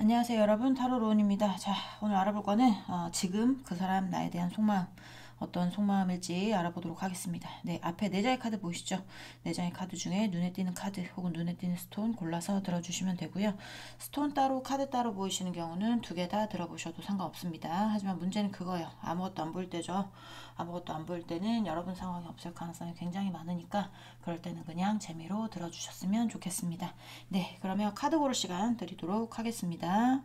안녕하세요 여러분, 타로로운입니다. 자, 오늘 알아볼 거는 지금 그 사람 나에 대한 속마음, 어떤 속마음일지 알아보도록 하겠습니다. 네, 앞에 네 장의 카드 보이시죠? 네 장의 카드 중에 눈에 띄는 카드 혹은 눈에 띄는 스톤 골라서 들어주시면 되고요. 스톤 따로 카드 따로 보이시는 경우는 두 개 다 들어보셔도 상관없습니다. 하지만 문제는 그거예요. 아무것도 안 보일 때죠. 아무것도 안 보일 때는 여러분 상황이 없을 가능성이 굉장히 많으니까 그럴 때는 그냥 재미로 들어주셨으면 좋겠습니다. 네, 그러면 카드 고를 시간 드리도록 하겠습니다.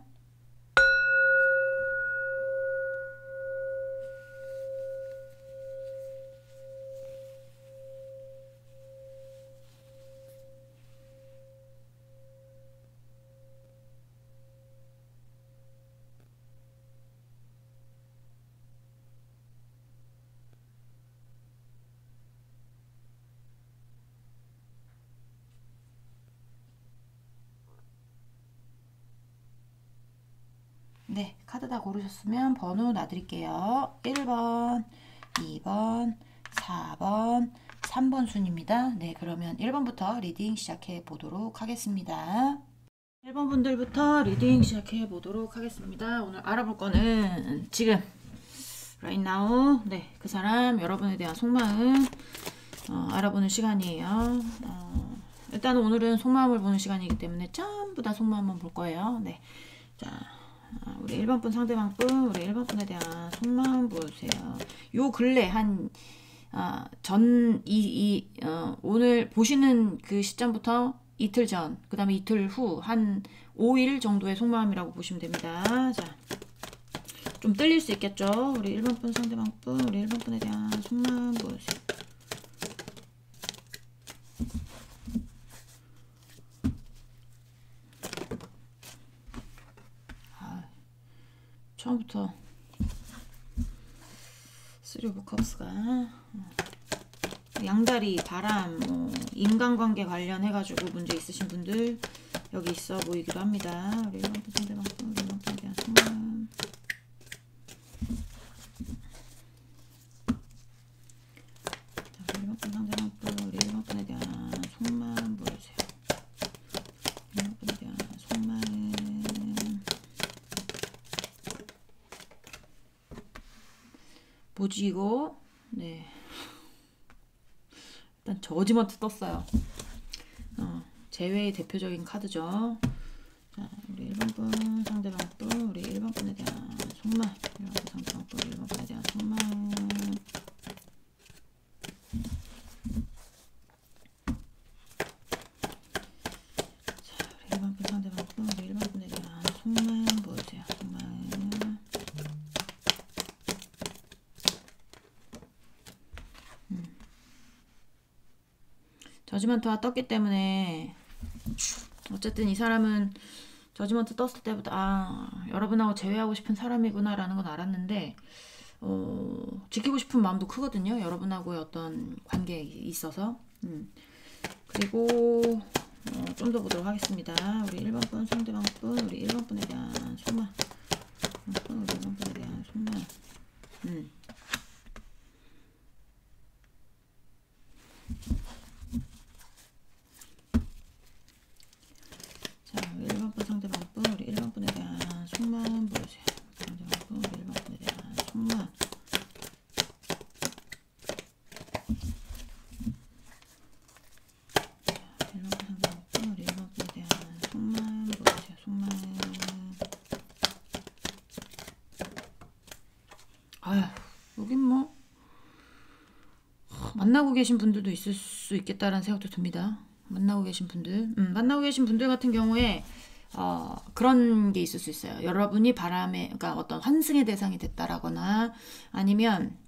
네, 카드 다 고르셨으면 번호 놔드릴게요. 1번, 2번, 4번, 3번 순입니다. 네, 그러면 1번부터 리딩 시작해 보도록 하겠습니다. 1번 분들부터 리딩 시작해 보도록 하겠습니다. 오늘 알아볼 거는 지금 right now, 네, 그 사람 여러분에 대한 속마음 알아보는 시간이에요. 일단 오늘은 속마음을 보는 시간이기 때문에 전부 다 속마음만 볼 거예요. 네, 자, 우리 1번 분 상대방 분, 우리 1번 분에 대한 속마음 보세요. 요 근래 한 오늘 보시는 그 시점부터 이틀 전, 그 다음에 이틀 후 한 5일 정도의 속마음이라고 보시면 됩니다. 자, 좀 떨릴 수 있겠죠? 우리 1번 분 상대방 분, 우리 1번 분에 대한 속마음 보세요. 처음부터 3 오브 컵스가 양다리, 바람, 인간관계 관련해가지고 문제 있으신 분들 여기 있어 보이기도 합니다. 우리 1번 분 상대방 분, 우리 1번 분에 대한 속마음. 우리 1번 분 상대방 분, 우리 1번 분에 대한 속마음 보여주세요. 1번 분에 대한 속마음. 뭐지 이거? 네, 일단 저지먼트 떴어요. 제외의 대표적인 카드죠. 자, 우리 1번 분 상대방 분, 우리 1번 분에 대한 속마음. 1번 분 상대방 분, 1번 분에 대한 속마음. 자, 우리 1번 분 상대방 분, 우리 1번 분에 대한 속마음 보여주세요. 속마음. 저지먼트가 떴기 때문에 어쨌든 이 사람은 저지먼트 떴을 때부터 여러분하고 재회하고 싶은 사람이구나 라는 건 알았는데 지키고 싶은 마음도 크거든요. 여러분하고의 어떤 관계에 있어서. 그리고 좀 더 보도록 하겠습니다. 우리 1번 분 상대방 분, 우리 1번 분에 대한 속마음. 우리 1번 분에 대한 속마음. 자, 우리 1번 분 상대방 분, 우리 1번 분에 대한 속마음 보여주세요. 상대방 분, 우리 1번 분에 대한 속마음. 자, 1번 분 상대방 분, 우리 1번 분에 대한 속마음 보여주세요. 속마음. 아휴, 여긴 뭐 만나고 계신 분들도 있을 수 있겠다라는 생각도 듭니다. 만나고 계신 분들, 만나고 계신 분들 같은 경우에 그런 게 있을 수 있어요. 여러분이 바람에, 그러니까 어떤 환승의 대상이 됐다라거나 아니면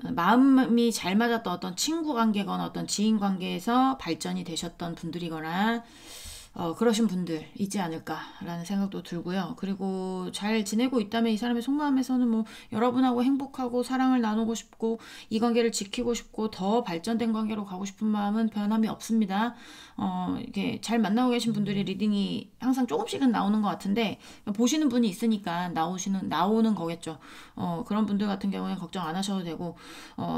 마음이 잘 맞았던 어떤 친구 관계거나 어떤 지인 관계에서 발전이 되셨던 분들이거나 그러신 분들 있지 않을까라는 생각도 들고요. 그리고 잘 지내고 있다면 이 사람의 속마음에서는 뭐 여러분하고 행복하고 사랑을 나누고 싶고 이 관계를 지키고 싶고 더 발전된 관계로 가고 싶은 마음은 변함이 없습니다. 이게 잘 만나고 계신 분들이 리딩이 항상 조금씩은 나오는 것 같은데 보시는 분이 있으니까 나오는 거겠죠. 그런 분들 같은 경우에 걱정 안 하셔도 되고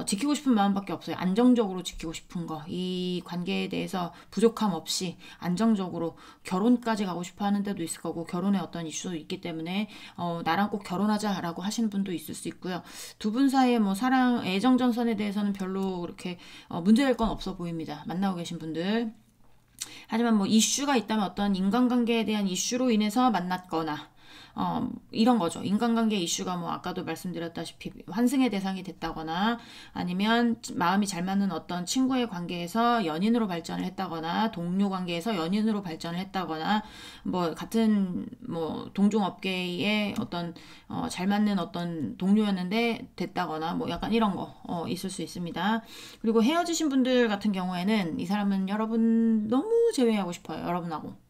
지키고 싶은 마음밖에 없어요. 안정적으로 지키고 싶은 거. 이 관계에 대해서 부족함 없이 안정적으로 결혼까지 가고 싶어 하는 데도 있을 거고 결혼에 어떤 이슈도 있기 때문에 나랑 꼭 결혼하자라고 하시는 분도 있을 수 있고요. 두 분 사이에 뭐 사랑, 애정 전선에 대해서는 별로 그렇게 문제될 건 없어 보입니다. 만나고 계신 분들. 하지만 뭐 이슈가 있다면 어떤 인간관계에 대한 이슈로 인해서 만났거나 이런 거죠. 인간관계 이슈가 뭐 아까도 말씀드렸다시피 환승의 대상이 됐다거나 아니면 마음이 잘 맞는 어떤 친구의 관계에서 연인으로 발전을 했다거나 동료 관계에서 연인으로 발전을 했다거나 뭐 같은 뭐 동종업계에 어떤 잘 맞는 어떤 동료였는데 됐다거나 뭐 약간 이런 거 있을 수 있습니다. 그리고 헤어지신 분들 같은 경우에는 이 사람은 여러분 너무 제외하고 싶어요. 여러분하고.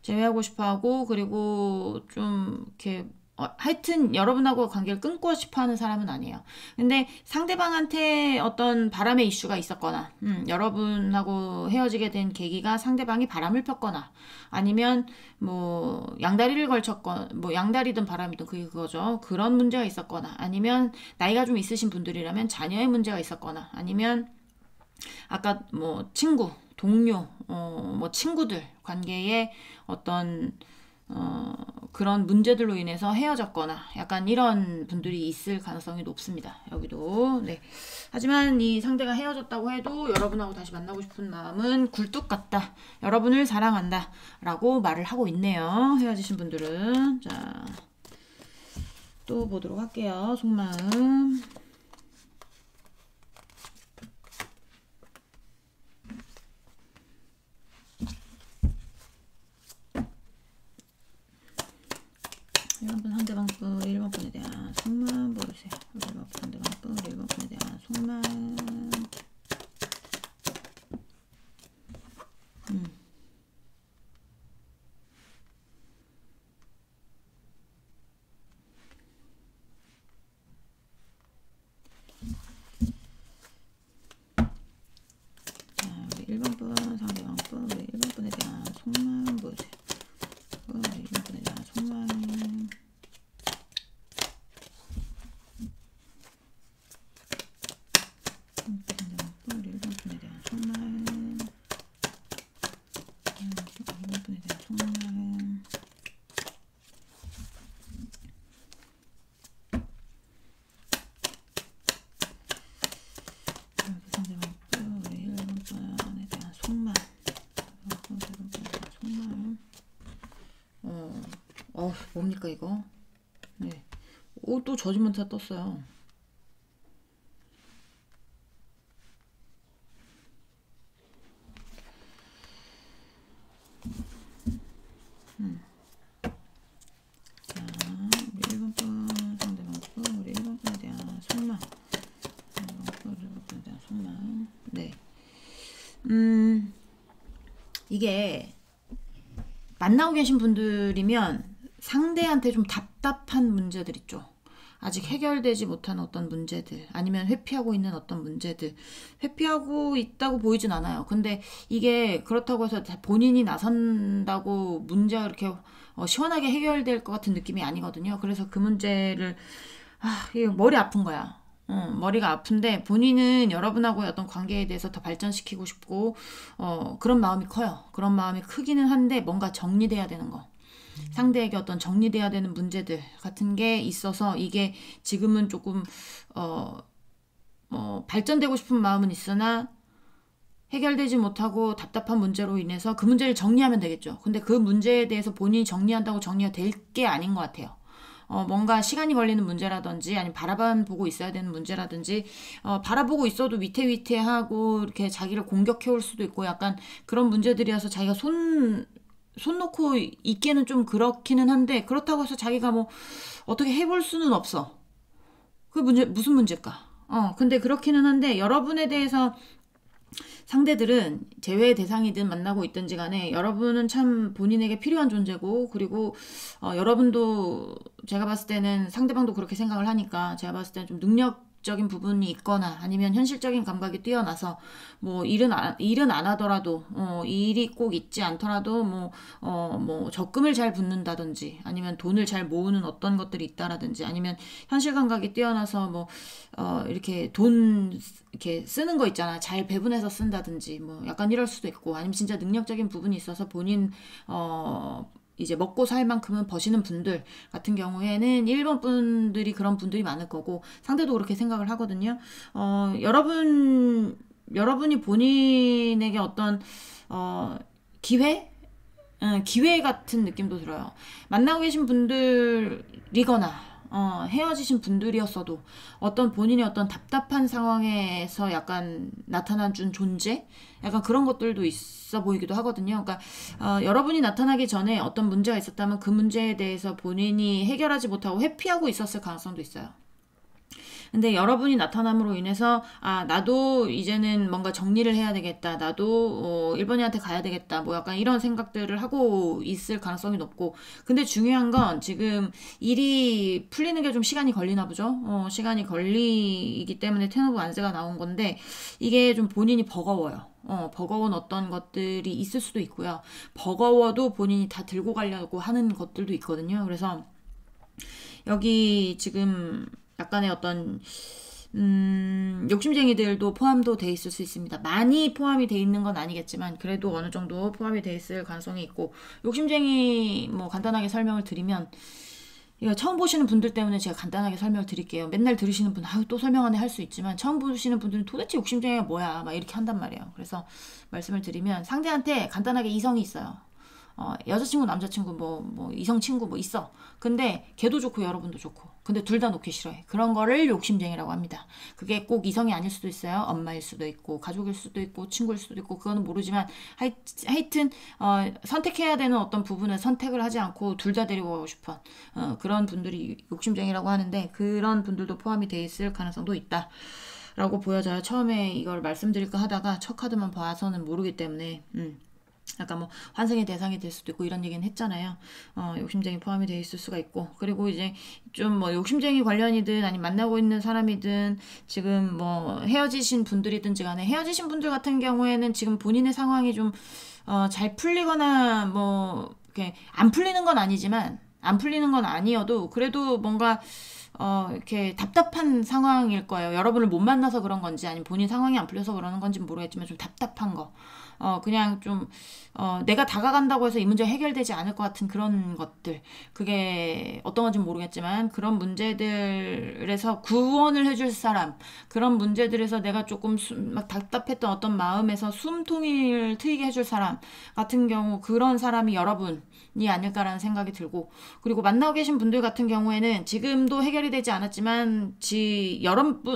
제외하고 싶어 하고, 그리고 좀, 이렇게, 하여튼 여러분하고 관계를 끊고 싶어 하는 사람은 아니에요. 근데 상대방한테 어떤 바람의 이슈가 있었거나, 여러분하고 헤어지게 된 계기가 상대방이 바람을 폈거나, 아니면 뭐, 양다리를 걸쳤거나, 뭐, 양다리든 바람이든 그거죠. 그런 문제가 있었거나, 아니면 나이가 좀 있으신 분들이라면 자녀의 문제가 있었거나, 아니면 아까 뭐, 친구, 동료, 뭐 친구들 관계에 어떤 그런 문제들로 인해서 헤어졌거나 약간 이런 분들이 있을 가능성이 높습니다. 여기도. 네. 하지만 이 상대가 헤어졌다고 해도 여러분하고 다시 만나고 싶은 마음은 굴뚝 같다. 여러분을 사랑한다. 라고 말을 하고 있네요. 헤어지신 분들은. 자, 또 보도록 할게요. 속마음. 상대방 분 1번 분에 대한 속마음 모르세요. 1번 상대방 분 1번 분에 대한 속마음. 자, 우리 1번 분 상대방 분 우리 1번 분에 대한 속마음 모르세요. 우리 1번 분에 대한 속마음. 뭡니까 이거? 네. 오, 또 저지먼트가 떴어요. 자, 우리 1번 분 상대방 분 우리 1번 분에 대한 속마음. 1번 분에 대한 속마음. 네. 이게 만나고 계신 분들이면 상대한테 좀 답답한 문제들 있죠. 아직 해결되지 못한 어떤 문제들, 아니면 회피하고 있는 어떤 문제들, 회피하고 있다고 보이진 않아요. 근데 이게 그렇다고 해서 본인이 나선다고 문제가 이렇게 시원하게 해결될 것 같은 느낌이 아니거든요. 그래서 그 문제를, 이게 머리 아픈 거야. 머리가 아픈데 본인은 여러분하고의 어떤 관계에 대해서 더 발전시키고 싶고, 그런 마음이 커요. 그런 마음이 크기는 한데 뭔가 정리돼야 되는 거. 상대에게 어떤 정리돼야 되는 문제들 같은 게 있어서 이게 지금은 조금 발전되고 싶은 마음은 있으나 해결되지 못하고 답답한 문제로 인해서 그 문제를 정리하면 되겠죠. 근데 그 문제에 대해서 본인이 정리한다고 정리가 될 게 아닌 것 같아요. 뭔가 시간이 걸리는 문제라든지 아니면 바라보고 있어야 되는 문제라든지 바라보고 있어도 위태위태하고 이렇게 자기를 공격해올 수도 있고 약간 그런 문제들이어서 자기가 손 놓고 있기에는 좀 그렇기는 한데 그렇다고 해서 자기가 뭐 어떻게 해볼 수는 없어. 그게 무슨 문제일까? 근데 그렇기는 한데 여러분에 대해서 상대들은 제외의 대상이든 만나고 있든지 간에 여러분은 참 본인에게 필요한 존재고 그리고 여러분도 제가 봤을 때는 상대방도 그렇게 생각을 하니까 제가 봤을 때는 좀 능력적인 부분이 있거나 아니면 현실적인 감각이 뛰어나서 뭐 일은 안 하더라도 일이 꼭 있지 않더라도 뭐 적금을 잘 붓는다든지 아니면 돈을 잘 모으는 어떤 것들이 있다라든지 아니면 현실 감각이 뛰어나서 뭐 이렇게 돈 이렇게 쓰는 거 있잖아. 잘 배분해서 쓴다든지 뭐 약간 이럴 수도 있고 아니면 진짜 능력적인 부분이 있어서 본인 이제 먹고 살 만큼은 버시는 분들 같은 경우에는 1번 분들이 그런 분들이 많을 거고 상대도 그렇게 생각을 하거든요. 여러분이 본인에게 어떤 기회? 기회 같은 느낌도 들어요. 만나고 계신 분들이거나 헤어지신 분들이었어도 어떤 본인의 어떤 답답한 상황에서 약간 나타난 준 존재? 약간 그런 것들도 있어 보이기도 하거든요. 그러니까 여러분이 나타나기 전에 어떤 문제가 있었다면 그 문제에 대해서 본인이 해결하지 못하고 회피하고 있었을 가능성도 있어요. 근데 여러분이 나타남으로 인해서 나도 이제는 뭔가 정리를 해야 되겠다. 나도 일본이한테 가야 되겠다. 뭐 약간 이런 생각들을 하고 있을 가능성이 높고 근데 중요한 건 지금 일이 풀리는 게 좀 시간이 걸리나 보죠. 시간이 걸리기 때문에 텐 오브 완스가 나온 건데 이게 좀 본인이 버거워요. 버거운 어떤 것들이 있을 수도 있고요. 버거워도 본인이 다 들고 가려고 하는 것들도 있거든요. 그래서 여기 지금 약간의 어떤 욕심쟁이들도 포함도 돼 있을 수 있습니다. 많이 포함이 돼 있는 건 아니겠지만 그래도 어느 정도 포함이 돼 있을 가능성이 있고 욕심쟁이 뭐 간단하게 설명을 드리면 이거 처음 보시는 분들 때문에 제가 간단하게 설명을 드릴게요. 맨날 들으시는 분, 또 설명하네 할 수 있지만 처음 보시는 분들은 도대체 욕심쟁이가 뭐야 막 이렇게 한단 말이에요. 그래서 말씀을 드리면 상대한테 간단하게 이성이 있어요. 여자친구, 남자친구, 뭐, 이성 친구 뭐 있어. 근데 걔도 좋고 여러분도 좋고. 근데 둘 다 놓기 싫어해. 그런 거를 욕심쟁이라고 합니다. 그게 꼭 이성이 아닐 수도 있어요. 엄마일 수도 있고, 가족일 수도 있고, 친구일 수도 있고, 그거는 모르지만, 하여튼, 선택해야 되는 어떤 부분에 선택을 하지 않고 둘 다 데리고 가고 싶어. 그런 분들이 욕심쟁이라고 하는데, 그런 분들도 포함이 돼 있을 가능성도 있다. 라고 보여져요. 처음에 이걸 말씀드릴까 하다가 첫 카드만 봐서는 모르기 때문에, 약간 뭐 환생의 대상이 될 수도 있고 이런 얘기는 했잖아요. 욕심쟁이 포함이 되어 있을 수가 있고 그리고 이제 좀 뭐 욕심쟁이 관련이든 아니면 만나고 있는 사람이든 지금 뭐 헤어지신 분들이든지 간에 헤어지신 분들 같은 경우에는 지금 본인의 상황이 좀 잘 풀리거나 뭐 이렇게 안 풀리는 건 아니지만 안 풀리는 건 아니어도 그래도 뭔가 이렇게 답답한 상황일 거예요. 여러분을 못 만나서 그런 건지 아니면 본인 상황이 안 풀려서 그러는 건지 모르겠지만 좀 답답한 거. 그냥 좀, 내가 다가간다고 해서 이 문제 해결되지 않을 것 같은 그런 것들. 그게 어떤 건지 모르겠지만, 그런 문제들에서 구원을 해줄 사람, 그런 문제들에서 내가 조금 막 답답했던 어떤 마음에서 숨통을 트이게 해줄 사람 같은 경우, 그런 사람이 여러분이 아닐까라는 생각이 들고, 그리고 만나고 계신 분들 같은 경우에는 지금도 해결이 되지 않았지만,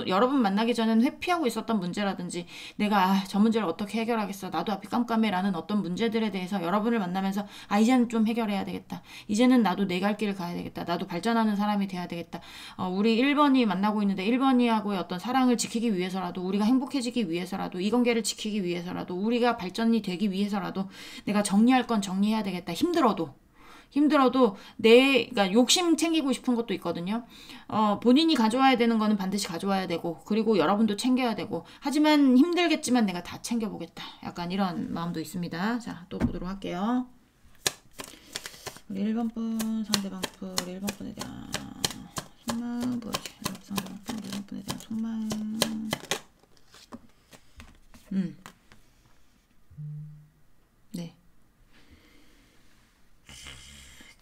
여러분 만나기 전에는 회피하고 있었던 문제라든지, 내가 저 문제를 어떻게 해결하겠어. 나도 앞이 깜깜해라는 어떤 문제들에 대해서 여러분을 만나면서 이제는 좀 해결해야 되겠다. 이제는 나도 내 갈 길을 가야 되겠다. 나도 발전하는 사람이 돼야 되겠다. 우리 1번이 만나고 있는데 1번이하고의 어떤 사랑을 지키기 위해서라도 우리가 행복해지기 위해서라도 이 관계를 지키기 위해서라도 우리가 발전이 되기 위해서라도 내가 정리할 건 정리해야 되겠다. 힘들어도 그러니까 욕심 챙기고 싶은 것도 있거든요. 본인이 가져와야 되는 거는 반드시 가져와야 되고, 그리고 여러분도 챙겨야 되고, 하지만 힘들겠지만 내가 다 챙겨보겠다. 약간 이런 마음도 있습니다. 자, 또 보도록 할게요. 우리 1번 분, 상대방 분, 우리 1번 분에 대한 속마음, 상대방 분, 1번 분에 대한 속마음. 네.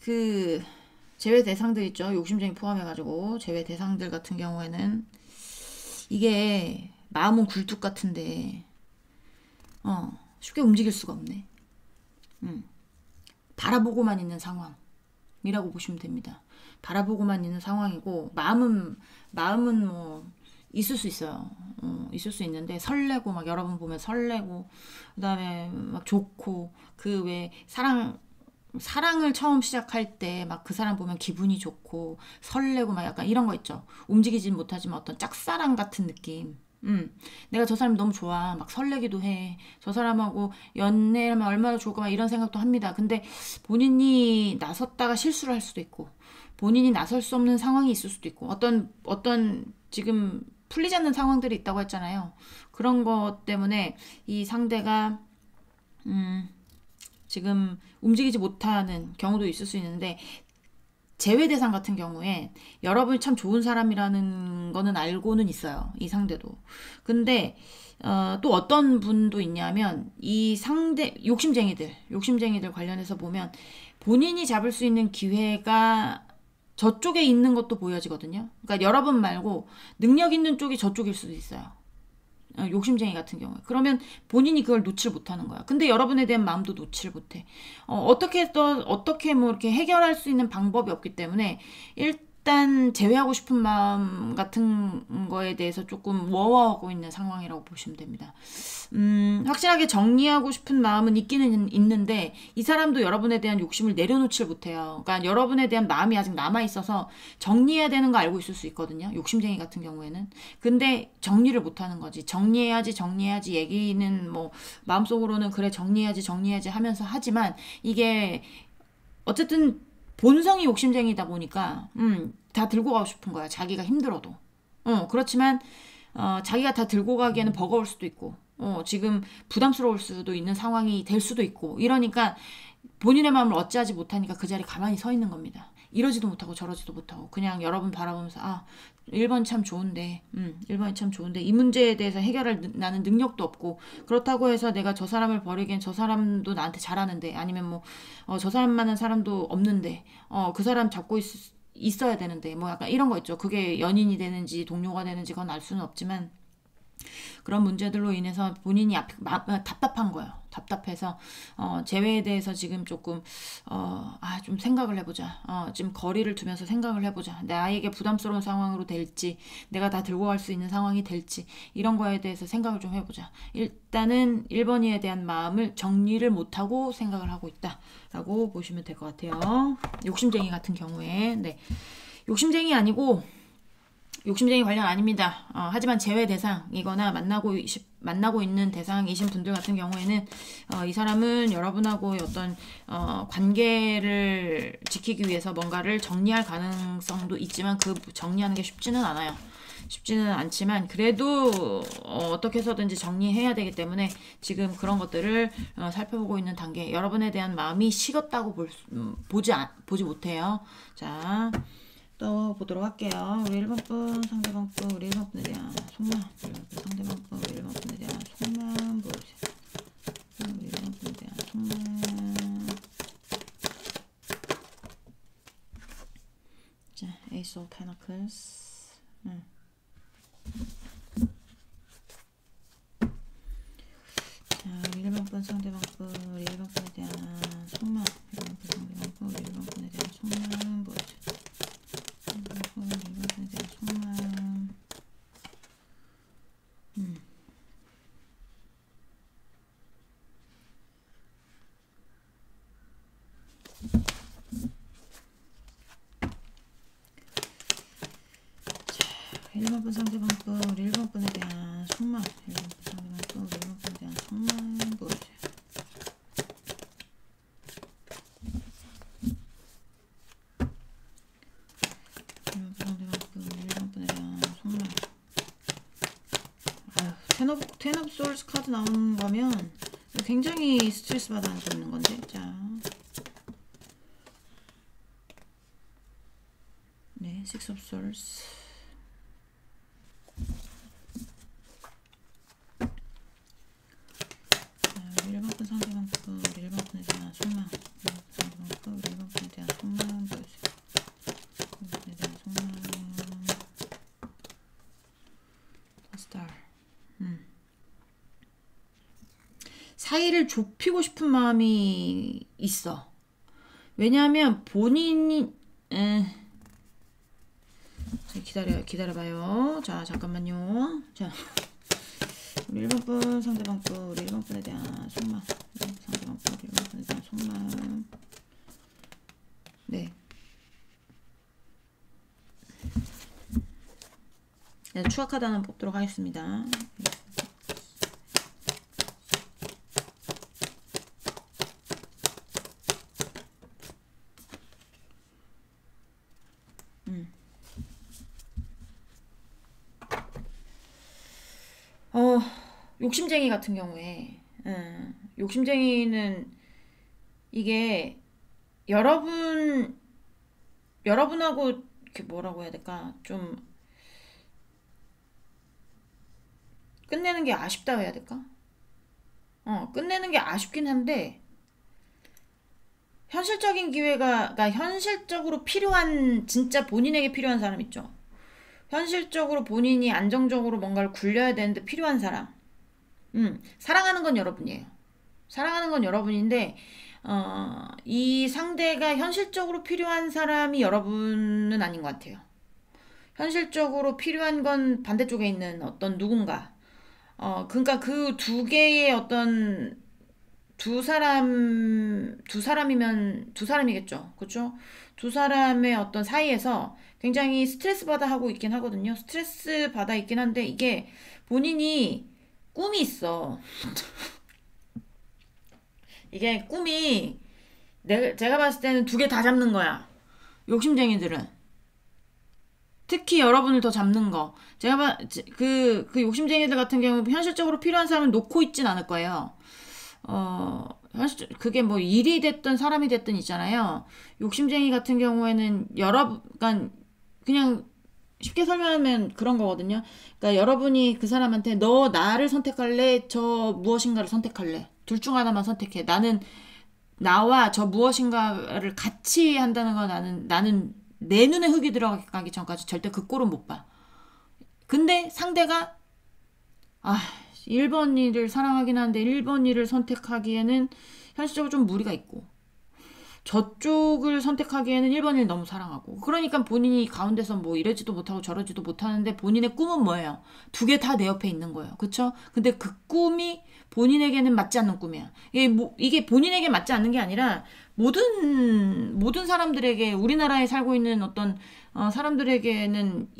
그 제외 대상들 있죠. 욕심쟁이 포함해가지고 제외 대상들 같은 경우에는 이게 마음은 굴뚝 같은데 쉽게 움직일 수가 없네. 바라보고만 있는 상황이라고 보시면 됩니다. 바라보고만 있는 상황이고 마음은 뭐 있을 수 있어요. 있을 수 있는데 설레고 막 여러분 보면 설레고 그다음에 막 좋고 그 외 사랑을 처음 시작할 때 막 그 사람 보면 기분이 좋고 설레고 막 약간 이런 거 있죠. 움직이진 못하지만 어떤 짝사랑 같은 느낌. 내가 저 사람 너무 좋아. 막 설레기도 해. 저 사람하고 연애하면 얼마나 좋을까 막 이런 생각도 합니다. 근데 본인이 나섰다가 실수를 할 수도 있고 본인이 나설 수 없는 상황이 있을 수도 있고 어떤 지금 풀리지 않는 상황들이 있다고 했잖아요. 그런 것 때문에 이 상대가 지금 움직이지 못하는 경우도 있을 수 있는데, 제외 대상 같은 경우에 여러분이 참 좋은 사람이라는 거는 알고는 있어요. 이 상대도. 근데 또 어떤 분도 있냐면 이 상대 욕심쟁이들 관련해서 보면 본인이 잡을 수 있는 기회가 저쪽에 있는 것도 보여지거든요. 그러니까 여러분 말고 능력 있는 쪽이 저쪽일 수도 있어요. 욕심쟁이 같은 경우에. 그러면 본인이 그걸 놓칠 못하는 거야. 근데 여러분에 대한 마음도 놓칠 못해. 어떻게 뭐 이렇게 해결할 수 있는 방법이 없기 때문에 일단 제외하고 싶은 마음 같은 거에 대해서 조금 워워하고 있는 상황이라고 보시면 됩니다. 확실하게 정리하고 싶은 마음은 있기는 있는데 이 사람도 여러분에 대한 욕심을 내려놓질 못해요. 그러니까 여러분에 대한 마음이 아직 남아있어서 정리해야 되는 거 알고 있을 수 있거든요. 욕심쟁이 같은 경우에는. 근데 정리를 못하는 거지. 정리해야지 얘기는 뭐 마음속으로는 그래 정리해야지 하면서 하지만 이게 어쨌든 본성이 욕심쟁이다 보니까 다 들고 가고 싶은 거야. 자기가 힘들어도. 그렇지만 자기가 다 들고 가기에는 버거울 수도 있고 지금 부담스러울 수도 있는 상황이 될 수도 있고 이러니까 본인의 마음을 어찌하지 못하니까 그 자리에 가만히 서 있는 겁니다. 이러지도 못하고 저러지도 못하고 그냥 여러분 바라보면서 1번 참 좋은데 1번이 참 좋은데 이 문제에 대해서 해결할 나는 능력도 없고 그렇다고 해서 내가 저 사람을 버리기엔 저 사람도 나한테 잘하는데 아니면 뭐 저 사람만한 사람도 없는데 그 사람 잡고 있어야 되는데 뭐 약간 이런 거 있죠. 그게 연인이 되는지 동료가 되는지 그건 알 수는 없지만 그런 문제들로 인해서 본인이 답답한 거예요. 답답해서 재회에 대해서 지금 조금 좀 생각을 해보자. 지금 거리를 두면서 생각을 해보자. 나에게 부담스러운 상황으로 될지 내가 다 들고 갈 수 있는 상황이 될지 이런 거에 대해서 생각을 좀 해보자. 일단은 1번이에 대한 마음을 정리를 못하고 생각을 하고 있다라고 보시면 될 것 같아요. 욕심쟁이 같은 경우에 네. 욕심쟁이 아니고 욕심쟁이 관련 아닙니다. 하지만 제외 대상이거나 만나고 있는 대상이신 분들 같은 경우에는 이 사람은 여러분하고의 어떤 관계를 지키기 위해서 뭔가를 정리할 가능성도 있지만 그 정리하는 게 쉽지는 않아요. 쉽지는 않지만 그래도 어떻게 해서든지 정리해야 되기 때문에 지금 그런 것들을 살펴보고 있는 단계. 여러분에 대한 마음이 식었다고 보지 못해요. 자. 또 보도록 할게요. 우리 1번 분, 상대방 분, 우리 1번 분에 대한 속마음. 상대방 분, 우리 1번 분에 대한 속마음 보여주세요. 우리 1번 분에 대한 속마음. 자, Ace of Pentacles. 자, 우리 1번 분, 상대방 분, 우리 1번 분에 대한 속마음. 1번 분, 상대방 분, 우리 1번 분에 대한 속마음 보여주세요. 자, 1번 분 상대방 분, 우리 1번 분에 대한 속마음. 1번 분 상대방 분, 우리 1번 분에 대한 속마음 보여주세요. 텐 오브 솔스 카드 나오는 거면 굉장히 스트레스 받아 있는 건데. 자, 네, 식스 오브 솔스. 자, 우리 1번 분 상대방 분, 우리 1번 분에 대한 속마음. 1번 분 상대방 분, 우리 1번 분에 대한 속마음 보여주세요. 1번 분에 대한 속마음. 스타. 사이를 좁히고 싶은 마음이 있어. 왜냐하면 본인이 기다려봐요. 자, 잠깐만요. 자, 우리 1번 분, 상대방 분, 우리 1번 분에 대한 속마음. 상대방 분, 우리 1번 분에 대한 속마음. 네. 네, 추가 카드 하나 뽑도록 하겠습니다. 욕심쟁이 같은 경우에, 욕심쟁이는 이게 여러분하고 이렇게 뭐라고 해야 될까? 좀 끝내는 게 아쉽다 해야 될까? 끝내는 게 아쉽긴 한데, 현실적인 기회가, 그러니까 현실적으로 필요한, 진짜 본인에게 필요한 사람 있죠. 현실적으로 본인이 안정적으로 뭔가를 굴려야 되는데 필요한 사람. 사랑하는 건 여러분이에요. 사랑하는 건 여러분인데, 이 상대가 현실적으로 필요한 사람이 여러분은 아닌 것 같아요. 현실적으로 필요한 건 반대쪽에 있는 어떤 누군가. 그러니까 그 두 개의 어떤 두 사람이겠죠. 그렇죠? 두 사람의 어떤 사이에서 굉장히 스트레스 받아 하고 있긴 하거든요. 스트레스 받아 있긴 한데 이게 본인이 꿈이 있어. 이게 꿈이 제가 봤을 때는 두 개 다 잡는 거야. 욕심쟁이들은. 특히 여러분을 더 잡는 거. 그 욕심쟁이들 같은 경우 현실적으로 필요한 사람을 놓고 있진 않을 거예요. 그게 뭐 일이 됐든 사람이 됐든 있잖아요. 욕심쟁이 같은 경우에는 그러니까 그냥 쉽게 설명하면 그런 거거든요. 그러니까 여러분이 그 사람한테 너 나를 선택할래? 저 무엇인가를 선택할래? 둘 중 하나만 선택해. 나와 저 무엇인가를 같이 한다는 거 나는 내 눈에 흙이 들어가기 전까지 절대 그 꼴은 못 봐. 근데 상대가 1번 일을 사랑하긴 한데 1번 일을 선택하기에는 현실적으로 좀 무리가 있고 저쪽을 선택하기에는 1번 일 너무 사랑하고 그러니까 본인이 가운데서 뭐 이러지도 못하고 저러지도 못하는데 본인의 꿈은 뭐예요? 두 개 다 내 옆에 있는 거예요. 그쵸? 근데 그 꿈이 본인에게는 맞지 않는 꿈이야. 이게 본인에게 맞지 않는 게 아니라 모든 사람들에게 우리나라에 살고 있는 어떤 사람들에게는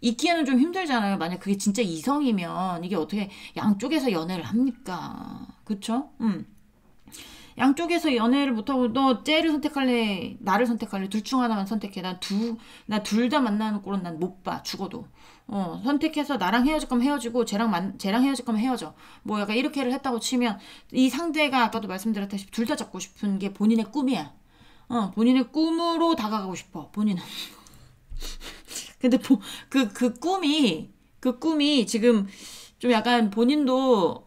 있기에는 좀 힘들잖아요. 만약 그게 진짜 이성이면 이게 어떻게 양쪽에서 연애를 합니까? 그쵸? 양쪽에서 연애를 못하고 너 쟤를 선택할래? 나를 선택할래? 둘 중 하나만 선택해. 나 둘 다 만나는 꼴은 난 못 봐. 죽어도. 선택해서 나랑 헤어질 거면 헤어지고 쟤랑 헤어질 거면 헤어져. 뭐 약간 이렇게를 했다고 치면 이 상대가 아까도 말씀드렸다시피 둘 다 잡고 싶은 게 본인의 꿈이야. 본인의 꿈으로 다가가고 싶어. 본인은. 근데 그 꿈이 지금 좀 약간 본인도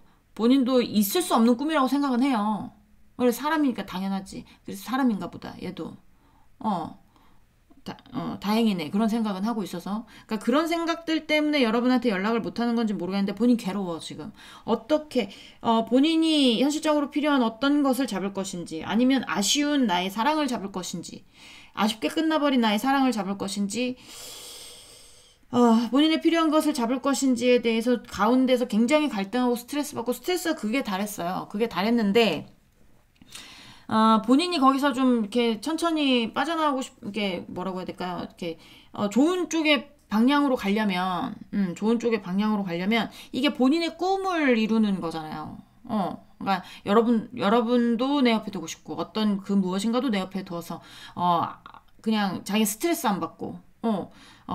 있을 수 없는 꿈이라고 생각은 해요. 원래 사람이니까 당연하지. 그래서 사람인가 보다. 얘도. 다행이네. 그런 생각은 하고 있어서. 그러니까 그런 생각들 때문에 여러분한테 연락을 못하는 건지 모르겠는데 본인 괴로워 지금. 어떻게 본인이 현실적으로 필요한 어떤 것을 잡을 것인지 아니면 아쉬운 나의 사랑을 잡을 것인지 아쉽게 끝나버린 나의 사랑을 잡을 것인지 본인의 필요한 것을 잡을 것인지에 대해서 가운데서 굉장히 갈등하고 스트레스 받고 스트레스가 그게 달했어요. 그게 달했는데 본인이 거기서 좀 이렇게 천천히 빠져나오고 이게 뭐라고 해야 될까요? 이렇게 좋은 쪽의 방향으로 가려면 이게 본인의 꿈을 이루는 거잖아요. 그러니까 여러분도 내 옆에 두고 싶고 어떤 그 무엇인가도 내 옆에 두어서 그냥 자기 스트레스 안 받고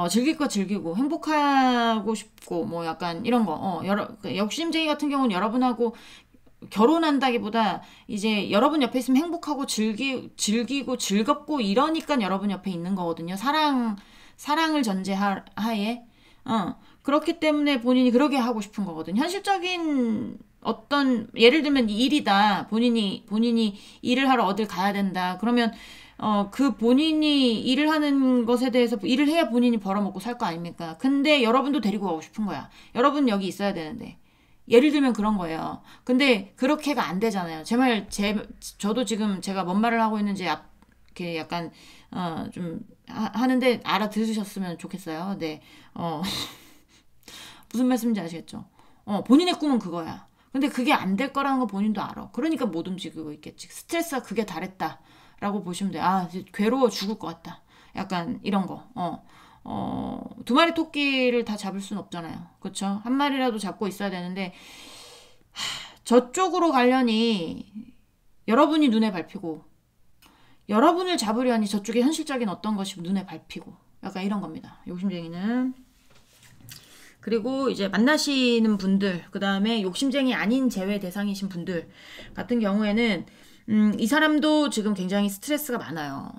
즐길 거 즐기고 행복하고 싶고 뭐 약간 이런 거 욕심쟁이 같은 경우는 여러분하고 결혼한다기보다 이제 여러분 옆에 있으면 행복하고 즐기고 즐겁고 이러니까 여러분 옆에 있는 거거든요. 사랑을 전제하에 그렇기 때문에 본인이 그러게 하고 싶은 거거든요. 현실적인 어떤 예를 들면 일이다. 본인이 일을 하러 어딜 가야 된다. 그러면 그 본인이 일을 하는 것에 대해서 일을 해야 본인이 벌어먹고 살 거 아닙니까? 근데 여러분도 데리고 가고 싶은 거야. 여러분 여기 있어야 되는데. 예를 들면 그런 거예요. 근데 그렇게가 안 되잖아요. 저도 지금 제가 뭔 말을 하고 있는지 이렇게 약간 좀 하는데 알아들으셨으면 좋겠어요. 네. 무슨 말씀인지 아시겠죠? 본인의 꿈은 그거야. 근데 그게 안 될 거라는 거 본인도 알아. 그러니까 못 움직이고 있겠지. 스트레스가 그게 달했다라고 보시면 돼요. 괴로워 죽을 것 같다. 약간 이런 거. 두 마리 토끼를 다 잡을 수는 없잖아요. 그쵸? 한 마리라도 잡고 있어야 되는데, 저쪽으로 가려니 여러분이 눈에 밟히고, 여러분을 잡으려니 저쪽에 현실적인 어떤 것이 눈에 밟히고, 약간 이런 겁니다. 욕심쟁이는. 그리고 이제 만나시는 분들, 그 다음에 욕심쟁이 아닌 제외 대상이신 분들 같은 경우에는 이 사람도 지금 굉장히 스트레스가 많아요.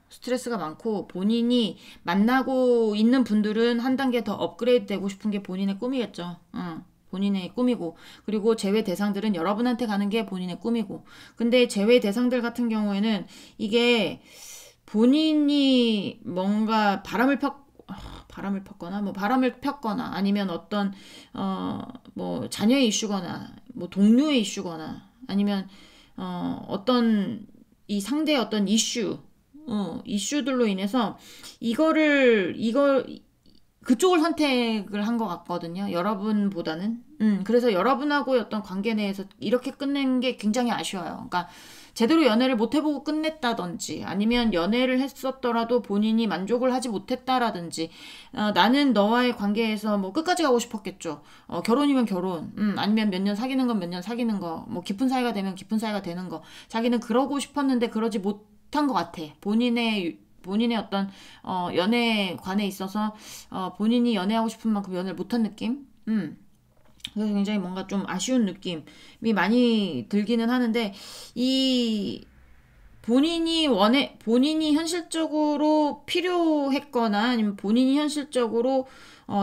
스트레스가 많고 본인이 만나고 있는 분들은 한 단계 더 업그레이드 되고 싶은 게 본인의 꿈이겠죠. 본인의 꿈이고, 그리고 제외 대상들은 여러분한테 가는 게 본인의 꿈이고. 근데 제외 대상들 같은 경우에는 이게 본인이 뭔가 바람을 폈거나 뭐 바람을 폈거나 아니면 어떤 뭐 자녀의 이슈거나 뭐 동료의 이슈거나 아니면 어떤 이 상대의 어떤 이슈들로 인해서 그쪽을 선택을 한 것 같거든요. 여러분보다는. 그래서 여러분하고의 어떤 관계 내에서 이렇게 끝낸 게 굉장히 아쉬워요. 그러니까 제대로 연애를 못 해보고 끝냈다든지 아니면 연애를 했었더라도 본인이 만족을 하지 못했다라든지 나는 너와의 관계에서 뭐 끝까지 가고 싶었겠죠. 결혼이면 결혼, 아니면 몇 년 사귀는 건 몇 년 사귀는 거, 뭐 깊은 사이가 되면 깊은 사이가 되는 거. 자기는 그러고 싶었는데 그러지 못한 것 같아. 본인의 어떤 연애관에 있어서 본인이 연애하고 싶은 만큼 연애를 못한 느낌? 그래서 굉장히 뭔가 좀 아쉬운 느낌이 많이 들기는 하는데 이 본인이 현실적으로 필요했거나 아니면 본인이 현실적으로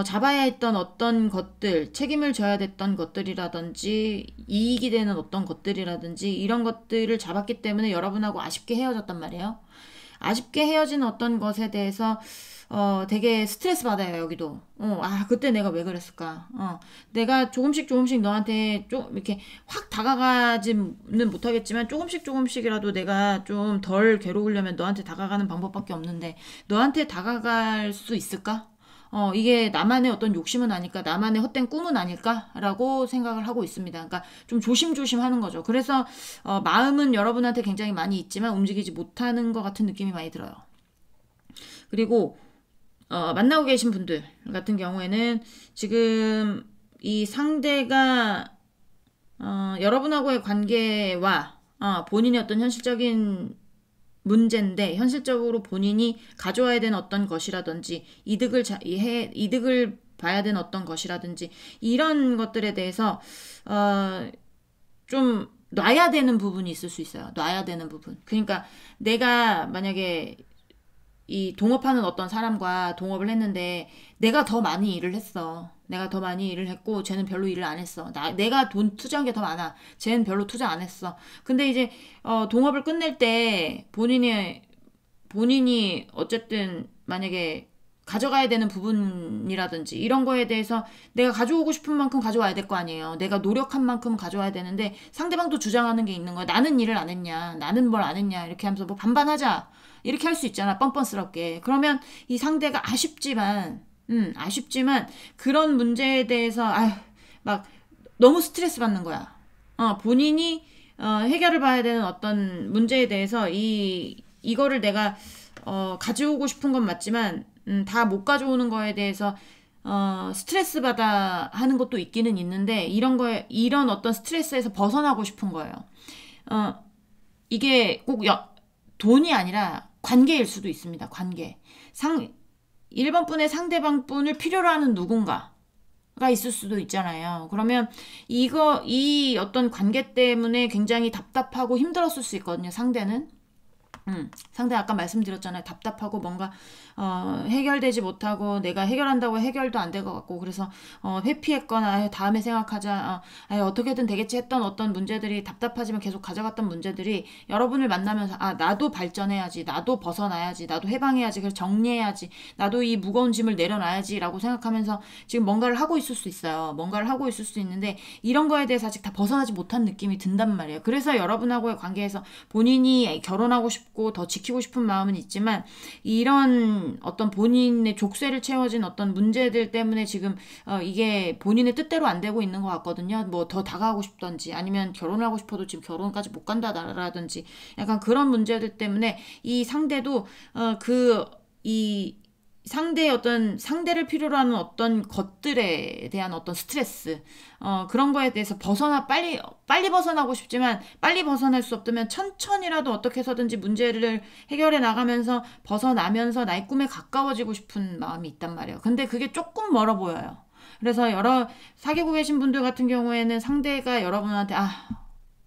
잡아야 했던 어떤 것들, 책임을 져야 됐던 것들이라든지 이익이 되는 어떤 것들이라든지 이런 것들을 잡았기 때문에 여러분하고 아쉽게 헤어졌단 말이에요. 아쉽게 헤어진 어떤 것에 대해서 되게 스트레스 받아요, 여기도. 그때 내가 왜 그랬을까? 내가 조금씩 너한테 좀 이렇게 확 다가가지는 못하겠지만 조금씩이라도 내가 좀 덜 괴로우려면 너한테 다가가는 방법밖에 없는데 너한테 다가갈 수 있을까? 이게 나만의 어떤 욕심은 아닐까, 나만의 헛된 꿈은 아닐까라고 생각을 하고 있습니다. 그러니까 좀 조심조심 하는 거죠. 그래서 마음은 여러분한테 굉장히 많이 있지만 움직이지 못하는 것 같은 느낌이 많이 들어요. 그리고 만나고 계신 분들 같은 경우에는 지금 이 상대가 여러분하고의 관계와 본인의 어떤 현실적인 문제인데 현실적으로 본인이 가져와야 되는 어떤 것이라든지 이득을 봐야 되는 어떤 것이라든지 이런 것들에 대해서 좀 놔야 되는 부분이 있을 수 있어요. 놔야 되는 부분. 그러니까 내가 만약에 이 동업하는 어떤 사람과 동업을 했는데 내가 더 많이 일을 했어. 내가 더 많이 일을 했고 쟤는 별로 일을 안 했어. 내가 돈 투자한 게 더 많아. 쟤는 별로 투자 안 했어. 근데 이제 동업을 끝낼 때 본인이 어쨌든 만약에 가져가야 되는 부분이라든지 이런 거에 대해서 내가 가져오고 싶은 만큼 가져와야 될 거 아니에요. 내가 노력한 만큼 가져와야 되는데 상대방도 주장하는 게 있는 거야. 나는 일을 안 했냐. 나는 뭘 안 했냐. 이렇게 하면서 뭐 반반하자. 이렇게 할 수 있잖아. 뻔뻔스럽게. 그러면 이 상대가 아쉽지만 그런 문제에 대해서 막 너무 스트레스 받는 거야. 본인이 해결을 봐야 되는 어떤 문제에 대해서 이거를 내가 가져오고 싶은 건 맞지만 다 못 가져오는 거에 대해서 스트레스 받아 하는 것도 있기는 있는데 이런 어떤 스트레스에서 벗어나고 싶은 거예요. 이게 꼭 돈이 아니라 관계일 수도 있습니다. 관계. 1번 분의 상대방 분을 필요로 하는 누군가가 있을 수도 있잖아요. 그러면 이 어떤 관계 때문에 굉장히 답답하고 힘들었을 수 있거든요. 상대는. 상대 아까 말씀드렸잖아요. 답답하고 뭔가 해결되지 못하고 내가 해결한다고 해결도 안 될 것 같고 그래서 회피했거나 다음에 생각하자 어떻게든 되겠지 했던 어떤 문제들이 답답하지만 계속 가져갔던 문제들이 여러분을 만나면서 나도 발전해야지, 나도 벗어나야지, 나도 해방해야지, 그래서 정리해야지, 나도 이 무거운 짐을 내려놔야지 라고 생각하면서 지금 뭔가를 하고 있을 수 있어요. 뭔가를 하고 있을 수 있는데 이런 거에 대해서 아직 다 벗어나지 못한 느낌이 든단 말이에요. 그래서 여러분하고의 관계에서 본인이 결혼하고 싶고 더 지키고 싶은 마음은 있지만 이런 어떤 본인의 족쇄를 채워진 어떤 문제들 때문에 지금 이게 본인의 뜻대로 안 되고 있는 것 같거든요. 뭐 더 다가가고 싶던지 아니면 결혼을 하고 싶어도 지금 결혼까지 못 간다라든지 약간 그런 문제들 때문에 이 상대도 상대의 어떤 상대를 필요로 하는 어떤 것들에 대한 어떤 스트레스 그런 거에 대해서 빨리 벗어나고 싶지만 빨리 벗어날 수 없다면 천천히라도 어떻게 해서든지 문제를 해결해 나가면서 벗어나면서 나의 꿈에 가까워지고 싶은 마음이 있단 말이에요. 근데 그게 조금 멀어 보여요. 그래서 여러 사귀고 계신 분들 같은 경우에는 상대가 여러분한테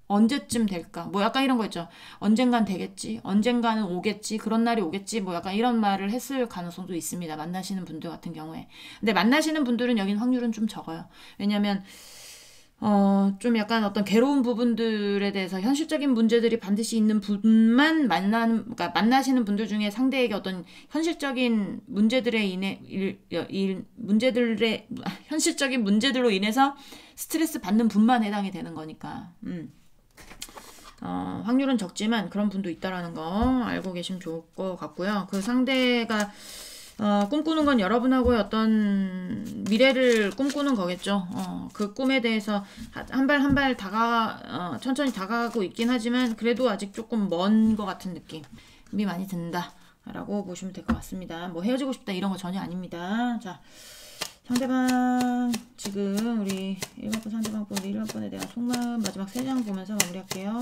언제쯤 될까? 뭐 약간 이런 거 있죠. 언젠간 되겠지. 언젠가는 오겠지. 그런 날이 오겠지. 뭐 약간 이런 말을 했을 가능성도 있습니다. 만나시는 분들 같은 경우에. 근데 만나시는 분들은 여긴 확률은 좀 적어요. 왜냐면 좀 약간 어떤 괴로운 부분들에 대해서 현실적인 문제들이 반드시 있는 분만 그러니까 만나시는 분들 중에 상대에게 어떤 현실적인 문제들에 현실적인 문제들로 인해서 스트레스 받는 분만 해당이 되는 거니까. 확률은 적지만 그런 분도 있다라는 거 알고 계시면 좋을 것 같고요. 그 상대가 꿈꾸는 건 여러분하고의 어떤 미래를 꿈꾸는 거겠죠. 그 꿈에 대해서 한 발 한 발 천천히 다가가고 있긴 하지만 그래도 아직 조금 먼 것 같은 느낌이 많이 든다. 라고 보시면 될 것 같습니다. 뭐 헤어지고 싶다 이런 거 전혀 아닙니다. 자, 상대방 지금 우리 1번분 상대방 분 우리 1번분에 대한 속마음 마지막 3장 보면서 마무리할게요.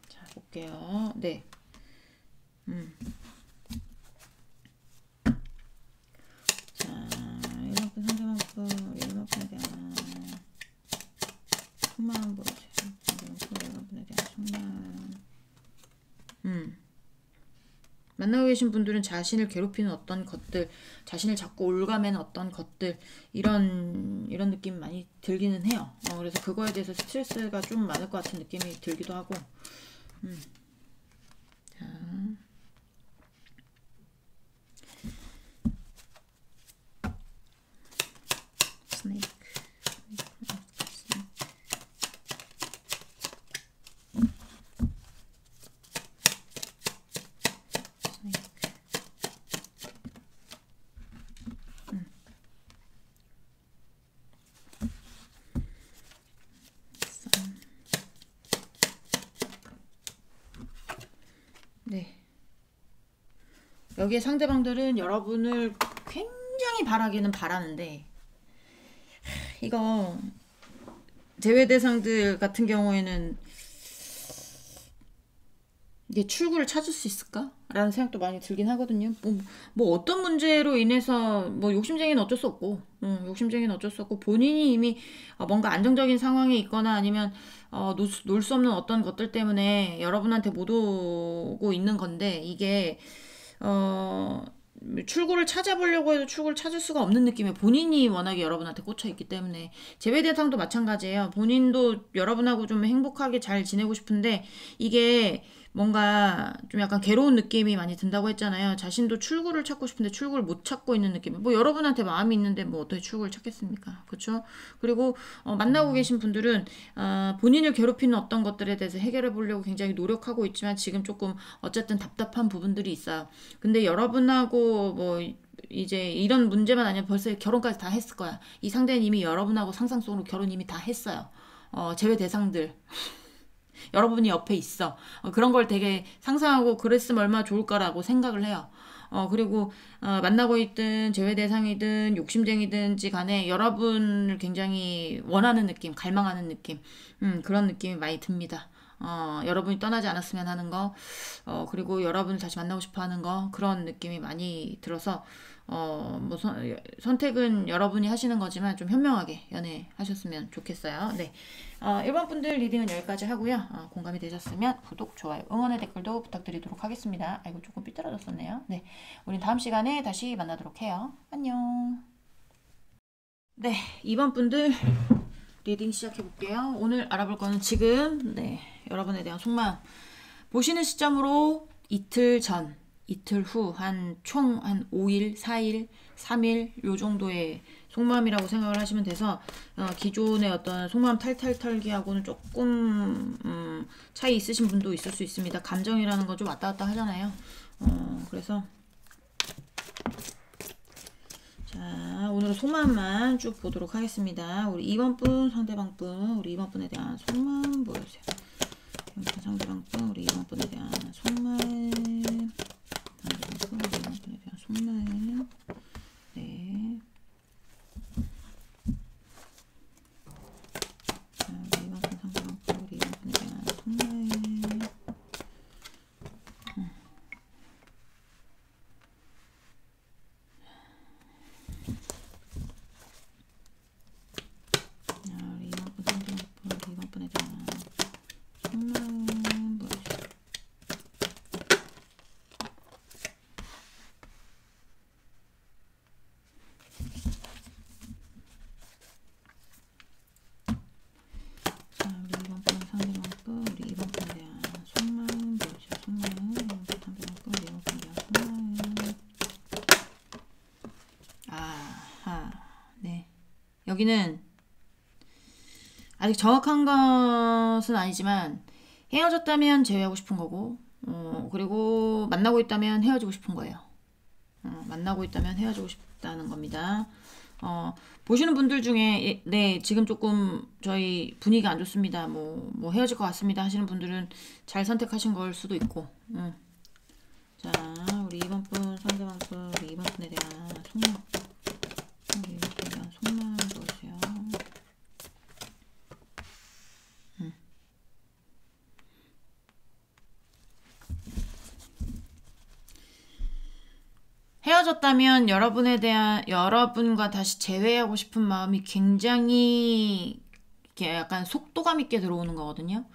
자, 볼게요. 네. 자, 1번분 상대방 분 우리 1번분에 대한 속마음 보여주세요. 상대방 분 1번분에 대한 속마음. 만나고 계신 분들은 자신을 괴롭히는 어떤 것들, 자신을 자꾸 올가매는 어떤 것들, 이런 느낌 많이 들기는 해요. 그래서 그거에 대해서 스트레스가 좀 많을 것 같은 느낌이 들기도 하고. 자. 스네이크. 네. 여기에 상대방들은 여러분을 굉장히 바라기는 바라는데 이거 제외 대상들 같은 경우에는 이게 출구를 찾을 수 있을까? 라는 생각도 많이 들긴 하거든요. 뭐 어떤 문제로 인해서 뭐 욕심쟁이는 어쩔 수 없고 본인이 이미 뭔가 안정적인 상황에 있거나 아니면 놀 수 없는 어떤 것들 때문에 여러분한테 못 오고 있는 건데 이게 출구를 찾아보려고 해도 출구를 찾을 수가 없는 느낌에 본인이 워낙에 여러분한테 꽂혀 있기 때문에 제외 대상도 마찬가지예요. 본인도 여러분하고 좀 행복하게 잘 지내고 싶은데 이게 뭔가 좀 약간 괴로운 느낌이 많이 든다고 했잖아요. 자신도 출구를 찾고 싶은데 출구를 못 찾고 있는 느낌. 뭐 여러분한테 마음이 있는데 뭐 어떻게 출구를 찾겠습니까? 그렇죠? 그리고 만나고 계신 분들은 본인을 괴롭히는 어떤 것들에 대해서 해결해 보려고 굉장히 노력하고 있지만 지금 조금 어쨌든 답답한 부분들이 있어요. 근데 여러분하고 뭐 이제 이런 문제만 아니면 벌써 결혼까지 다 했을 거야. 이 상대는 이미 여러분하고 상상 속으로 결혼 이미 다 했어요. 제외 대상들. 여러분이 옆에 있어. 그런 걸 되게 상상하고 그랬으면 얼마나 좋을까라고 생각을 해요. 그리고 만나고 있든 제외 대상이든 욕심쟁이든지 간에 여러분을 굉장히 원하는 느낌, 갈망하는 느낌, 그런 느낌이 많이 듭니다. 여러분이 떠나지 않았으면 하는 거, 그리고 여러분을 다시 만나고 싶어 하는 거, 그런 느낌이 많이 들어서, 뭐 선택은 여러분이 하시는 거지만 좀 현명하게 연애하셨으면 좋겠어요. 네. 1번 분들 리딩은 여기까지 하고요. 공감이 되셨으면 구독, 좋아요, 응원의 댓글도 부탁드리도록 하겠습니다. 아이고, 조금 삐뚤어졌었네요. 네. 우린 다음 시간에 다시 만나도록 해요. 안녕. 네. 2번 분들 리딩 시작해 볼게요. 오늘 알아볼 거는 지금, 네. 여러분에 대한 속마음. 보시는 시점으로 이틀 전, 이틀 후, 총 한 5일, 4일, 3일, 요 정도의 속마음이라고 생각을 하시면 돼서, 기존의 어떤 속마음 탈탈 털기하고는 조금, 차이 있으신 분도 있을 수 있습니다. 감정이라는 건 좀 왔다 갔다 하잖아요. 그래서, 자, 오늘은 속마음만 쭉 보도록 하겠습니다. 우리 2번 분, 상대방 분, 우리 2번 분에 대한 속마음 보여주세요. 상대방 분, 우리 2번 분에 대한 속마음. 상대방 분, 우리 2번 분에 대한 속마음. 네. 자, 우리 2번 분, 상대방 분, 우리 2번 분에 대한 속마음. 여기는 아직 정확한 것은 아니지만 헤어졌다면 제외하고 싶은 거고, 그리고 만나고 있다면 헤어지고 싶은 거예요. 만나고 있다면 헤어지고 싶다는 겁니다. 보시는 분들 중에 네 지금 조금 저희 분위기가 안 좋습니다. 뭐 헤어질 것 같습니다 하시는 분들은 잘 선택하신 걸 수도 있고. 자, 우리 2번 분 상대방 분 우리 2번 분에 대한 속마음, 우리 2번 분에 대한 속마음 보세요. 헤어졌다면 여러분과 다시 재회하고 싶은 마음이 굉장히 이렇게 약간 속도감 있게 들어오는 거거든요.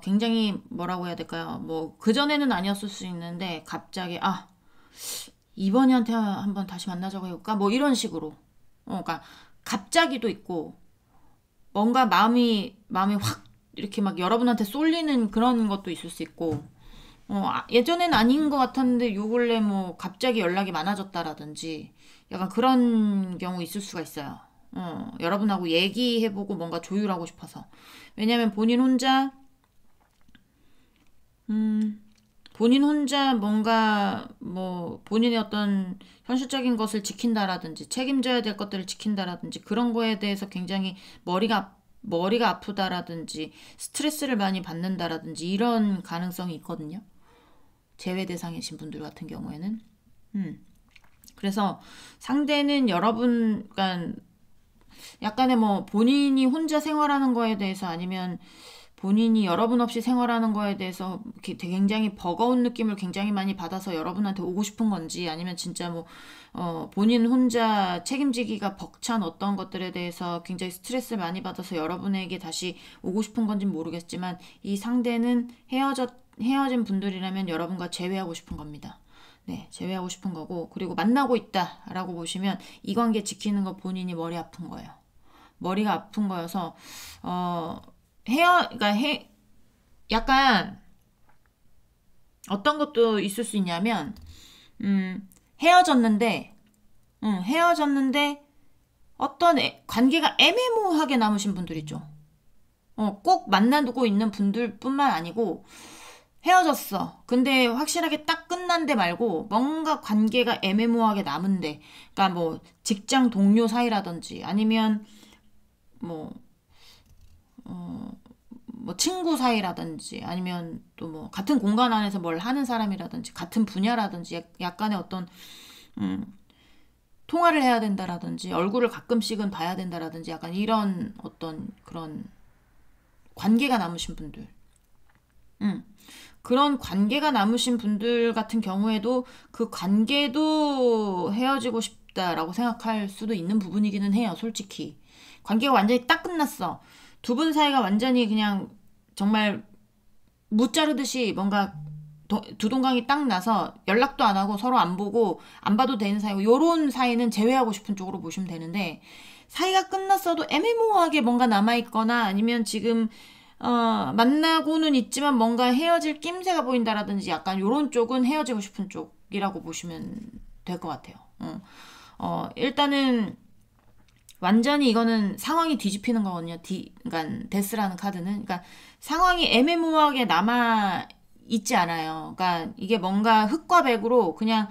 굉장히 뭐라고 해야 될까요? 뭐 그전에는 아니었을 수 있는데 갑자기 이번이한테 한번 다시 만나자고 해볼까? 뭐 이런 식으로. 그러니까 갑자기도 있고 뭔가 마음이 확 이렇게 막 여러분한테 쏠리는 그런 것도 있을 수 있고. 예전엔 아닌 것 같았는데 요 근래 뭐 갑자기 연락이 많아졌다라든지 약간 그런 경우 있을 수가 있어요. 여러분하고 얘기해보고 뭔가 조율하고 싶어서. 왜냐면 본인 혼자 뭔가 뭐 본인의 어떤 현실적인 것을 지킨다라든지 책임져야 될 것들을 지킨다라든지 그런 거에 대해서 굉장히 머리가 아프다라든지 스트레스를 많이 받는다라든지 이런 가능성이 있거든요. 제외 대상이신 분들 같은 경우에는. 그래서 상대는 여러분, 그러니까 약간의 뭐 본인이 혼자 생활하는 거에 대해서 아니면 본인이 여러분 없이 생활하는 거에 대해서 굉장히 버거운 느낌을 굉장히 많이 받아서 여러분한테 오고 싶은 건지 아니면 진짜 뭐 본인 혼자 책임지기가 벅찬 어떤 것들에 대해서 굉장히 스트레스를 많이 받아서 여러분에게 다시 오고 싶은 건지 모르겠지만 이 상대는 헤어진 분들이라면 여러분과 재회하고 싶은 겁니다. 네, 재회하고 싶은 거고 그리고 만나고 있다라고 보시면 이 관계 지키는 거 본인이 머리 아픈 거예요. 머리가 아픈 거여서 그러니까 약간 어떤 것도 있을 수 있냐면 헤어졌는데 어떤 관계가 애매모호하게 남으신 분들 있죠. 꼭 만나두고 있는 분들뿐만 아니고 헤어졌어. 근데 확실하게 딱 끝난데 말고 뭔가 관계가 애매모호하게 남은데, 그러니까 뭐 직장 동료 사이라든지 아니면 뭐 친구 사이라든지 아니면 또 뭐 같은 공간 안에서 뭘 하는 사람이라든지 같은 분야라든지 약간의 어떤 통화를 해야 된다라든지 얼굴을 가끔씩은 봐야 된다라든지 약간 이런 어떤 그런 관계가 남으신 분들. 그런 관계가 남으신 분들 같은 경우에도 그 관계도 헤어지고 싶다라고 생각할 수도 있는 부분이기는 해요, 솔직히. 관계가 완전히 딱 끝났어. 두 분 사이가 완전히 그냥 정말 무자르듯이 뭔가 두동강이 딱 나서 연락도 안 하고 서로 안 보고 안 봐도 되는 사이고 요런 사이는 제외하고 싶은 쪽으로 보시면 되는데 사이가 끝났어도 애매모호하게 뭔가 남아있거나 아니면 지금 만나고는 있지만 뭔가 헤어질 낌새가 보인다라든지 약간 요런 쪽은 헤어지고 싶은 쪽이라고 보시면 될 것 같아요. 일단은 완전히 이거는 상황이 뒤집히는 거거든요. 그러니까 데스라는 카드는. 그러니까 상황이 애매모호하게 남아 있지 않아요. 그러니까 이게 뭔가 흑과 백으로 그냥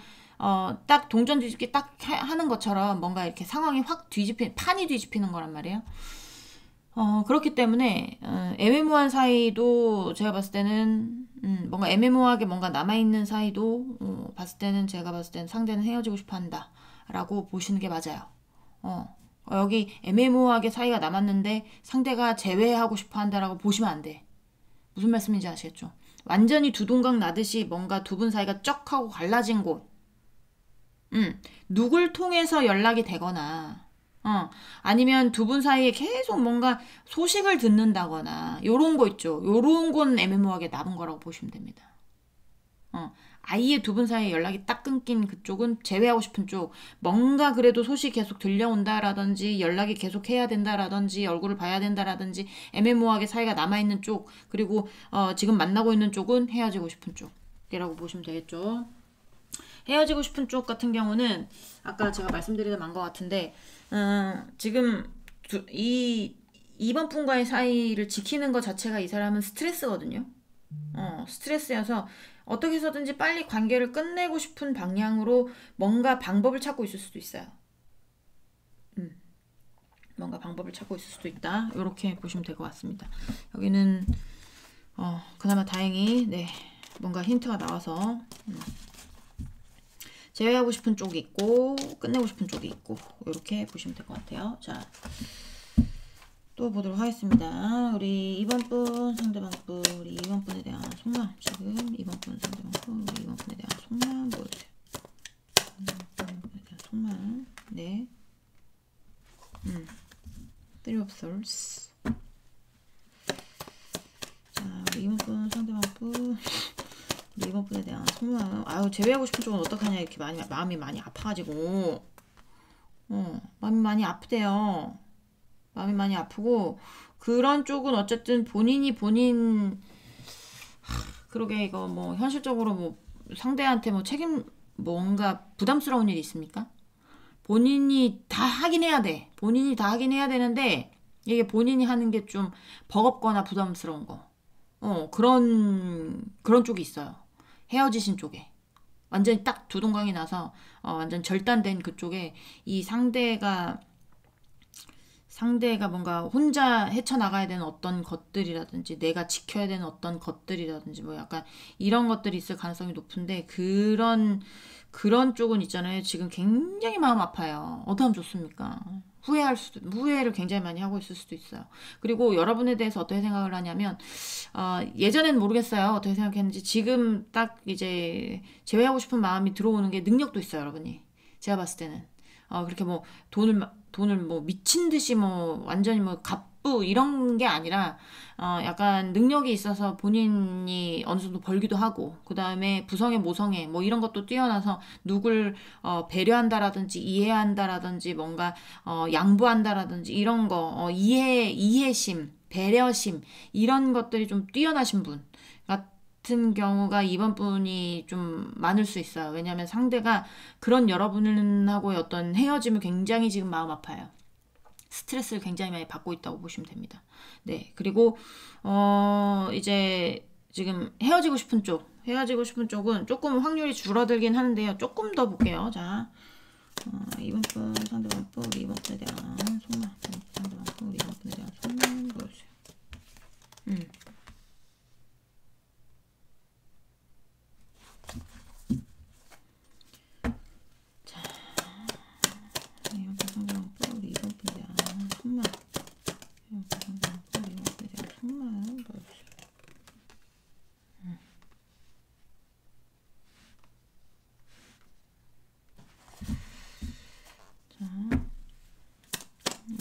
딱 동전 뒤집기 딱 하는 것처럼 뭔가 이렇게 상황이 확 판이 뒤집히는 거란 말이에요. 그렇기 때문에 애매모호한 사이도 제가 봤을 때는 뭔가 애매모호하게 뭔가 남아있는 사이도 봤을 때는 제가 봤을 때는 상대는 헤어지고 싶어 한다 라고 보시는 게 맞아요. 여기 애매모호하게 사이가 남았는데 상대가 제외하고 싶어 한다라고 보시면 안 돼. 무슨 말씀인지 아시겠죠? 완전히 두동강 나듯이 뭔가 두 분 사이가 쩍 하고 갈라진 곳. 누굴 통해서 연락이 되거나 아니면 두 분 사이에 계속 뭔가 소식을 듣는다거나 요런 거 있죠. 요런 건 애매모호하게 남은 거라고 보시면 됩니다. 아예 두 분 사이에 연락이 딱 끊긴 그쪽은 제외하고 싶은 쪽. 뭔가 그래도 소식이 계속 들려온다라든지 연락이 계속 해야 된다라든지 얼굴을 봐야 된다라든지 애매모호하게 사이가 남아있는 쪽. 그리고 지금 만나고 있는 쪽은 헤어지고 싶은 쪽이라고 보시면 되겠죠. 헤어지고 싶은 쪽 같은 경우는 아까 제가 말씀드리다 만 것 같은데 지금 이 2번 분과의 사이를 지키는 것 자체가 이 사람은 스트레스거든요. 스트레스여서 어떻게 해서든지 빨리 관계를 끝내고 싶은 방향으로 뭔가 방법을 찾고 있을 수도 있어요. 뭔가 방법을 찾고 있을 수도 있다. 이렇게 보시면 될 것 같습니다. 여기는 그나마 다행히 네 뭔가 힌트가 나와서 제외하고 싶은 쪽이 있고 끝내고 싶은 쪽이 있고 이렇게 보시면 될 것 같아요. 자, 또 보도록 하겠습니다. 우리 2번 분 상대방 분 우리 2번 분에 대한 속마음 지금 2번 분 상대방 분 우리 2번 분에 대한 속마음 보여주세요. 2번 분에 대한 속마음 네. Three of Swords. 자, 우리 2번 분 상대방 분 우리 2번 분에 대한 속마음. 아유, 제외하고 싶은 쪽은 어떡하냐 이렇게 마음이 많이 아파가지고 마음이 많이 아프대요. 마음이 많이 아프고 그런 쪽은 어쨌든 본인 그러게 이거 뭐 현실적으로 뭐 상대한테 뭐 책임 뭔가 부담스러운 일이 있습니까? 본인이 다 하긴 해야 돼. 본인이 다 하긴 해야 되는데 이게 본인이 하는 게 좀 버겁거나 부담스러운 거. 그런 쪽이 있어요. 헤어지신 쪽에. 완전히 딱 두동강이 나서 완전 절단된 그쪽에 이 상대가 뭔가 혼자 헤쳐나가야 되는 어떤 것들이라든지 내가 지켜야 되는 어떤 것들이라든지 뭐 약간 이런 것들이 있을 가능성이 높은데 그런 쪽은 있잖아요. 지금 굉장히 마음 아파요. 어떻게 하면 좋습니까? 후회를 굉장히 많이 하고 있을 수도 있어요. 그리고 여러분에 대해서 어떻게 생각을 하냐면 예전엔 모르겠어요. 어떻게 생각했는지 지금 딱 이제 제외하고 싶은 마음이 들어오는 게 능력도 있어요, 여러분이. 제가 봤을 때는 그렇게 뭐 돈을 뭐 미친 듯이 뭐 완전히 뭐 갑부 이런 게 아니라 약간 능력이 있어서 본인이 어느 정도 벌기도 하고 그 다음에 부성애 모성애 뭐 이런 것도 뛰어나서 누굴 배려한다라든지 이해한다라든지 뭔가 양보한다라든지 이런 거 이해심 배려심 이런 것들이 좀 뛰어나신 분 같은 경우가 이번 분이 좀 많을 수 있어요. 왜냐하면 상대가 그런 여러분하고의 어떤 헤어짐을 굉장히 지금 마음 아파요. 스트레스를 굉장히 많이 받고 있다고 보시면 됩니다. 네, 그리고 이제 지금 헤어지고 싶은 쪽은 조금 확률이 줄어들긴 하는데요. 조금 더 볼게요. 자, 이번 분 상대방 분 우리 이번 분에 대한 속마음 상대방 분 우리 이번 분에 대한 속마음 보여주세요. 이번 분 상대방 분 우리 이번 분에 대한 속마음 이번 분 상대방 분 우리 이번 분에 대한 속마음 보여주세요. 자,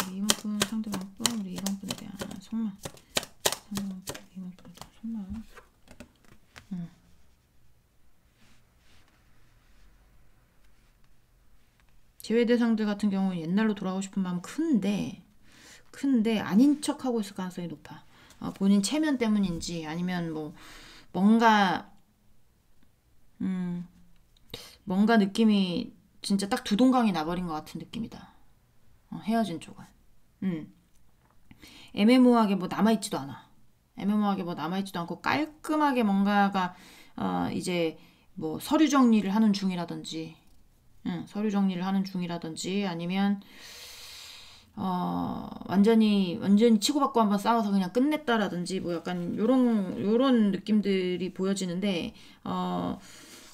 우리 이번 분 상대방 분 우리 이번 분에 대한 속마음 상대방 분 우리 이번 분에 대한 속마음 제외 대상들 같은 경우는 옛날로 돌아가고 싶은 마음 큰데 아닌 척하고 있을 가능성이 높아. 본인 체면 때문인지 아니면 뭐 뭔가 느낌이 진짜 딱 두동강이 나버린 것 같은 느낌이다. 헤어진 쪽은. 애매모호하게 뭐 남아있지도 않아. 애매모호하게 뭐 남아있지도 않고 깔끔하게 뭔가가 이제 뭐 서류 정리를 하는 중이라든지 아니면 완전히 치고받고 한번 싸워서 그냥 끝냈다라든지 뭐 약간 요런 느낌들이 보여지는데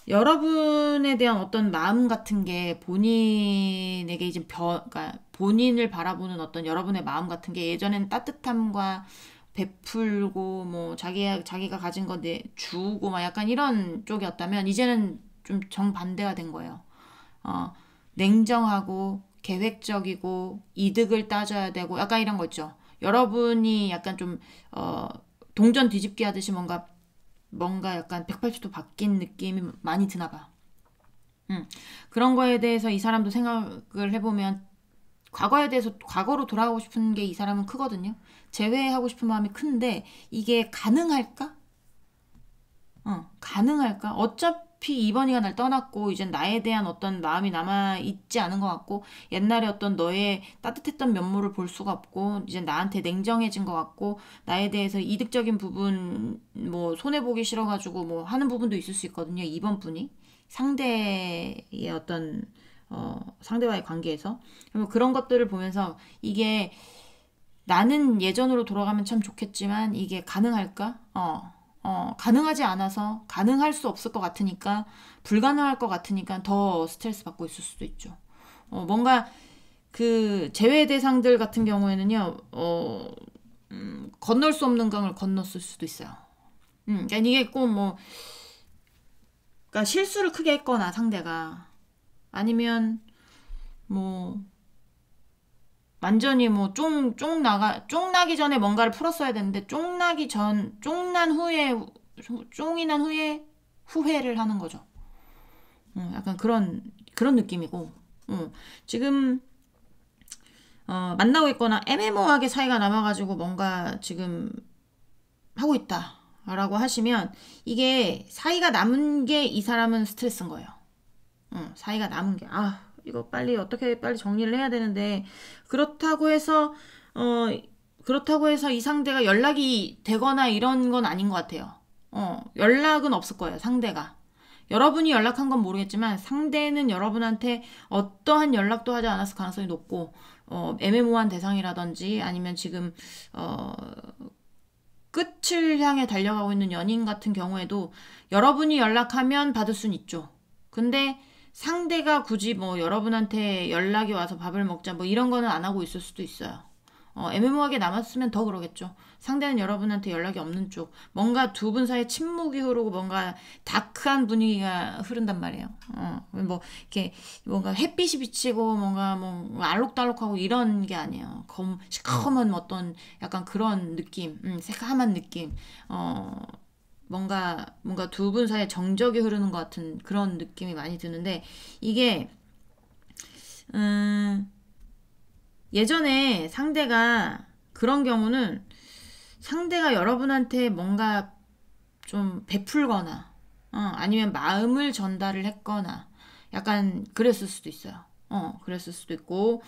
여러분에 대한 어떤 마음 같은 게 본인에게 이제 그러니까 본인을 바라보는 어떤 여러분의 마음 같은 게 예전엔 따뜻함과 베풀고 뭐 자기가 가진 거 주고 막 약간 이런 쪽이었다면 이제는 좀 정반대가 된 거예요. 냉정하고 계획적이고 이득을 따져야 되고 약간 이런 거 있죠. 여러분이 약간 좀 동전 뒤집기 하듯이 뭔가 약간 180도 바뀐 느낌이 많이 드나 봐. 그런 거에 대해서 이 사람도 생각을 해보면 과거로 돌아가고 싶은 게 이 사람은 크거든요. 재회하고 싶은 마음이 큰데 이게 가능할까? 가능할까? 어차피 이번이가 날 떠났고 이젠 나에 대한 어떤 마음이 남아 있지 않은 것 같고 옛날에 어떤 너의 따뜻했던 면모를 볼 수가 없고 이제 나한테 냉정해진 것 같고 나에 대해서 이득적인 부분 뭐 손해 보기 싫어가지고 뭐 하는 부분도 있을 수 있거든요. 이번 분이 상대의 어떤 상대와의 관계에서 그런 것들을 보면서 이게 나는 예전으로 돌아가면 참 좋겠지만 이게 가능할까? 가능하지 않아서 가능할 수 없을 것 같으니까 불가능할 것 같으니까 더 스트레스 받고 있을 수도 있죠. 뭔가 그 제외 대상들 같은 경우에는요, 건널 수 없는 강을 건넜을 수도 있어요. 그러니까 이게 꼭 뭐, 그러니까 실수를 크게 했거나 상대가 아니면 뭐 완전히 뭐 쫑나기 전에 뭔가를 풀었어야 되는데 쫑이 난 후에 후회를 하는 거죠. 약간 그런 느낌이고, 지금 만나고 있거나 애매모호하게 사이가 남아가지고 뭔가 지금 하고 있다라고 하시면 이게 사이가 남은 게 이 사람은 스트레스인 거예요. 사이가 남은 게 이거 어떻게 빨리 정리를 해야 되는데 그렇다고 해서 이 상대가 연락이 되거나 이런 건 아닌 것 같아요. 연락은 없을 거예요, 상대가. 여러분이 연락한 건 모르겠지만 상대는 여러분한테 어떠한 연락도 하지 않았을 가능성이 높고 애매모호한 대상이라든지 아니면 지금 끝을 향해 달려가고 있는 연인 같은 경우에도 여러분이 연락하면 받을 순 있죠. 근데 상대가 굳이 뭐 여러분한테 연락이 와서 밥을 먹자 뭐 이런 거는 안 하고 있을 수도 있어요. 애매모호하게 남았으면 더 그러겠죠. 상대는 여러분한테 연락이 없는 쪽. 뭔가 두 분 사이에 침묵이 흐르고 뭔가 다크한 분위기가 흐른단 말이에요. 뭐 이렇게 뭔가 햇빛이 비치고 뭔가 뭐 알록달록하고 이런 게 아니에요. 시커먼 어떤 약간 그런 느낌, 새카만 느낌. 뭔가 두 분 사이에 정적이 흐르는 것 같은 그런 느낌이 많이 드는데 이게 예전에 상대가 그런 경우는 상대가 여러분한테 뭔가 좀 베풀거나 아니면 마음을 전달을 했거나 약간 그랬을 수도 있어요. 그랬을 수도 있고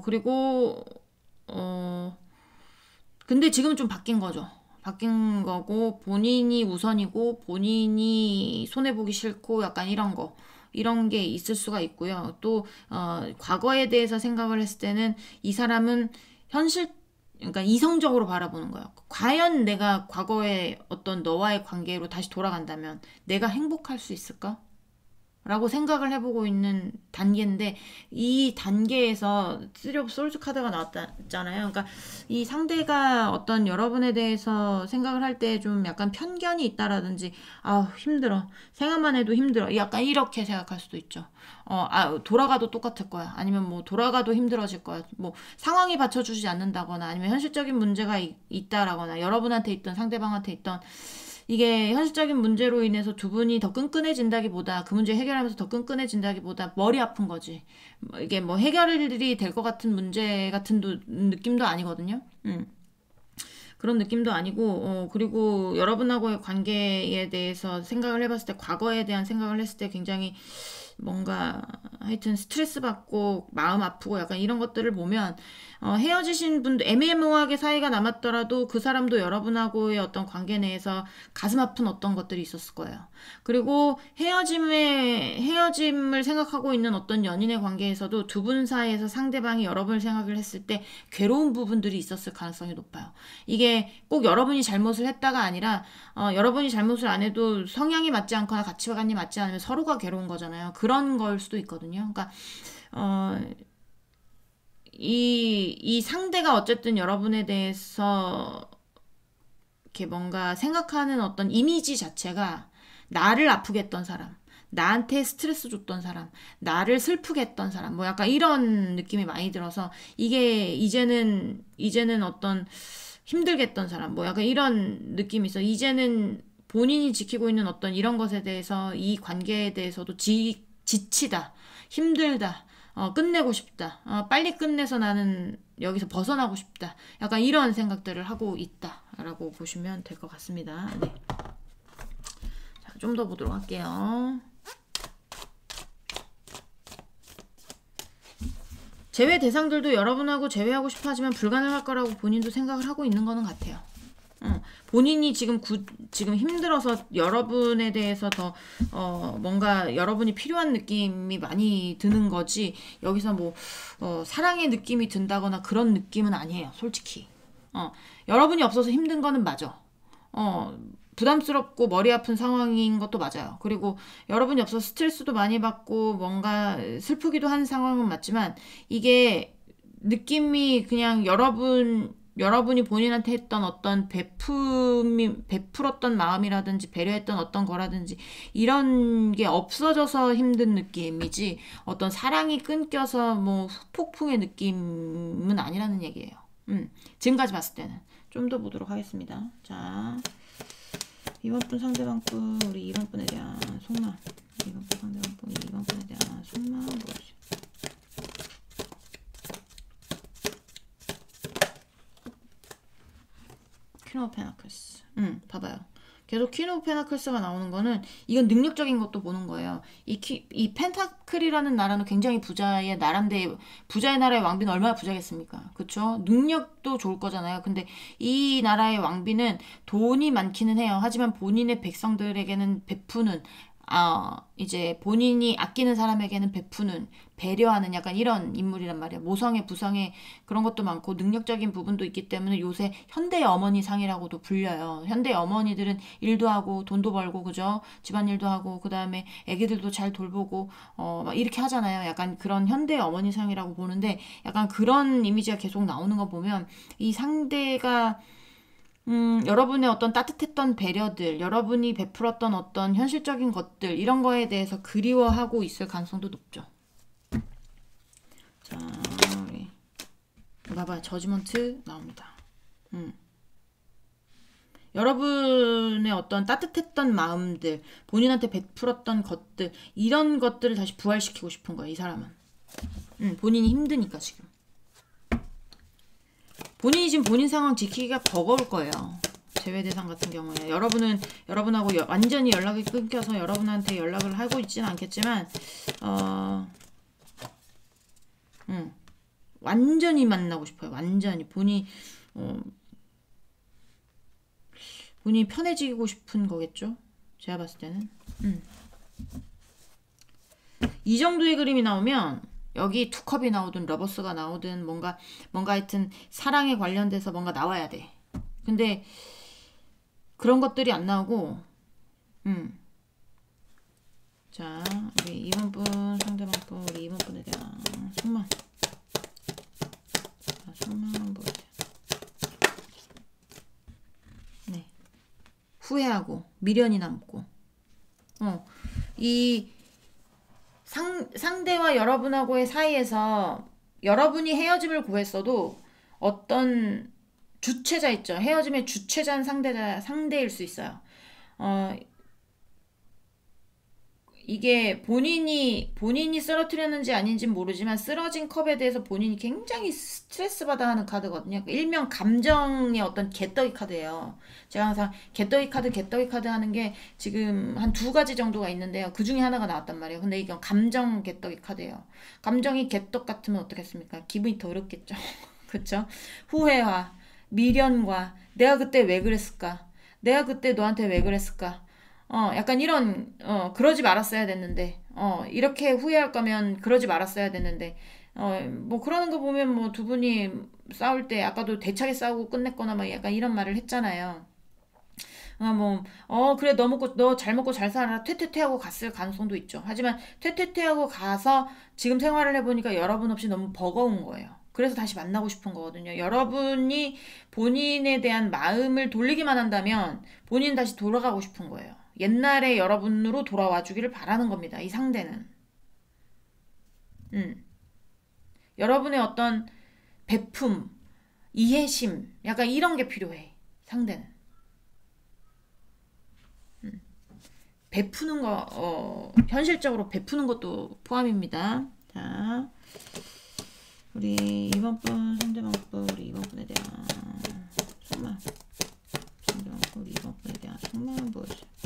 그리고 근데 지금은 좀 바뀐 거죠. 바뀐 거고 본인이 우선이고 본인이 손해보기 싫고 약간 이런 게 있을 수가 있고요. 또 과거에 대해서 생각을 했을 때는 이 사람은 그러니까 이성적으로 바라보는 거예요. 과연 내가 과거의 어떤 너와의 관계로 다시 돌아간다면 내가 행복할 수 있을까? 라고 생각을 해보고 있는 단계인데 이 단계에서 3 오브 솔즈 카드가 나왔잖아요. 그러니까 이 상대가 어떤 여러분에 대해서 생각을 할 때 좀 약간 편견이 있다라든지 힘들어 생각만 해도 힘들어 약간 이렇게 생각할 수도 있죠. 돌아가도 똑같을 거야. 아니면 뭐 돌아가도 힘들어질 거야. 뭐 상황이 받쳐주지 않는다거나 아니면 현실적인 문제가 있다라거나 여러분한테 있던 상대방한테 있던 이게 현실적인 문제로 인해서 두 분이 더 끈끈해진다기보다 그 문제 해결하면서 더 끈끈해진다기보다 머리 아픈 거지. 이게 뭐 해결이 될 것 같은 문제 같은 느낌도 아니거든요. 그런 느낌도 아니고 그리고 여러분하고의 관계에 대해서 생각을 해봤을 때 과거에 대한 생각을 했을 때 굉장히 뭔가 하여튼 스트레스 받고 마음 아프고 약간 이런 것들을 보면 헤어지신 분도 애매모호하게 사이가 남았더라도 그 사람도 여러분하고의 어떤 관계 내에서 가슴 아픈 어떤 것들이 있었을 거예요. 그리고 헤어짐을 생각하고 있는 어떤 연인의 관계에서도 두 분 사이에서 상대방이 여러분을 생각을 했을 때 괴로운 부분들이 있었을 가능성이 높아요. 이게 꼭 여러분이 잘못을 했다가 아니라 여러분이 잘못을 안 해도 성향이 맞지 않거나 가치관이 맞지 않으면 서로가 괴로운 거잖아요. 그런 걸 수도 있거든요. 그러니까 이 상대가 어쨌든 여러분에 대해서 이렇게 뭔가 생각하는 어떤 이미지 자체가 나를 아프게 했던 사람, 나한테 스트레스 줬던 사람, 나를 슬프게 했던 사람, 뭐 약간 이런 느낌이 많이 들어서 이게 이제는 어떤 힘들게 했던 사람, 뭐 약간 이런 느낌이 있어. 이제는 본인이 지키고 있는 어떤 이런 것에 대해서 이 관계에 대해서도 지치다, 힘들다, 끝내고 싶다, 빨리 끝내서 나는 여기서 벗어나고 싶다. 약간 이런 생각들을 하고 있다라고 보시면 될 것 같습니다. 네. 자, 좀 더 보도록 할게요. 제외 대상들도 여러분하고 제외하고 싶어 하지만 불가능할 거라고 본인도 생각을 하고 있는 거는 같아요. 본인이 지금 힘들어서 여러분에 대해서 더 뭔가 여러분이 필요한 느낌이 많이 드는 거지, 여기서 뭐 사랑의 느낌이 든다거나 그런 느낌은 아니에요, 솔직히. 여러분이 없어서 힘든 거는 맞아. 부담스럽고 머리 아픈 상황인 것도 맞아요. 그리고 여러분이 없어서 스트레스도 많이 받고 뭔가 슬프기도 한 상황은 맞지만, 이게 느낌이 그냥 여러분이 본인한테 했던 어떤 베풀었던 마음이라든지 배려했던 어떤 거라든지 이런 게 없어져서 힘든 느낌이지, 어떤 사랑이 끊겨서 뭐 폭풍의 느낌은 아니라는 얘기예요. 지금까지 봤을 때는. 좀 더 보도록 하겠습니다. 자, 이번 분 상대방 분, 우리 이번 분에 대한 속마음. 이번 분 상대방 분, 이번 분에 대한 속마음 보여주세요. 퀸 오브 페나클스. 봐봐요. 계속 퀸 오브 페나클스가 나오는 거는, 이건 능력적인 것도 보는 거예요. 이 펜타클이라는 나라는 굉장히 부자의 나라인데, 부자의 나라의 왕비는 얼마나 부자겠습니까? 그쵸? 능력도 좋을 거잖아요. 근데 이 나라의 왕비는 돈이 많기는 해요. 하지만 본인의 백성들에게는 베푸는, 이제 본인이 아끼는 사람에게는 베푸는, 배려하는 약간 이런 인물이란 말이야. 모성애, 부성애 그런 것도 많고 능력적인 부분도 있기 때문에 요새 현대의 어머니 상이라고도 불려요. 현대의 어머니들은 일도 하고 돈도 벌고, 그죠? 집안일도 하고, 그 다음에 애기들도 잘 돌보고, 막 이렇게 하잖아요. 약간 그런 현대의 어머니 상이라고 보는데, 약간 그런 이미지가 계속 나오는 거 보면, 이 상대가 여러분의 어떤 따뜻했던 배려들, 여러분이 베풀었던 어떤 현실적인 것들, 이런 거에 대해서 그리워하고 있을 가능성도 높죠. 자, 우리 봐봐, 저지먼트 나옵니다. 여러분의 어떤 따뜻했던 마음들, 본인한테 베풀었던 것들, 이런 것들을 다시 부활시키고 싶은 거야, 이 사람은. 본인이 힘드니까 지금. 본인이 지금 본인 상황 지키기가 버거울 거예요. 제외 대상 같은 경우에 여러분하고 완전히 연락이 끊겨서 여러분한테 연락을 하고 있지는 않겠지만, 완전히 만나고 싶어요. 완전히 본인이 편해지고 싶은 거겠죠. 제가 봤을 때는. 이 정도의 그림이 나오면, 여기 투컵이 나오든 러버스가 나오든 뭔가 하여튼 사랑에 관련돼서 뭔가 나와야 돼. 근데 그런 것들이 안 나오고, 자, 우리 이번 분 상대방 분, 우리 이번 분에 대한 속마음. 속마음 보여주세요. 네, 후회하고 미련이 남고, 이 상대와 여러분하고의 사이에서 여러분이 헤어짐을 구했어도 어떤 주체자 있죠. 헤어짐의 주체자는 상대일 수 있어요. 이게 본인이 쓰러뜨렸는지 아닌지 모르지만, 쓰러진 컵에 대해서 본인이 굉장히 스트레스 받아 하는 카드거든요. 일명 감정의 어떤 개떡이 카드예요. 제가 항상 개떡이 카드 하는 게 지금 한 2가지 정도가 있는데요. 그 중에 하나가 나왔단 말이에요. 근데 이건 감정 개떡이 카드예요. 감정이 개떡 같으면 어떻겠습니까? 기분이 더럽겠죠. 그쵸? 후회와 미련과, 내가 그때 왜 그랬을까? 내가 그때 너한테 왜 그랬을까? 약간 이런, 그러지 말았어야 됐는데, 이렇게 후회할 거면 그러지 말았어야 됐는데, 뭐 그러는 거 보면 뭐 두 분이 싸울 때 아까도 대차게 싸우고 끝냈거나 막 약간 이런 말을 했잖아요. 그래, 너 잘 먹고 잘 살아라. 퇴퇴퇴 하고 갔을 가능성도 있죠. 하지만 퇴퇴퇴 하고 가서 지금 생활을 해보니까 여러분 없이 너무 버거운 거예요. 그래서 다시 만나고 싶은 거거든요. 여러분이 본인에 대한 마음을 돌리기만 한다면 본인은 다시 돌아가고 싶은 거예요. 옛날의 여러분으로 돌아와 주기를 바라는 겁니다. 이 상대는. 여러분의 어떤 베품, 이해심, 약간 이런 게 필요해. 상대는. 베푸는 거, 현실적으로 베푸는 것도 포함입니다. 자, 우리 이번 분 상대방 분, 우리 이번 분에 대한 속마음. 상대방 분, 우리 이번 분에 대한 속마음 보여주세요.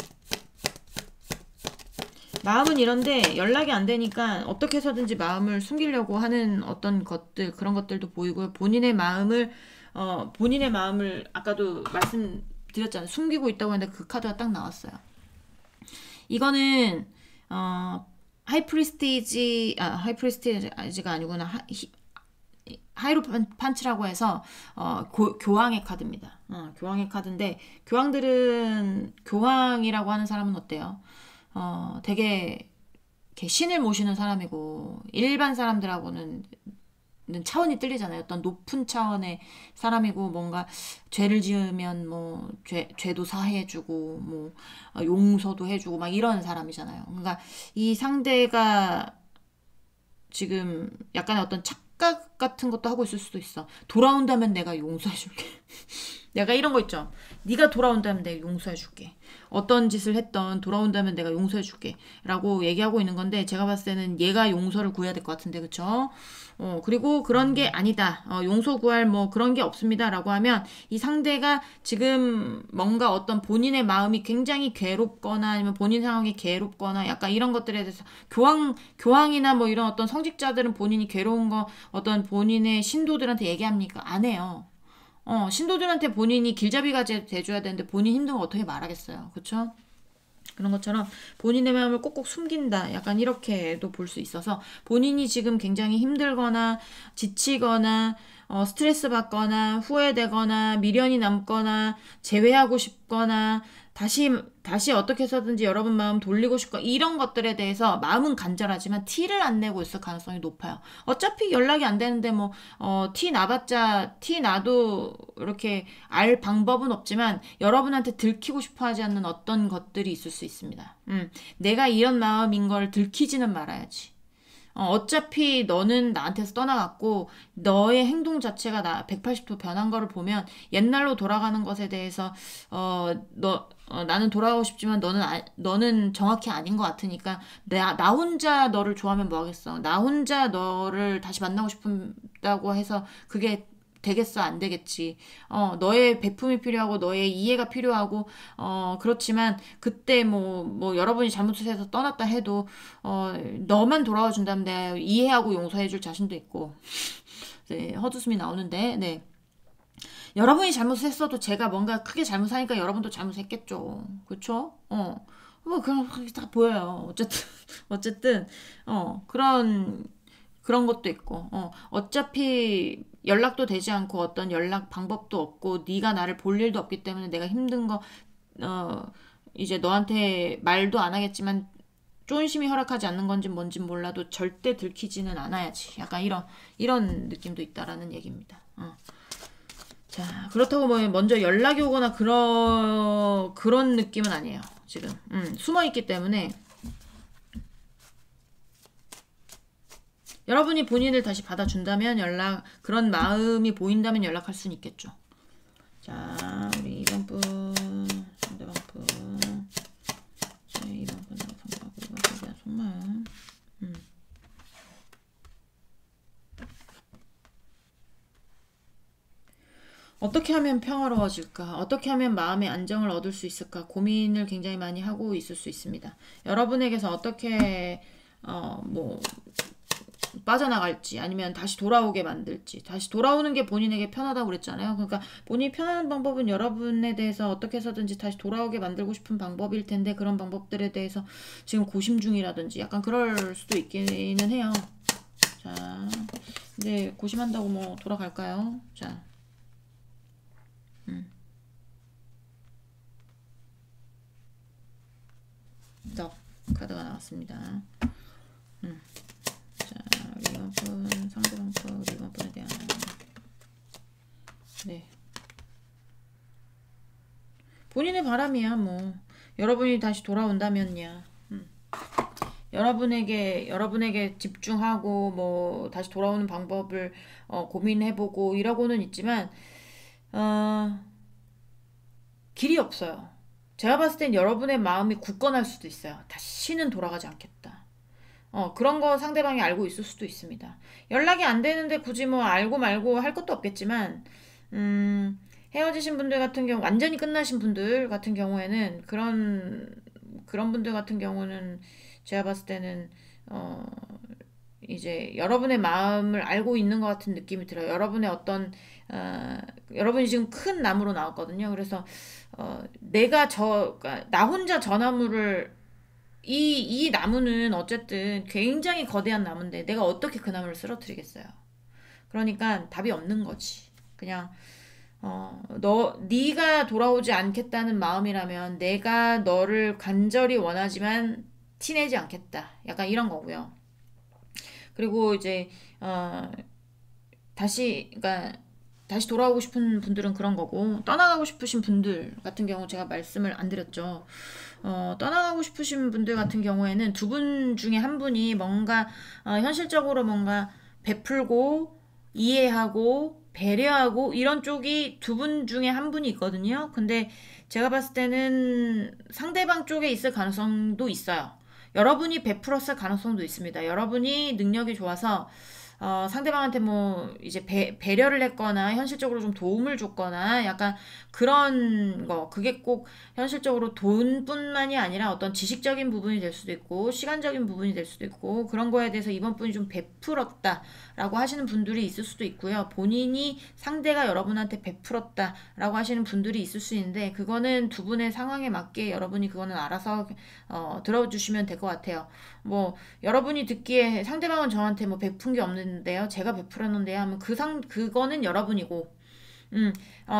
마음은 이런데 연락이 안 되니까 어떻게 해서든지 마음을 숨기려고 하는 어떤 것들, 그런 것들도 보이고요. 본인의 마음을 아까도 말씀드렸잖아요. 숨기고 있다고 했는데 그 카드가 딱 나왔어요. 이거는 하이프리스티지가 아니구나. 하이로 판치라고 해서 교황의 카드입니다. 교황의 카드인데 교황이라고 하는 사람은 어때요? 되게 이렇게 신을 모시는 사람이고 일반 사람들하고는 차원이 틀리잖아요. 어떤 높은 차원의 사람이고 뭔가 죄를 지으면 뭐 죄도 사해주고 뭐 용서도 해주고 막 이런 사람이잖아요. 그러니까 이 상대가 지금 약간의 어떤 착각 같은 것도 하고 있을 수도 있어. 돌아온다면 내가 용서해줄게. 내가 이런 거 있죠. 네가 돌아온다면 내가 용서해줄게. 어떤 짓을 했던 돌아온다면 내가 용서해줄게. 라고 얘기하고 있는 건데 제가 봤을 때는 얘가 용서를 구해야 될 것 같은데 그쵸? 그리고 그런 게 아니다. 용서 구할 뭐 그런 게 없습니다. 라고 하면 이 상대가 지금 뭔가 어떤 본인의 마음이 굉장히 괴롭거나 아니면 본인 상황이 괴롭거나 약간 이런 것들에 대해서 교황이나 뭐 이런 어떤 성직자들은 본인이 괴로운 거 어떤 본인의 신도들한테 얘기합니까? 안 해요. 신도들한테 본인이 길잡이가 돼줘야 되는데 본인 힘든 거 어떻게 말하겠어요. 그쵸? 그런 것처럼 본인의 마음을 꼭꼭 숨긴다. 약간 이렇게도 볼 수 있어서 본인이 지금 굉장히 힘들거나 지치거나 스트레스 받거나 후회되거나 미련이 남거나 제외하고 싶거나 다시 어떻게 해서든지 여러분 마음 돌리고 싶고 이런 것들에 대해서 마음은 간절하지만 티를 안 내고 있을 가능성이 높아요. 어차피 연락이 안 되는데 뭐 티 나봤자 티 나도 이렇게 알 방법은 없지만 여러분한테 들키고 싶어 하지 않는 어떤 것들이 있을 수 있습니다. 내가 이런 마음인 걸 들키지는 말아야지. 어차피 너는 나한테서 떠나갔고 너의 행동 자체가 180도 변한 거를 보면 옛날로 돌아가는 것에 대해서 나는 돌아가고 싶지만 너는 정확히 아닌 것 같으니까 나 혼자 너를 좋아하면 뭐 하겠어. 나 혼자 너를 다시 만나고 싶다고 해서 그게 되겠어? 안 되겠지. 너의 베품이 필요하고 너의 이해가 필요하고 그렇지만 그때 뭐 여러분이 잘못해서 떠났다 해도 너만 돌아와 준다면 내가 이해하고 용서해 줄 자신도 있고 네, 헛웃음이 나오는데 네. 여러분이 잘못했어도 제가 뭔가 크게 잘못하니까 여러분도 잘못했겠죠. 그쵸? 뭐 그런 다 보여요. 어쨌든 그런 것도 있고, 어차피 연락도 되지 않고 어떤 연락 방법도 없고, 네가 나를 볼 일도 없기 때문에 내가 힘든 거, 이제 너한테 말도 안 하겠지만, 쫀심이 허락하지 않는 건지 뭔지 몰라도 절대 들키지는 않아야지. 약간 이런 느낌도 있다라는 얘기입니다. 자, 그렇다고 뭐 먼저 연락이 오거나 그런 느낌은 아니에요. 지금. 숨어 있기 때문에. 여러분이 본인을 다시 받아준다면 그런 마음이 보인다면 연락할 수는 있겠죠. 자, 우리 2번 분, 상대방 분. 자, 2번 분하고 상대방 분, 2번 분에 대한 속마음. 어떻게 하면 평화로워질까? 어떻게 하면 마음의 안정을 얻을 수 있을까? 고민을 굉장히 많이 하고 있을 수 있습니다. 여러분에게서 어떻게, 뭐, 빠져나갈지 아니면 다시 돌아오게 만들지 다시 돌아오는 게 본인에게 편하다고 그랬잖아요. 그러니까 본인이 편한 방법은 여러분에 대해서 어떻게 해서든지 다시 돌아오게 만들고 싶은 방법일 텐데 그런 방법들에 대해서 지금 고심 중이라든지 약간 그럴 수도 있기는 해요. 자, 근데 고심한다고 뭐 돌아갈까요? 자, 덕 카드가 나왔습니다. 자, 리버풀 상대방풀 리버풀에 대한 네 본인의 바람이야 뭐 여러분이 다시 돌아온다면야 여러분에게 집중하고 뭐 다시 돌아오는 방법을 고민해보고 이러고는 있지만 길이 없어요. 제가 봤을 땐 여러분의 마음이 굳건할 수도 있어요. 다시는 돌아가지 않겠다. 그런 거 상대방이 알고 있을 수도 있습니다. 연락이 안 되는데 굳이 뭐 알고 말고 할 것도 없겠지만, 헤어지신 분들 같은 경우, 완전히 끝나신 분들 같은 경우에는, 그런 분들 같은 경우는 제가 봤을 때는 어, 이제 여러분의 마음을 알고 있는 것 같은 느낌이 들어요. 여러분의 어떤 여러분이 지금 큰 나무로 나왔거든요. 그래서 그러니까 나 혼자 저 나무를 이 나무는 어쨌든 굉장히 거대한 나무인데 내가 어떻게 그 나무를 쓰러뜨리겠어요. 그러니까 답이 없는 거지. 그냥 네가 돌아오지 않겠다는 마음이라면 내가 너를 간절히 원하지만 티내지 않겠다. 약간 이런 거고요. 그리고 이제 그러니까 다시 돌아오고 싶은 분들은 그런 거고 떠나가고 싶으신 분들 같은 경우 제가 말씀을 안 드렸죠. 떠나가고 싶으신 분들 같은 경우에는 두 분 중에 한 분이 뭔가 현실적으로 뭔가 베풀고 이해하고 배려하고 이런 쪽이 두 분 중에 한 분이 있거든요. 근데 제가 봤을 때는 상대방 쪽에 있을 가능성도 있어요. 여러분이 베풀었을 가능성도 있습니다. 여러분이 능력이 좋아서 상대방한테 뭐 이제 배려를 했거나 현실적으로 좀 도움을 줬거나 약간 그런 거 그게 꼭 현실적으로 돈뿐만이 아니라 어떤 지식적인 부분이 될 수도 있고 시간적인 부분이 될 수도 있고 그런 거에 대해서 이번 분이 좀 베풀었다라고 하시는 분들이 있을 수도 있고요. 본인이 상대가 여러분한테 베풀었다라고 하시는 분들이 있을 수 있는데 그거는 두 분의 상황에 맞게 여러분이 그거는 알아서 들어주시면 될 것 같아요. 뭐 여러분이 듣기에 상대방은 저한테 뭐 베푼 게 없는데요. 제가 베풀었는데요. 하면 그거는 여러분이고,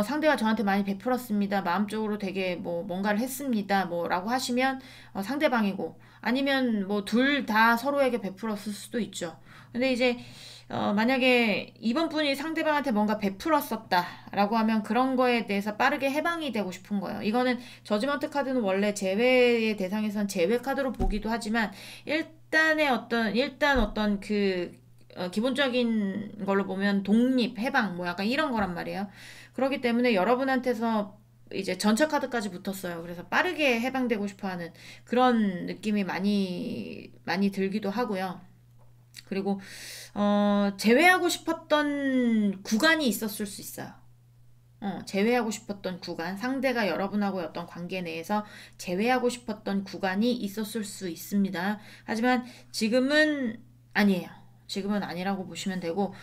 상대가 저한테 많이 베풀었습니다. 마음적으로 되게 뭐 뭔가를 했습니다. 뭐라고 하시면 상대방이고, 아니면 뭐 둘 다 서로에게 베풀었을 수도 있죠. 근데 이제 만약에 이번 분이 상대방한테 뭔가 베풀었었다라고 하면 그런 거에 대해서 빠르게 해방이 되고 싶은 거예요. 이거는 저지먼트 카드는 원래 제외의 대상에선 제외 카드로 보기도 하지만 일단 어떤 기본적인 걸로 보면 독립, 해방 뭐 약간 이런 거란 말이에요. 그렇기 때문에 여러분한테서 이제 전처 카드까지 붙었어요. 그래서 빠르게 해방되고 싶어 하는 그런 느낌이 많이 들기도 하고요. 그리고 제외하고 싶었던 구간이 있었을 수 있어요. 제외하고 싶었던 구간, 상대가 여러분하고의 어떤 관계 내에서 제외하고 싶었던 구간이 있었을 수 있습니다. 하지만 지금은 아니에요. 지금은 아니라고 보시면 되고,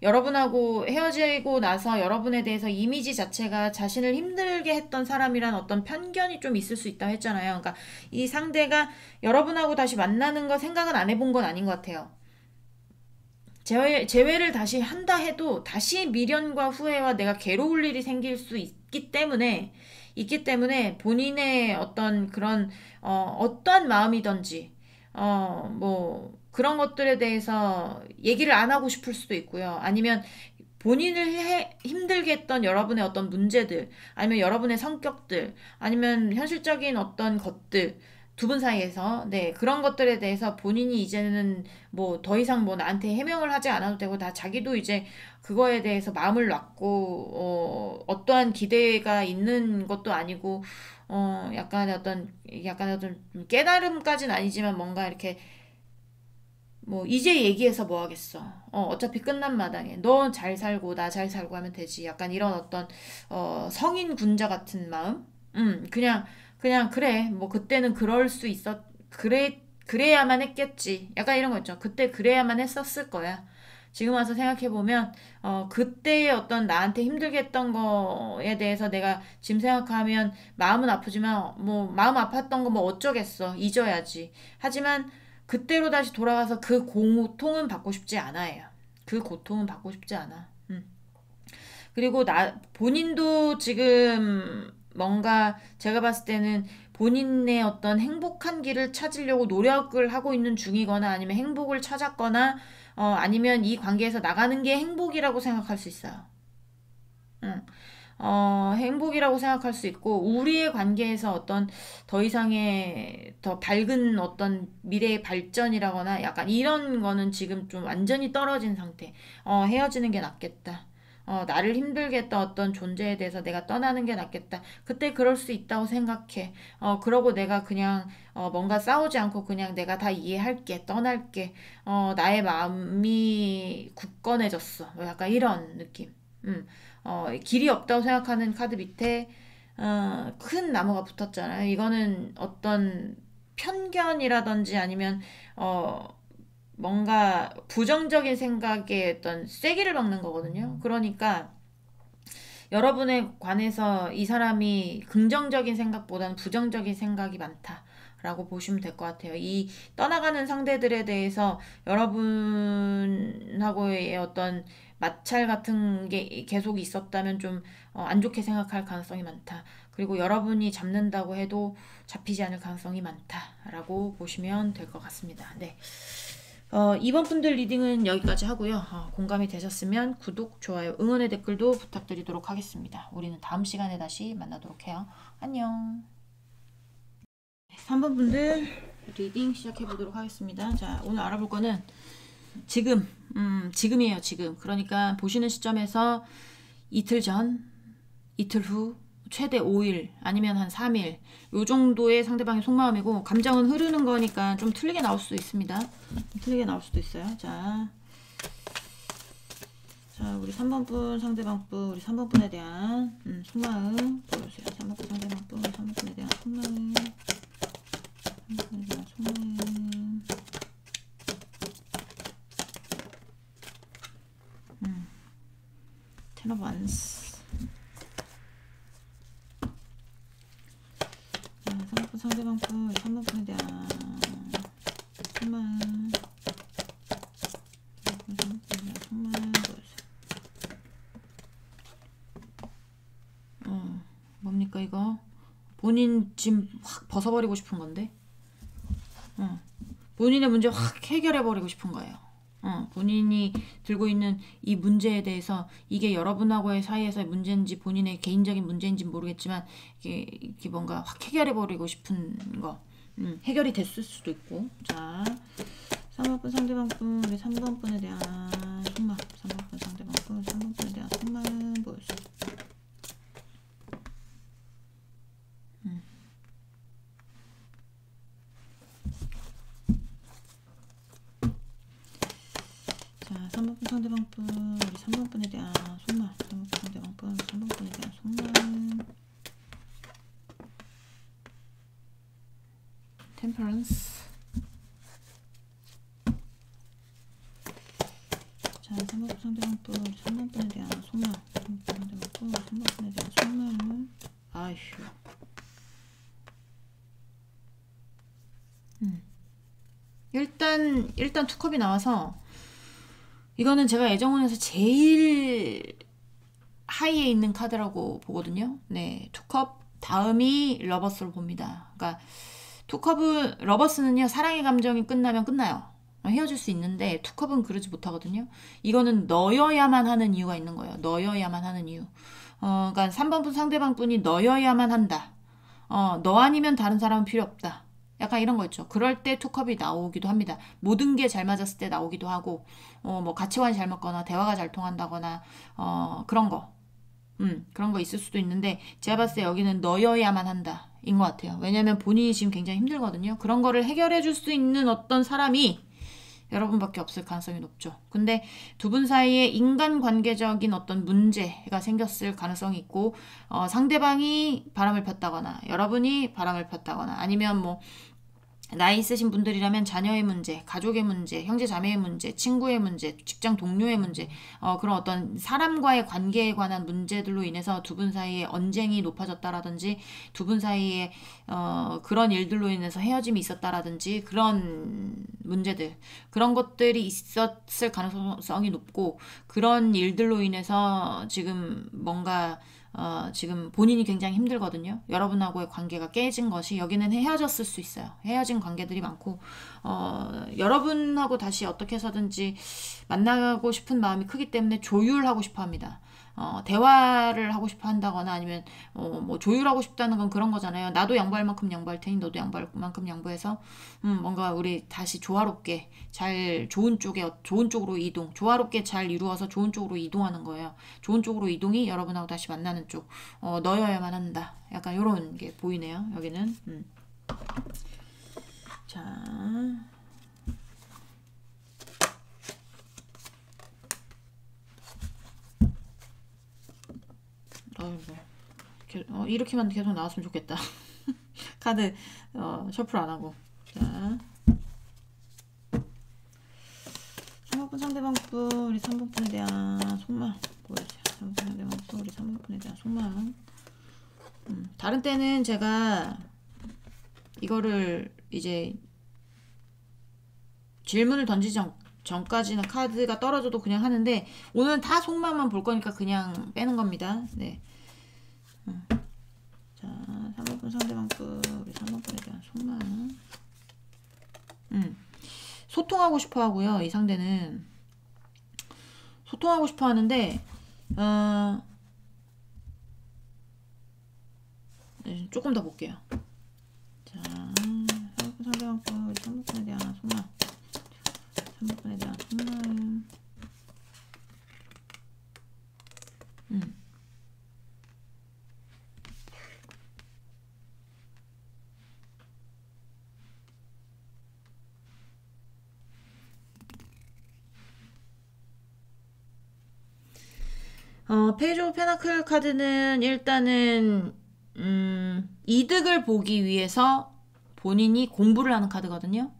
여러분하고 헤어지고 나서 여러분에 대해서 이미지 자체가 자신을 힘들게 했던 사람이란 어떤 편견이 좀 있을 수 있다고 했잖아요. 그러니까 이 상대가 여러분하고 다시 만나는 거 생각은 안 해본 건 아닌 것 같아요. 재회를 다시 한다 해도 다시 미련과 후회와 내가 괴로울 일이 생길 수 있기 때문에 본인의 어떤 그런, 어떠한 마음이든지, 뭐, 그런 것들에 대해서 얘기를 안 하고 싶을 수도 있고요. 아니면 본인을 힘들게 했던 여러분의 어떤 문제들, 아니면 여러분의 성격들, 아니면 현실적인 어떤 것들, 두 분 사이에서, 네, 그런 것들에 대해서 본인이 이제는 뭐 더 이상 뭐 나한테 해명을 하지 않아도 되고, 다 자기도 이제 그거에 대해서 마음을 놨고, 어떠한 기대가 있는 것도 아니고, 약간의 어떤 깨달음까지는 아니지만 뭔가 이렇게 뭐 이제 얘기해서 뭐 하겠어. 어차피 끝난 마당에 너 잘 살고 나 잘 살고 하면 되지. 약간 이런 어떤 성인 군자 같은 마음. 그냥 그래. 뭐 그때는 그럴 수 있었. 그래야만 했겠지. 약간 이런 거 있죠. 그때 그래야만 했었을 거야. 지금 와서 생각해보면, 그때의 어떤 나한테 힘들게 했던 거에 대해서 내가 지금 생각하면 마음은 아프지만, 뭐, 마음 아팠던 거 뭐 어쩌겠어. 잊어야지. 하지만, 그때로 다시 돌아가서 그 고통은 받고 싶지 않아요. 그 고통은 받고 싶지 않아. 그리고 본인도 지금 뭔가 제가 봤을 때는 본인의 어떤 행복한 길을 찾으려고 노력을 하고 있는 중이거나 아니면 행복을 찾았거나 아니면 이 관계에서 나가는 게 행복이라고 생각할 수 있어요. 응. 행복이라고 생각할 수 있고, 우리의 관계에서 어떤 더 이상의 더 밝은 어떤 미래의 발전이라거나 약간 이런 거는 지금 좀 완전히 떨어진 상태. 헤어지는 게 낫겠다. 나를 힘들게 했던 어떤 존재에 대해서 내가 떠나는 게 낫겠다. 그때 그럴 수 있다고 생각해. 그러고 내가 그냥, 뭔가 싸우지 않고 그냥 내가 다 이해할게. 떠날게. 나의 마음이 굳건해졌어. 뭐 약간 이런 느낌. 음. 길이 없다고 생각하는 카드 밑에 큰 나무가 붙었잖아요. 이거는 어떤 편견이라든지 아니면 뭔가 부정적인 생각에 어떤 쐐기를 박는 거거든요. 그러니까 여러분에 관해서 이 사람이 긍정적인 생각보다는 부정적인 생각이 많다라고 보시면 될 것 같아요. 이 떠나가는 상대들에 대해서 여러분하고의 어떤 마찰 같은 게 계속 있었다면 좀 안 좋게 생각할 가능성이 많다. 그리고 여러분이 잡는다고 해도 잡히지 않을 가능성이 많다라고 보시면 될 것 같습니다. 네. 이번 분들 리딩은 여기까지 하고요. 공감이 되셨으면 구독, 좋아요, 응원의 댓글도 부탁드리도록 하겠습니다. 우리는 다음 시간에 다시 만나도록 해요. 안녕. 3번 분들 리딩 시작해 보도록 하겠습니다. 자, 오늘 알아볼 거는 지금이에요, 지금. 그러니까 보시는 시점에서 이틀 전, 이틀 후, 최대 5일 아니면 한 3일 요 정도의 상대방의 속마음이고, 감정은 흐르는 거니까 좀 틀리게 나올 수도 있습니다. 틀리게 나올 수도 있어요. 자, 우리 3번 분, 상대방 분, 우리 3번 분에 대한 속마음 보여주세요. 3번 분, 상대방 분, 우리 3번 분에 대한 속마음. 3번 분에 대한 속마음. Ten of Wands. 3번 상대방 분, 3번 분에 대한 속마음. 3번 분에 대한 속마음 보여주세요. 뭡니까 이거? 본인 짐 확 벗어버리고 싶은 건데? 본인의 문제 확 해결해버리고 싶은 거예요. 본인이 들고 있는 이 문제에 대해서 이게 여러분하고의 사이에서의 문제인지 본인의 개인적인 문제인지 모르겠지만 이게 뭔가 확 해결해버리고 싶은 거. 해결이 됐을 수도 있고. 자, 3번 분 상대방 분, 우리 3번 분에 대한 속마음. 3번 분 상대방 분, 3번 분에 대한 속마음 보여주세요. 자, 3번 분 상대방 분, 우리 3번 분에 대한 속마음. 3번 분 상대방 분, 3번 분에 대한 속마음. 템퍼런스. 자, 3번 분 상대방 분, 우리 3번 분에 대한 속마음. 3번 분 상대방 분, 3번 분에 대한 속마음. 아휴. 일단 투컵이 나와서 이거는 제가 애정원에서 제일 하이에 있는 카드라고 보거든요. 네, 투컵 다음이 러버스로 봅니다. 그러니까 투컵은, 러버스는요, 사랑의 감정이 끝나면 끝나요. 헤어질 수 있는데 투컵은 그러지 못하거든요. 이거는 너여야만 하는 이유가 있는 거예요. 너여야만 하는 이유. 그러니까 3번 분 상대방 분이 너여야만 한다. 너 아니면 다른 사람은 필요 없다. 약간 이런 거 있죠. 그럴 때 투컵이 나오기도 합니다. 모든 게 잘 맞았을 때 나오기도 하고, 뭐 가치관이 잘 맞거나 대화가 잘 통한다거나, 그런 거. 그런 거 있을 수도 있는데, 제가 봤을 때 여기는 너여야만 한다. 인 것 같아요. 왜냐면 본인이 지금 굉장히 힘들거든요. 그런 거를 해결해 줄 수 있는 어떤 사람이 여러분밖에 없을 가능성이 높죠. 근데 두 분 사이에 인간관계적인 어떤 문제가 생겼을 가능성이 있고, 상대방이 바람을 폈다거나 여러분이 바람을 폈다거나, 아니면 뭐 나이 있으신 분들이라면 자녀의 문제, 가족의 문제, 형제 자매의 문제, 친구의 문제, 직장 동료의 문제, 그런 어떤 사람과의 관계에 관한 문제들로 인해서 두 분 사이에 언쟁이 높아졌다라든지, 두 분 사이에 그런 일들로 인해서 헤어짐이 있었다라든지, 그런 문제들, 그런 것들이 있었을 가능성이 높고, 그런 일들로 인해서 지금 뭔가 지금 본인이 굉장히 힘들거든요. 여러분하고의 관계가 깨진 것이, 여기는 헤어졌을 수 있어요. 헤어진 관계들이 많고, 여러분하고 다시 어떻게 해서든지 만나고 싶은 마음이 크기 때문에 조율하고 싶어 합니다. 대화를 하고 싶어 한다거나, 아니면 뭐 조율하고 싶다는 건 그런 거잖아요. 나도 양보할 만큼 양보할 테니 너도 양보할 만큼 양보해서 뭔가 우리 다시 조화롭게 잘 좋은 쪽으로 이동, 조화롭게 잘 이루어서 좋은 쪽으로 이동하는 거예요. 좋은 쪽으로 이동이 여러분하고 다시 만나는 쪽, 너여야만 한다. 약간 이런 게 보이네요. 여기는. 자, 이렇게만 계속 나왔으면 좋겠다. 카드 셔플 안 하고. 3번분 상대방분 우리 3번분에 대한 속마음 보여주세요. 3번분 상대방분 우리 3번분에 대한 속마음. 다른 때는 제가 이거를 이제 질문을 던지지 전까지는 카드가 떨어져도 그냥 하는데 오늘은 다 속마음만 볼 거니까 그냥 빼는 겁니다. 네. 자, 3번분 상대방분 우리 3번분에 대한 속마음. 소통하고 싶어 하고요. 이 상대는 소통하고 싶어 하는데 네, 조금 더 볼게요. 자, 3번분 상대방분 우리 3번분에 대한 속마음. 3번분에 대한 속마음. 페이지 오브 페나클 카드는 일단은 이득을 보기 위해서 본인이 공부를 하는 카드거든요.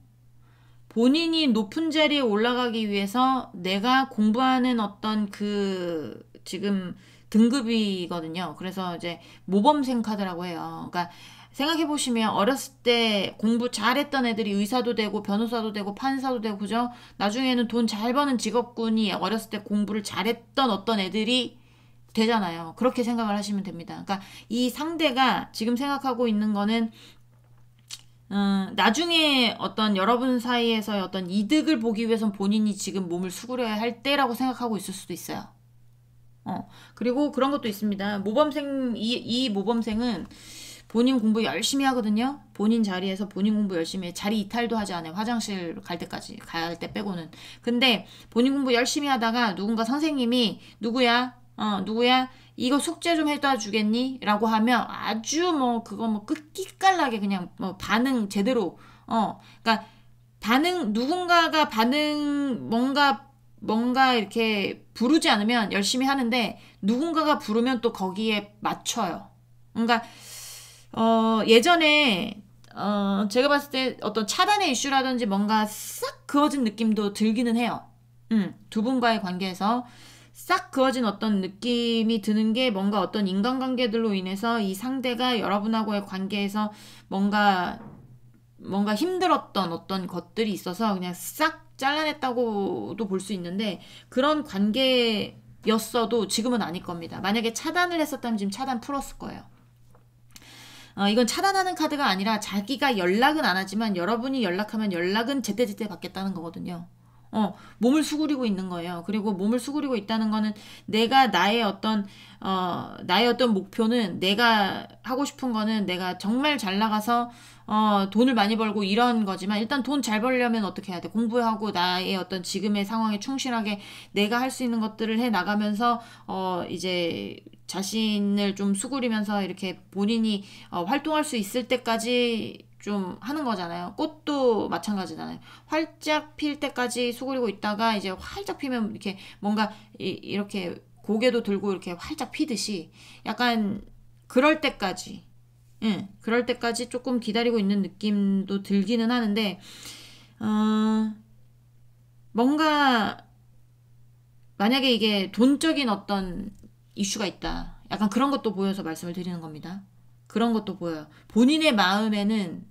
본인이 높은 자리에 올라가기 위해서 내가 공부하는 어떤 그 지금 등급이거든요. 그래서 이제 모범생 카드라고 해요. 그러니까 생각해보시면 어렸을 때 공부 잘했던 애들이 의사도 되고 변호사도 되고 판사도 되고 그죠? 나중에는 돈 잘 버는 직업군이 어렸을 때 공부를 잘했던 어떤 애들이 되잖아요. 그렇게 생각을 하시면 됩니다. 그러니까 이 상대가 지금 생각하고 있는 거는 나중에 어떤 여러분 사이에서의 어떤 이득을 보기 위해선 본인이 지금 몸을 수그려야 할 때라고 생각하고 있을 수도 있어요. 그리고 그런 것도 있습니다. 모범생, 이 모범생은 본인 공부 열심히 하거든요. 본인 자리에서 본인 공부 열심히 해. 자리 이탈도 하지 않아요. 화장실 갈 때까지. 갈 때 빼고는. 근데 본인 공부 열심히 하다가 누군가 선생님이 누구야? 이거 숙제 좀 해다 주겠니? 라고 하면 아주 뭐 그거 뭐 끝기깔나게 그냥 뭐 반응 제대로 그러니까 누군가가 뭔가 이렇게 부르지 않으면 열심히 하는데 누군가가 부르면 또 거기에 맞춰요. 그러니까 예전에 제가 봤을 때 어떤 차단의 이슈라든지 뭔가 싹 그어진 느낌도 들기는 해요. 두 분과의 관계에서 싹 그어진 어떤 느낌이 드는 게 뭔가 어떤 인간관계들로 인해서 이 상대가 여러분하고의 관계에서 뭔가 힘들었던 어떤 것들이 있어서 그냥 싹 잘라냈다고도 볼 수 있는데 그런 관계였어도 지금은 아닐 겁니다. 만약에 차단을 했었다면 지금 차단 풀었을 거예요. 이건 차단하는 카드가 아니라 자기가 연락은 안 하지만 여러분이 연락하면 연락은 제때제때 받겠다는 거거든요. 몸을 수그리고 있는 거예요. 그리고 몸을 수그리고 있다는 거는 나의 어떤 목표는 내가 하고 싶은 거는 내가 정말 잘 나가서 돈을 많이 벌고 이런 거지만 일단 돈 잘 벌려면 어떻게 해야 돼? 공부하고 나의 어떤 지금의 상황에 충실하게 내가 할 수 있는 것들을 해 나가면서 이제 자신을 좀 수그리면서 이렇게 본인이 활동할 수 있을 때까지 좀 하는 거잖아요. 꽃도 마찬가지잖아요. 활짝 필 때까지 수그리고 있다가 이제 활짝 피면 이렇게 뭔가 이렇게 고개도 들고 이렇게 활짝 피듯이 약간 그럴 때까지 조금 기다리고 있는 느낌도 들기는 하는데 뭔가 만약에 이게 돈적인 어떤 이슈가 있다. 약간 그런 것도 보여서 말씀을 드리는 겁니다. 그런 것도 보여요. 본인의 마음은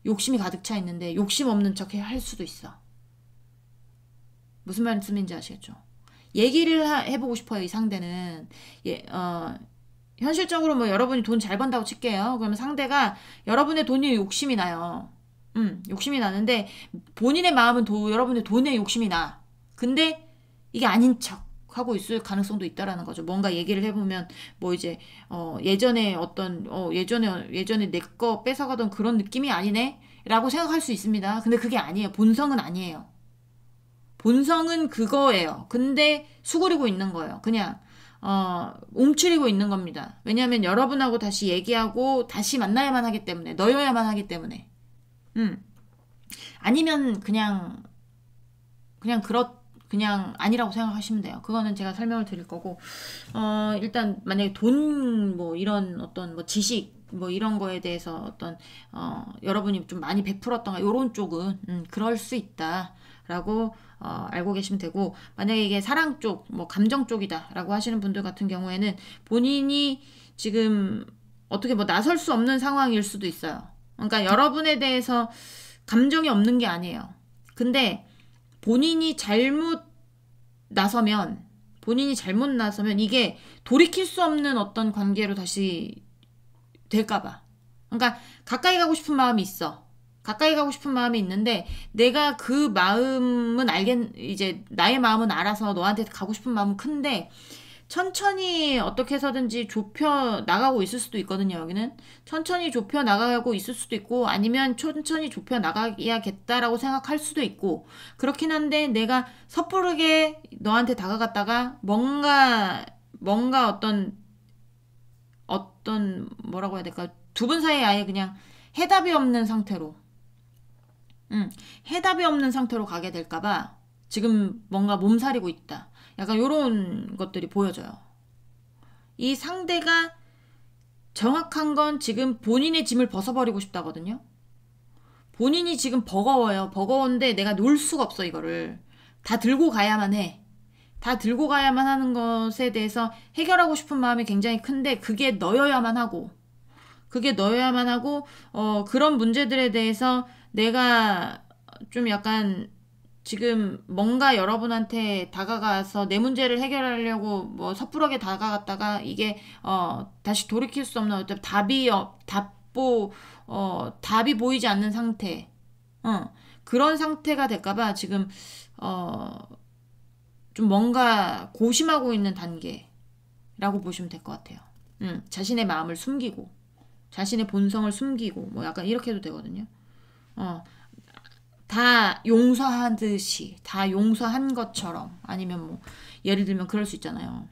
욕심이 가득 차 있는데 욕심 없는 척 할 수도 있어. 무슨 말씀인지 아시겠죠? 얘기를 해보고 싶어요. 이 상대는 현실적으로 뭐 여러분이 돈 잘 번다고 칠게요. 그러면 상대가 여러분의 돈이 욕심이 나요. 욕심이 나는데 본인의 마음은 여러분의 돈에 욕심이 나. 근데 이게 아닌 척 하고 있을 가능성도 있다라는 거죠. 뭔가 얘기를 해보면 뭐 이제 예전에 어떤 예전에 내 거 뺏어가던 그런 느낌이 아니네 라고 생각할 수 있습니다. 근데 그게 아니에요. 본성은 아니에요. 본성은 그거예요. 근데 수그리고 있는 거예요. 그냥 움츠리고 있는 겁니다. 왜냐하면 여러분하고 다시 얘기하고 다시 만나야만 하기 때문에, 너여야만 하기 때문에. 아니면 그냥 아니라고 생각하시면 돼요. 그거는 제가 설명을 드릴 거고 일단 만약에 돈 뭐 이런 어떤 뭐 지식 뭐 이런 거에 대해서 어떤 여러분이 좀 많이 베풀었던가 요런 쪽은 그럴 수 있다라고 알고 계시면 되고, 만약에 이게 사랑 쪽, 뭐 감정 쪽이다라고 하시는 분들 같은 경우에는 본인이 지금 어떻게 뭐 나설 수 없는 상황일 수도 있어요. 그러니까 여러분에 대해서 감정이 없는 게 아니에요. 근데 본인이 잘못 나서면 이게 돌이킬 수 없는 어떤 관계로 다시 될까봐. 그러니까 가까이 가고 싶은 마음이 있어. 가까이 가고 싶은 마음이 있는데 내가 그 마음은 이제 나의 마음은 알아서 너한테 가고 싶은 마음은 큰데 천천히 어떻게 해서든지 좁혀 나가고 있을 수도 있거든요. 여기는 천천히 좁혀 나가고 있을 수도 있고, 아니면 천천히 좁혀 나가야겠다라고 생각할 수도 있고, 그렇긴 한데 내가 섣부르게 너한테 다가갔다가 뭔가 어떤 뭐라고 해야 될까, 두 분 사이에 아예 그냥 해답이 없는 상태로 해답이 없는 상태로 가게 될까봐 지금 뭔가 몸살이고 있다. 약간 요런 것들이 보여져요. 이 상대가 정확한 건 지금 본인의 짐을 벗어버리고 싶다거든요. 본인이 지금 버거워요. 버거운데 내가 놓을 수가 없어. 이거를 다 들고 가야만 해. 다 들고 가야만 하는 것에 대해서 해결하고 싶은 마음이 굉장히 큰데 그게 너여야만 하고 그런 문제들에 대해서 내가 좀 약간 지금 뭔가 여러분한테 다가가서 내 문제를 해결하려고 뭐 섣부르게 다가갔다가 이게 다시 돌이킬 수 없는 어떤 답이 보이지 않는 상태, 그런 상태가 될까봐 지금 좀 뭔가 고심하고 있는 단계라고 보시면 될 것 같아요. 자신의 마음을 숨기고 자신의 본성을 숨기고 뭐 약간 이렇게 해도 되거든요. 다 용서하듯이, 다 용서한 것처럼, 아니면 뭐 예를 들면 그럴 수 있잖아요.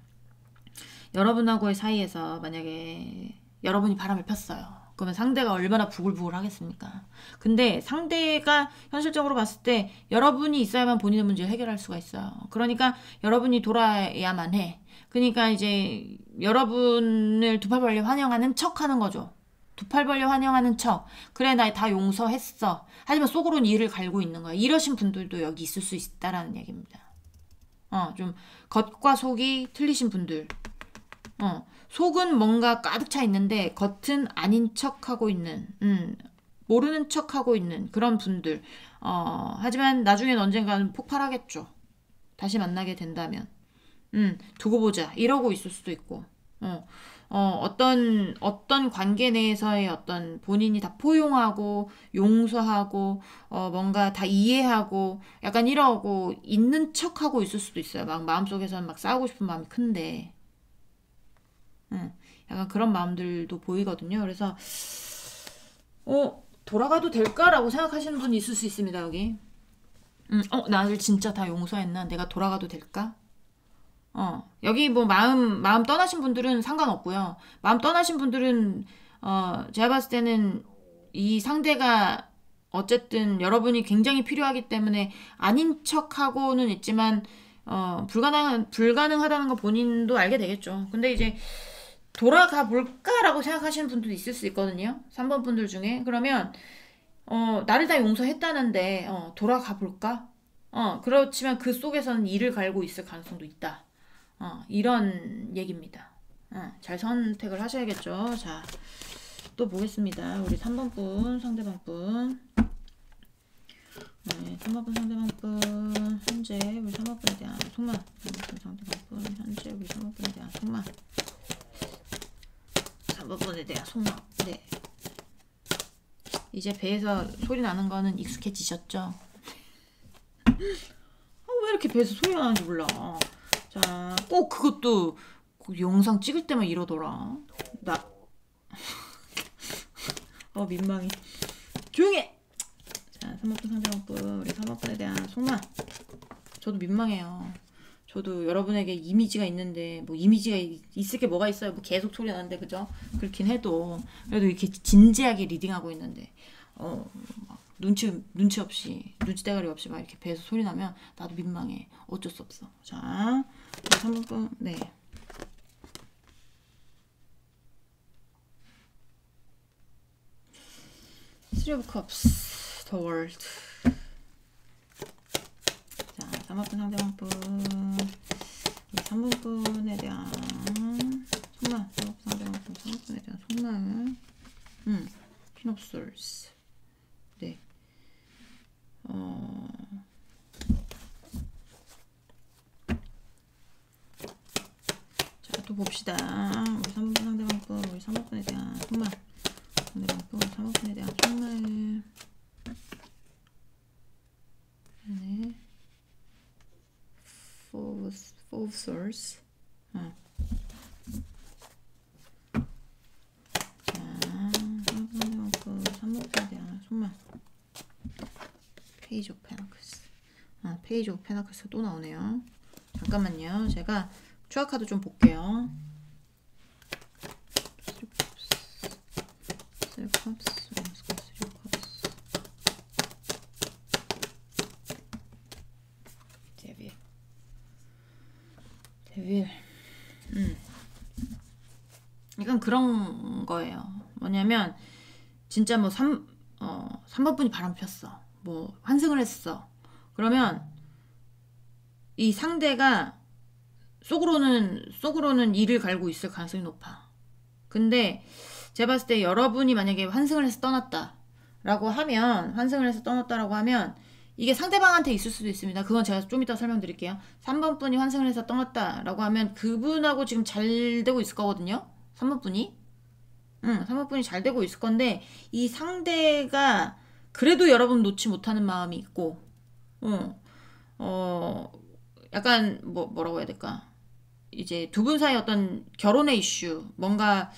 여러분하고의 사이에서 만약에 여러분이 바람을 폈어요. 그러면 상대가 얼마나 부글부글 하겠습니까? 근데 상대가 현실적으로 봤을 때 여러분이 있어야만 본인의 문제를 해결할 수가 있어요. 그러니까 여러분이 돌아야만 해. 그러니까 이제 여러분을 두 팔 벌려 환영하는 척 하는 거죠. 두 팔 벌려 환영하는 척. 그래, 나 다 용서했어. 하지만 속으로는 이를 갈고 있는 거야. 이러신 분들도 여기 있을 수 있다라는 얘기입니다. 좀 겉과 속이 틀리신 분들. 속은 뭔가 가득 차 있는데 겉은 아닌 척하고 있는, 모르는 척하고 있는 그런 분들. 하지만 나중엔 언젠가는 폭발하겠죠. 다시 만나게 된다면. 두고 보자. 이러고 있을 수도 있고. 어떤 관계 내에서의 어떤 본인이 다 포용하고, 용서하고, 뭔가 다 이해하고, 약간 이러고 있는 척하고 있을 수도 있어요. 막 마음속에서는 막 싸우고 싶은 마음이 큰데. 약간 그런 마음들도 보이거든요. 그래서, 돌아가도 될까라고 생각하시는 분이 있을 수 있습니다, 여기. 나를 진짜 다 용서했나? 내가 돌아가도 될까? 여기 뭐 마음 떠나신 분들은 상관없고요. 마음 떠나신 분들은, 제가 봤을 때는 이 상대가 어쨌든 여러분이 굉장히 필요하기 때문에 아닌 척하고는 있지만, 불가능하다는 거 본인도 알게 되겠죠. 근데 이제 돌아가 볼까라고 생각하시는 분들도 있을 수 있거든요. 3번 분들 중에. 그러면, 나를 다 용서했다는데, 돌아가 볼까? 그렇지만 그 속에서는 이를 갈고 있을 가능성도 있다. 이런 얘기입니다. 잘 선택을 하셔야겠죠. 자, 또 보겠습니다. 우리 3번 분, 상대방 분. 네, 3번 분, 상대방 분. 현재 우리 3번 분에 대한 속마. 3번 분, 상대방 분. 현재 우리 3번 분에 대한 속마. 3번 분에 대한 속마. 네. 이제 배에서 소리 나는 거는 익숙해지셨죠? 왜 이렇게 배에서 소리가 나는지 몰라. 자, 꼭 그것도 영상 찍을 때만 이러더라. 민망해. 조용히 해! 자, 3번분 상대방분, 우리 3번분에 대한 속마. 저도 민망해요. 저도 여러분에게 이미지가 있는데, 뭐 이미지가 있을 게 뭐가 있어요. 뭐 계속 소리 나는데, 그죠? 그렇긴 해도, 그래도 이렇게 진지하게 리딩하고 있는데, 막 눈치 없이, 눈치 대가리 없이 막 이렇게 배에서 소리 나면 나도 민망해. 어쩔 수 없어. 자, 3번분, 네. Three of Cups, The World. 자, 3번분 상대방분, 3번분에 대한 속말, 3번분 상대방분, 3번분에 대한 속말. Queen of Swords. 네. 자, 또 봅시다. 우리 3번분 상대방분, 우리 3번분에 대한 속말. 상대방분, 3번분에 대한 속말. 네. Four of Swords. 자, 3번분에 대한 속말. 페이지 오브 페나클스. 페이지 오브 페나클스 또 나오네요. 잠깐만요. 제가 추가 카드 좀 볼게요. 데빌. 약간 그런 거예요. 뭐냐면 진짜 뭐 3번분이 바람 폈어. 뭐 환승을 했어. 그러면 이 상대가 속으로는 이를 갈고 있을 가능성이 높아. 근데 제가 봤을 때 여러분이 만약에 환승을 해서 떠났다라고 하면 이게 상대방한테 있을 수도 있습니다. 그건 제가 좀 이따 설명드릴게요. 3번분이 환승을 해서 떠났다라고 하면 그분하고 지금 잘 되고 있을 거거든요. 3번분이. 3번분이 잘 되고 있을 건데 이 상대가 그래도 여러분 놓지 못하는 마음이 있고 약간 뭐라고 해야 될까? 이제 두 분 사이 어떤 결혼의 이슈, 뭔가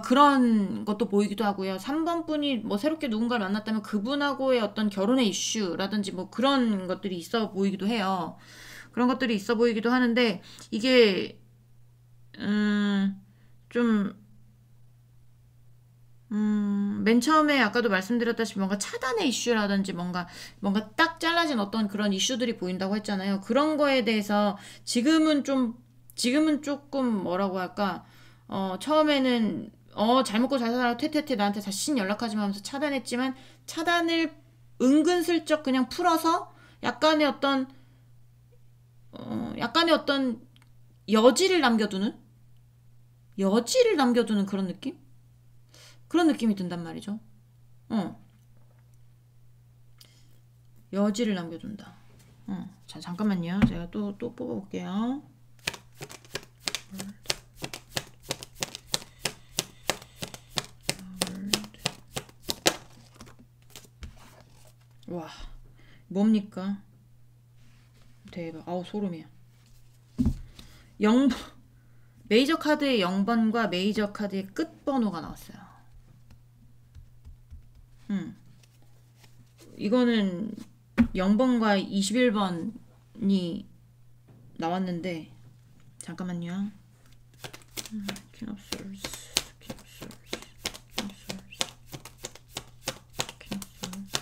그런 것도 보이기도 하고요. 3번분이 뭐 새롭게 누군가를 만났다면 그분하고의 어떤 결혼의 이슈라든지 뭐 그런 것들이 있어 보이기도 해요. 그런 것들이 있어 보이기도 하는데 이게 좀 맨 처음에 아까도 말씀드렸다시피 뭔가 차단의 이슈라든지 뭔가 딱 잘라진 어떤 그런 이슈들이 보인다고 했잖아요. 그런 거에 대해서 지금은 조금 뭐라고 할까? 처음에는 잘 먹고 잘 살아 퇴퇴퇴 나한테 다시 연락하지 마 하면서 차단했지만 차단을 은근슬쩍 그냥 풀어서 약간의 어떤 여지를 남겨두는 그런 느낌? 그런 느낌이 든단 말이죠. 여지를 남겨둔다. 자, 잠깐만요. 제가 또 뽑아볼게요. 와, 뭡니까? 대박. 아우, 소름이야. 0번, 메이저 카드의 0번과 메이저 카드의 끝번호가 나왔어요. 이거는 0번과 21번이 나왔는데 잠깐만요. King of Swords, King of Swords, King of Swords, King of Swords,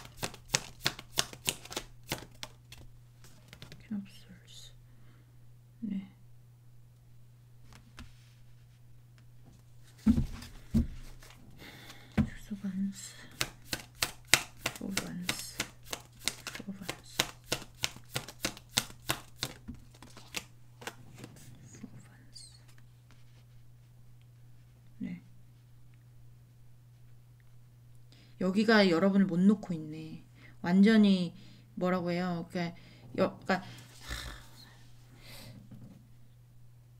King of Swords. 네. Swords, Swords. 네. 여기가 여러분을 못 놓고 있네. 완전히 뭐라고 해요? 그러니까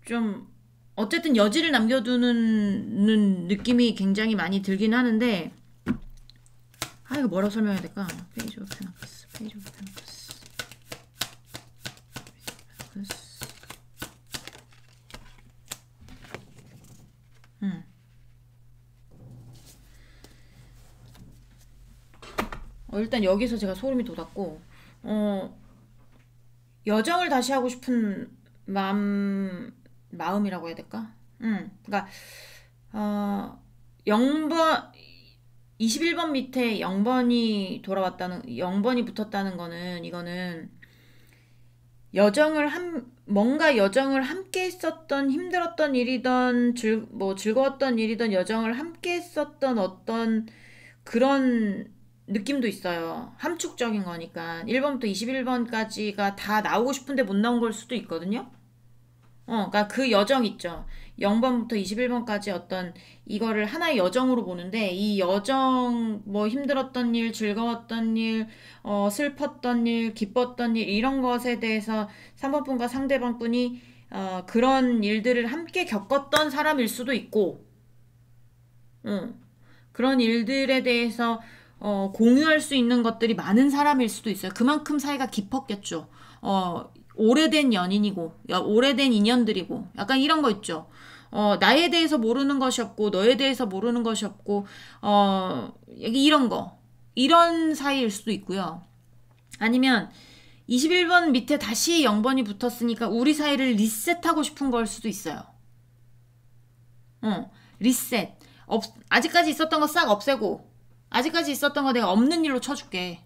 좀 어쨌든 여지를 남겨두는 느낌이 굉장히 많이 들긴 하는데 이거 뭐라고 설명해야 될까? 페이지 오브 페나클스, 페이지 오브 페나클스. 일단 여기서 제가 소름이 돋았고 여정을 다시 하고 싶은 마음이라고 해야 될까? 그러니까 0번 21번 밑에 0번이 붙었다는 거는 이거는 뭔가 여정을 함께 했었던 힘들었던 일이던 즐거웠던 일이던 여정을 함께 했었던 어떤 그런 느낌도 있어요. 함축적인 거니까 1번부터 21번까지가 다 나오고 싶은데 못 나온 걸 수도 있거든요. 그러니까 그 여정 있죠. 0번부터 21번까지 어떤 이거를 하나의 여정으로 보는데 이 여정 뭐 힘들었던 일, 즐거웠던 일, 슬펐던 일, 기뻤던 일 이런 것에 대해서 3번 분과 상대방 분이 그런 일들을 함께 겪었던 사람일 수도 있고, 그런 일들에 대해서 공유할 수 있는 것들이 많은 사람일 수도 있어요. 그만큼 사이가 깊었겠죠. 오래된 연인이고, 오래된 인연들이고, 약간 이런 거 있죠. 나에 대해서 모르는 것이 없고, 너에 대해서 모르는 것이 없고, 이런 거. 이런 사이일 수도 있고요. 아니면 21번 밑에 다시 0번이 붙었으니까 우리 사이를 리셋하고 싶은 걸 수도 있어요. 리셋. 아직까지 있었던 거 싹 없애고, 아직까지 있었던 거 내가 없는 일로 쳐줄게.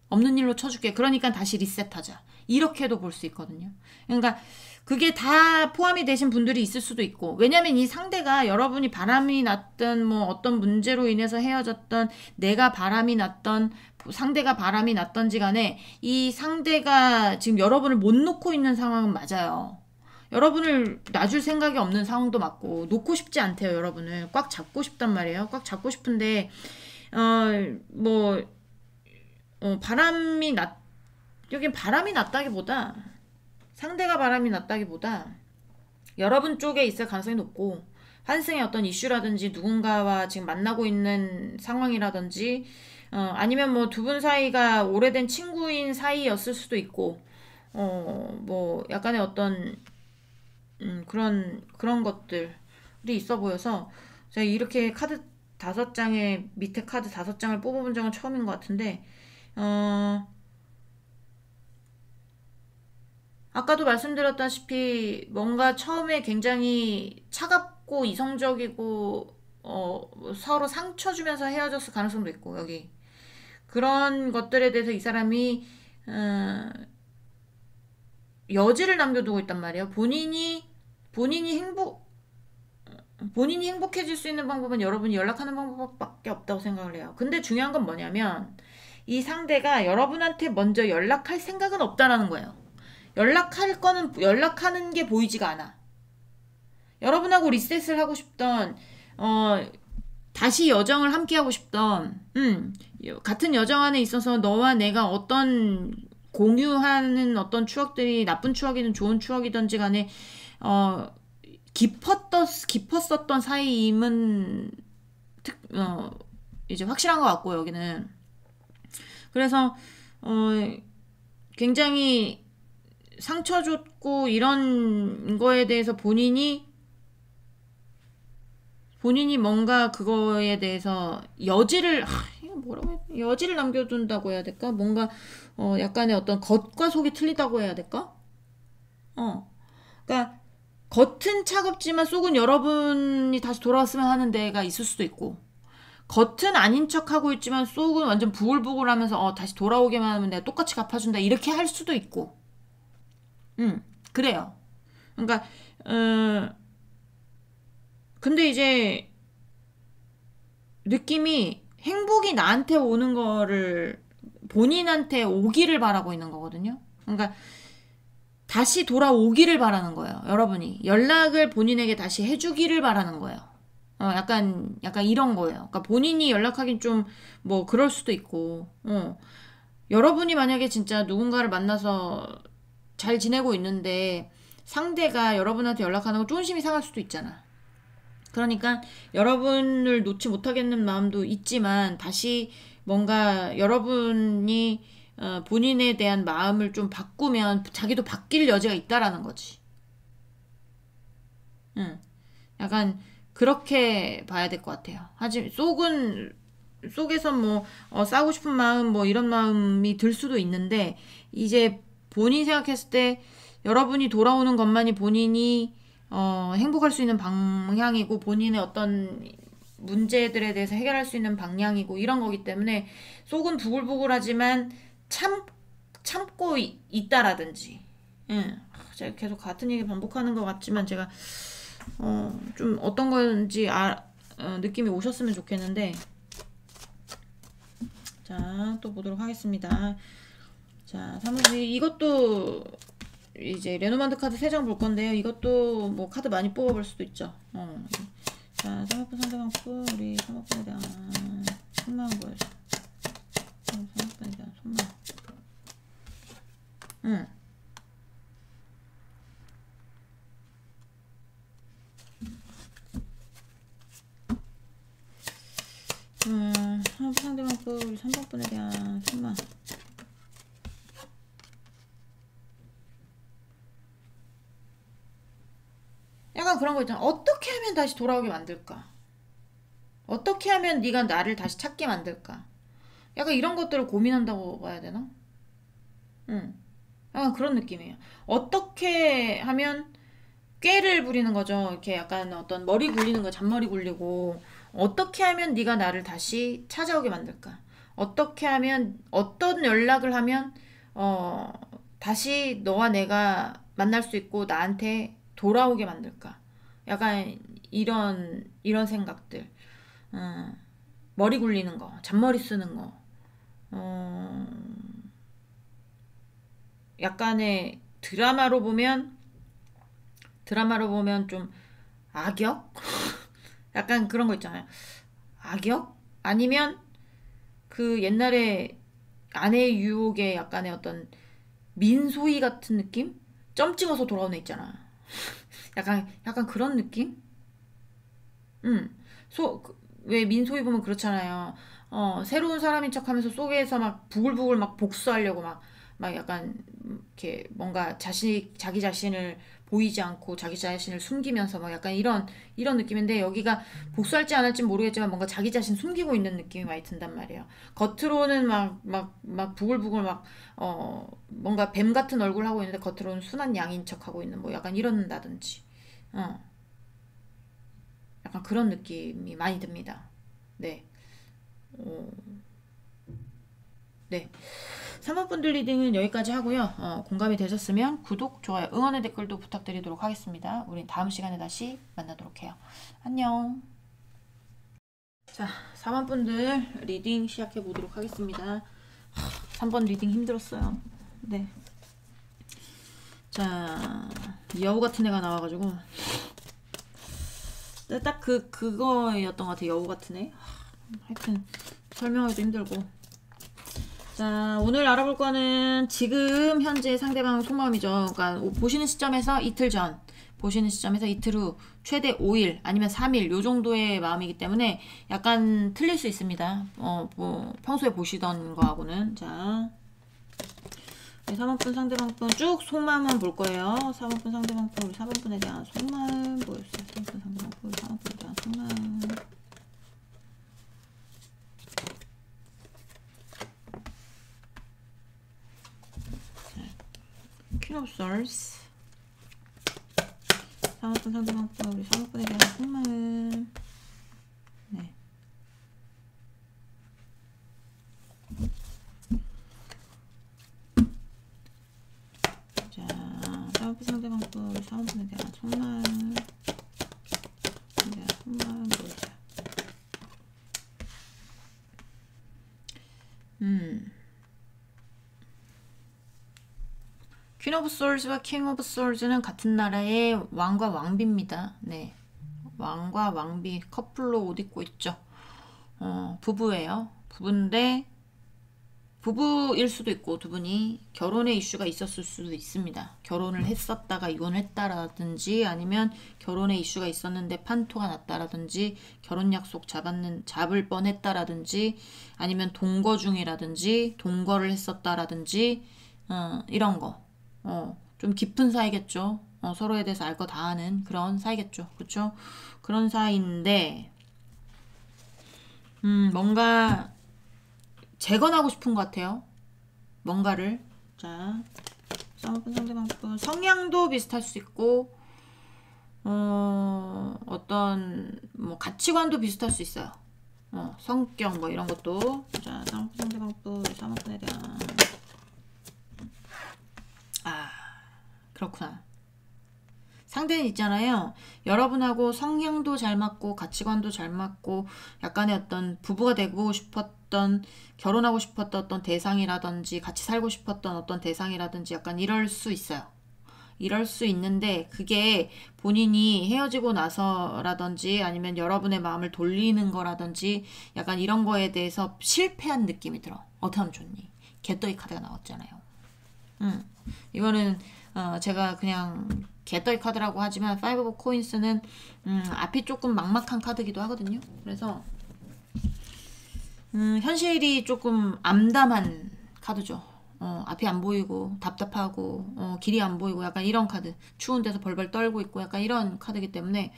없는 일로 쳐줄게. 그러니까 다시 리셋하자. 이렇게도 볼 수 있거든요. 그러니까 그게 다 포함이 되신 분들이 있을 수도 있고, 왜냐면 이 상대가 여러분이 바람이 났든 뭐 어떤 문제로 인해서 헤어졌던, 내가 바람이 났던, 상대가 바람이 났던지 간에 이 상대가 지금 여러분을 못 놓고 있는 상황은 맞아요. 여러분을 놔줄 생각이 없는 상황도 맞고, 놓고 싶지 않대요. 여러분을 꽉 잡고 싶단 말이에요. 꽉 잡고 싶은데 뭐 바람이 여긴 바람이 났다기보다, 상대가 바람이 났다기보다 여러분 쪽에 있을 가능성이 높고, 환승의 어떤 이슈라든지 누군가와 지금 만나고 있는 상황이라든지, 아니면 뭐 두 분 사이가 오래된 친구인 사이였을 수도 있고, 뭐 약간의 어떤 그런 것들이 있어 보여서 제가 이렇게 카드 5장에 밑에 카드 5장을 뽑아본 적은 처음인 것 같은데, 아까도 말씀드렸다시피 뭔가 처음에 굉장히 차갑고 이성적이고 서로 상처 주면서 헤어졌을 가능성도 있고, 여기 그런 것들에 대해서 이 사람이 여지를 남겨두고 있단 말이에요. 본인이 행복해질 수 있는 방법은 여러분이 연락하는 방법밖에 없다고 생각을 해요. 근데 중요한 건 뭐냐면 이 상대가 여러분한테 먼저 연락할 생각은 없다라는 거예요. 연락하는 게 보이지가 않아. 여러분하고 리셋을 하고 싶던, 다시 여정을 함께 하고 싶던, 같은 여정 안에 있어서 너와 내가 어떤 공유하는 어떤 추억들이 나쁜 추억이든 좋은 추억이든지 간에, 깊었었던 사이임은, 이제 확실한 것 같고, 여기는. 그래서, 굉장히 상처 줬고 이런 거에 대해서 본인이 뭔가 그거에 대해서 여지를 여지를 남겨둔다고 해야 될까? 뭔가 약간의 어떤 겉과 속이 틀리다고 해야 될까? 그러니까 겉은 차갑지만 속은 여러분이 다시 돌아왔으면 하는 데가 있을 수도 있고, 겉은 아닌 척하고 있지만 속은 완전 부글부글하면서 다시 돌아오게만 하면 내가 똑같이 갚아준다 이렇게 할 수도 있고, 그래요. 그러니까 근데 이제 느낌이 행복이 나한테 오는 거를 본인한테 오기를 바라고 있는 거거든요. 그러니까 다시 돌아오기를 바라는 거예요. 여러분이 연락을 본인에게 다시 해주기를 바라는 거예요. 약간 이런 거예요. 그러니까 본인이 연락하긴 좀 뭐 그럴 수도 있고, 여러분이 만약에 진짜 누군가를 만나서 잘 지내고 있는데 상대가 여러분한테 연락하는 거 쫀심이 상할 수도 있잖아. 그러니까 여러분을 놓지 못하겠는 마음도 있지만 다시 뭔가 여러분이 본인에 대한 마음을 좀 바꾸면 자기도 바뀔 여지가 있다라는 거지. 약간 그렇게 봐야 될 것 같아요. 하지만 속에서 뭐 싸우고 싶은 마음 뭐 이런 마음이 들 수도 있는데, 이제 본인이 생각했을 때 여러분이 돌아오는 것만이 본인이 행복할 수 있는 방향이고, 본인의 어떤 문제들에 대해서 해결할 수 있는 방향이고 이런 거기 때문에 속은 부글부글하지만 참고 있다라든지. 제가 계속 같은 얘기 반복하는 것 같지만 제가 좀 어떤 건지 느낌이 오셨으면 좋겠는데, 자, 또 보도록 하겠습니다. 자, 사무실 이것도 이제 레노만드 카드 3장 볼 건데요. 이것도 뭐 카드 많이 뽑아볼 수도 있죠. 자, 사모펀 상대방부 우리 사모펀에 대한 속마음 보여줘. 사모펀에 대한 속마음. 상대방부 우리 3번분에 대한 속마음. 약간 그런 거 있잖아. 어떻게 하면 다시 돌아오게 만들까? 어떻게 하면 네가 나를 다시 찾게 만들까? 약간 이런 것들을 고민한다고 봐야 되나? 약간 그런 느낌이에요. 어떻게 하면 꾀를 부리는 거죠. 이렇게 약간 어떤 머리 굴리는 거, 잔머리 굴리고 어떻게 하면 네가 나를 다시 찾아오게 만들까? 어떻게 하면 어떤 연락을 하면 다시 너와 내가 만날 수 있고 나한테 돌아오게 만들까? 약간 이런 생각들. 머리 굴리는 거, 잔머리 쓰는 거. 약간의 드라마로 보면 좀 악역? 약간 그런 거 있잖아요. 악역? 아니면 그 옛날에 아내의 유혹의 약간의 어떤 민소희 같은 느낌? 점 찍어서 돌아오는 애 있잖아. 약간 그런 느낌? 음. 왜 민소희 보면 그렇잖아요. 새로운 사람인 척 하면서 속에서 막 부글부글 막 복수하려고 막 약간 이렇게 뭔가 자기 자신을 보이지 않고 자기 자신을 숨기면서 막 약간 이런 느낌인데 여기가 복수할지 안 할지 모르겠지만 뭔가 자기 자신 숨기고 있는 느낌이 많이 든단 말이에요. 겉으로는 막 부글부글 뭔가 뱀 같은 얼굴 하고 있는데 겉으로는 순한 양인 척 하고 있는 뭐 약간 이런다든지. 약간 그런 느낌이 많이 듭니다. 네. 어, 네. 3번 분들 리딩은 여기까지 하고요. 공감이 되셨으면 구독, 좋아요, 응원의 댓글도 부탁드리도록 하겠습니다. 우린 다음 시간에 다시 만나도록 해요. 안녕. 자, 4번 분들 리딩 시작해 보도록 하겠습니다. 3번 리딩 힘들었어요. 네. 자, 여우 같은 애가 나와가지고 딱 그거였던 것 같아. 여우 같은 애. 하여튼 설명하기도 힘들고. 자, 오늘 알아볼 거는 지금 현재 상대방 속마음이죠. 그러니까 보시는 시점에서 이틀 전, 보시는 시점에서 이틀 후, 최대 5일 아니면 3일 요 정도의 마음이기 때문에 약간 틀릴 수 있습니다. 뭐 평소에 보시던 거하고는. 자, 3번분 상대방분 쭉 속마음만 볼 거예요. 4번분 상대방분 우리 4번분에 대한 속마음 보여주세요. 4번분 상대방분 우리 4번분에 대한 속마음. 퀸 오브 솔스 4번분 상대방분 우리 4번분에 대한 속마음. 네. 자, 4번분 상대방분 우리 4번분에 대한 속마음. 속마음 보여주세요. 퀸 오브 솔즈와 킹 오브 솔즈는 같은 나라의 왕과 왕비입니다. 네, 왕과 왕비 커플로 옷 입고 있죠. 부부예요. 부부인데 부부일 수도 있고 두 분이 결혼의 이슈가 있었을 수도 있습니다. 결혼을 했었다가 이혼을 했다라든지 아니면 결혼의 이슈가 있었는데 판토가 났다라든지 결혼 약속 잡을 뻔했다라든지 아니면 동거 중이라든지 동거를 했었다라든지 이런 거. 좀 깊은 사이겠죠. 서로에 대해서 알 거 다 아는 그런 사이겠죠. 그렇죠? 그런 사이인데 뭔가 재건하고 싶은 것 같아요. 뭔가를. 자, 쌍꺼풀 상대방분 성향도 비슷할 수 있고 어떤 뭐 가치관도 비슷할 수 있어요. 성격 뭐 이런 것도. 자, 쌍꺼풀 상대방분 쌍꺼풀에 대한 그렇구나. 상대는 있잖아요. 여러분하고 성향도 잘 맞고 가치관도 잘 맞고 약간의 어떤 부부가 되고 싶었던 어떤 결혼하고 싶었던 어떤 대상이라든지 같이 살고 싶었던 어떤 대상이라든지 약간 이럴 수 있어요. 이럴 수 있는데 그게 본인이 헤어지고 나서라든지 아니면 여러분의 마음을 돌리는 거라든지 약간 이런 거에 대해서 실패한 느낌이 들어. 어떻게 하면 좋니? 개떡이 카드가 나왔잖아요. 이거는 제가 그냥 개떡이 카드라고 하지만 파이브 오브 코인스는 앞이 조금 막막한 카드기도 하거든요. 그래서 현실이 조금 암담한 카드죠. 앞이 안 보이고 답답하고 길이 안 보이고 약간 이런 카드. 추운 데서 벌벌 떨고 있고 약간 이런 카드이기 때문에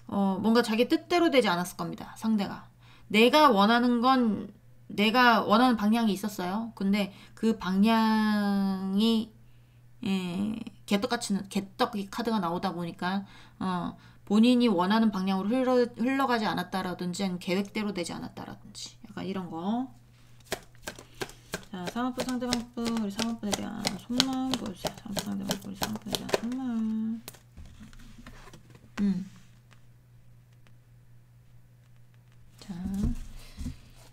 뭔가 자기 뜻대로 되지 않았을 겁니다. 상대가. 내가 원하는 건 내가 원하는 방향이 있었어요. 근데 그 방향이 개떡이 카드가 나오다 보니까 본인이 원하는 방향으로 흘러가지 않았다라든지 아니면 계획대로 되지 않았다라든지 약간 이런 거. 자, 상황분 상대방분 우리 상황분에 대한 속마음 보여주세요. 상황분 상대방분 우리 상황분에 대한 속마음. 자,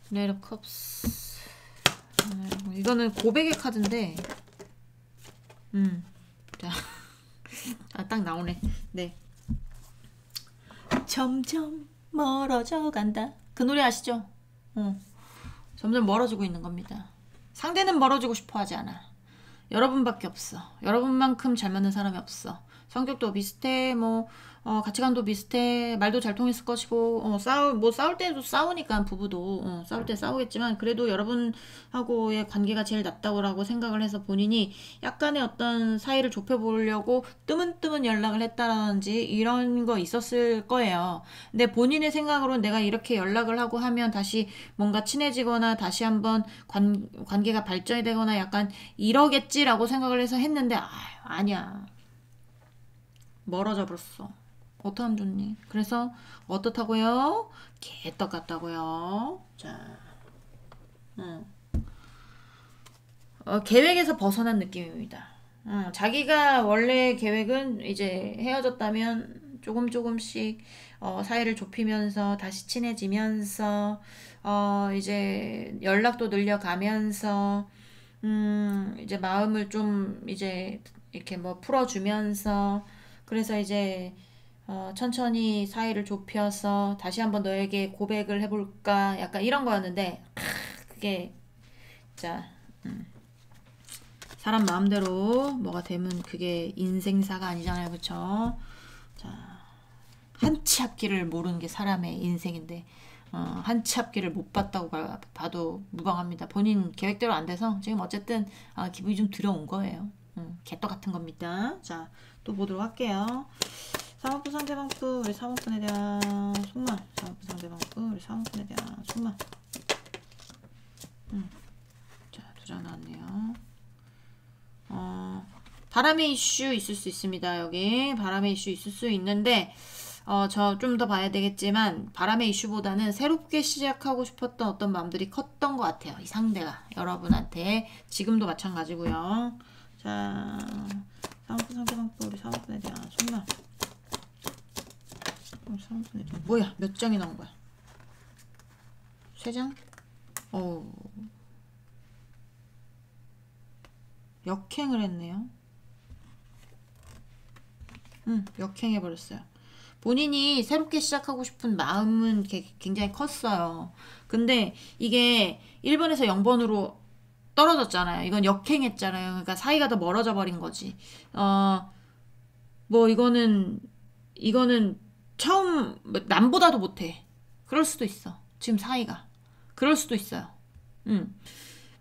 Knight of Cups. 이거는 고백의 카드인데 자, 딱 나오네. 네. 점점 멀어져 간다. 그 노래 아시죠? 점점 멀어지고 있는 겁니다. 상대는 멀어지고 싶어 하지 않아. 여러분밖에 없어. 여러분만큼 잘 맞는 사람이 없어. 성격도 비슷해, 가치관도 비슷해, 말도 잘 통했을 것이고, 싸울 때도 싸우니까 부부도, 싸울 때 싸우겠지만, 그래도 여러분하고의 관계가 제일 낫다고 생각을 해서 본인이 약간의 어떤 사이를 좁혀보려고 뜨문뜨문 연락을 했다라든지, 이런 거 있었을 거예요. 근데 본인의 생각으로는 내가 이렇게 연락을 하고 하면 다시 뭔가 친해지거나, 다시 한번 관계가 발전이 되거나 약간 이러겠지라고 생각을 해서 했는데, 아니야. 멀어져 버렸어. 어떡하면 좋니? 그래서 어떻다고요? 개떡 같다고요. 자, 계획에서 벗어난 느낌입니다. 자기가 원래 계획은 이제 헤어졌다면 조금씩 사이를 좁히면서 다시 친해지면서 이제 연락도 늘려가면서 이제 마음을 좀 이제 이렇게 풀어주면서 그래서 이제 천천히 사이를 좁혀서 다시 한번 너에게 고백을 해볼까 약간 이런 거였는데 그게 자 사람 마음대로 뭐가 되면 그게 인생사가 아니잖아요. 그쵸? 자, 한치 앞길을 모르는 게 사람의 인생인데 한치 앞길을 못 봤다고 봐도 무방합니다. 본인 계획대로 안 돼서 지금 어쨌든 기분이 좀 들어온 거예요. 개떡 같은 겁니다. 자, 또 보도록 할게요. 사모꾼 상대방꾼 우리 사모꾼에 대한 속마음. 사모꾼 상대방꾼 우리 사모꾼에 대한 속마음. 자, 2장 나왔네요. 바람의 이슈 있을 수 있습니다. 여기 바람의 이슈 있을 수 있는데 저 좀 더 봐야 되겠지만 바람의 이슈보다는 새롭게 시작하고 싶었던 어떤 마음들이 컸던 것 같아요. 이 상대가 여러분한테 지금도 마찬가지고요. 자, 사모꾼 상대방꾼 우리 사모꾼에 대한 속마음. 사모꾼에 대한 뭐야? 몇 장이 나온 거야? 3장? 역행을 했네요. 역행해버렸어요. 본인이 새롭게 시작하고 싶은 마음은 굉장히 컸어요. 근데 이게 1번에서 0번으로 떨어졌잖아요. 이건 역행했잖아요. 그러니까 사이가 더 멀어져 버린 거지. 이거는 처음 남보다도 못해. 그럴 수도 있어. 지금 사이가. 그럴 수도 있어요.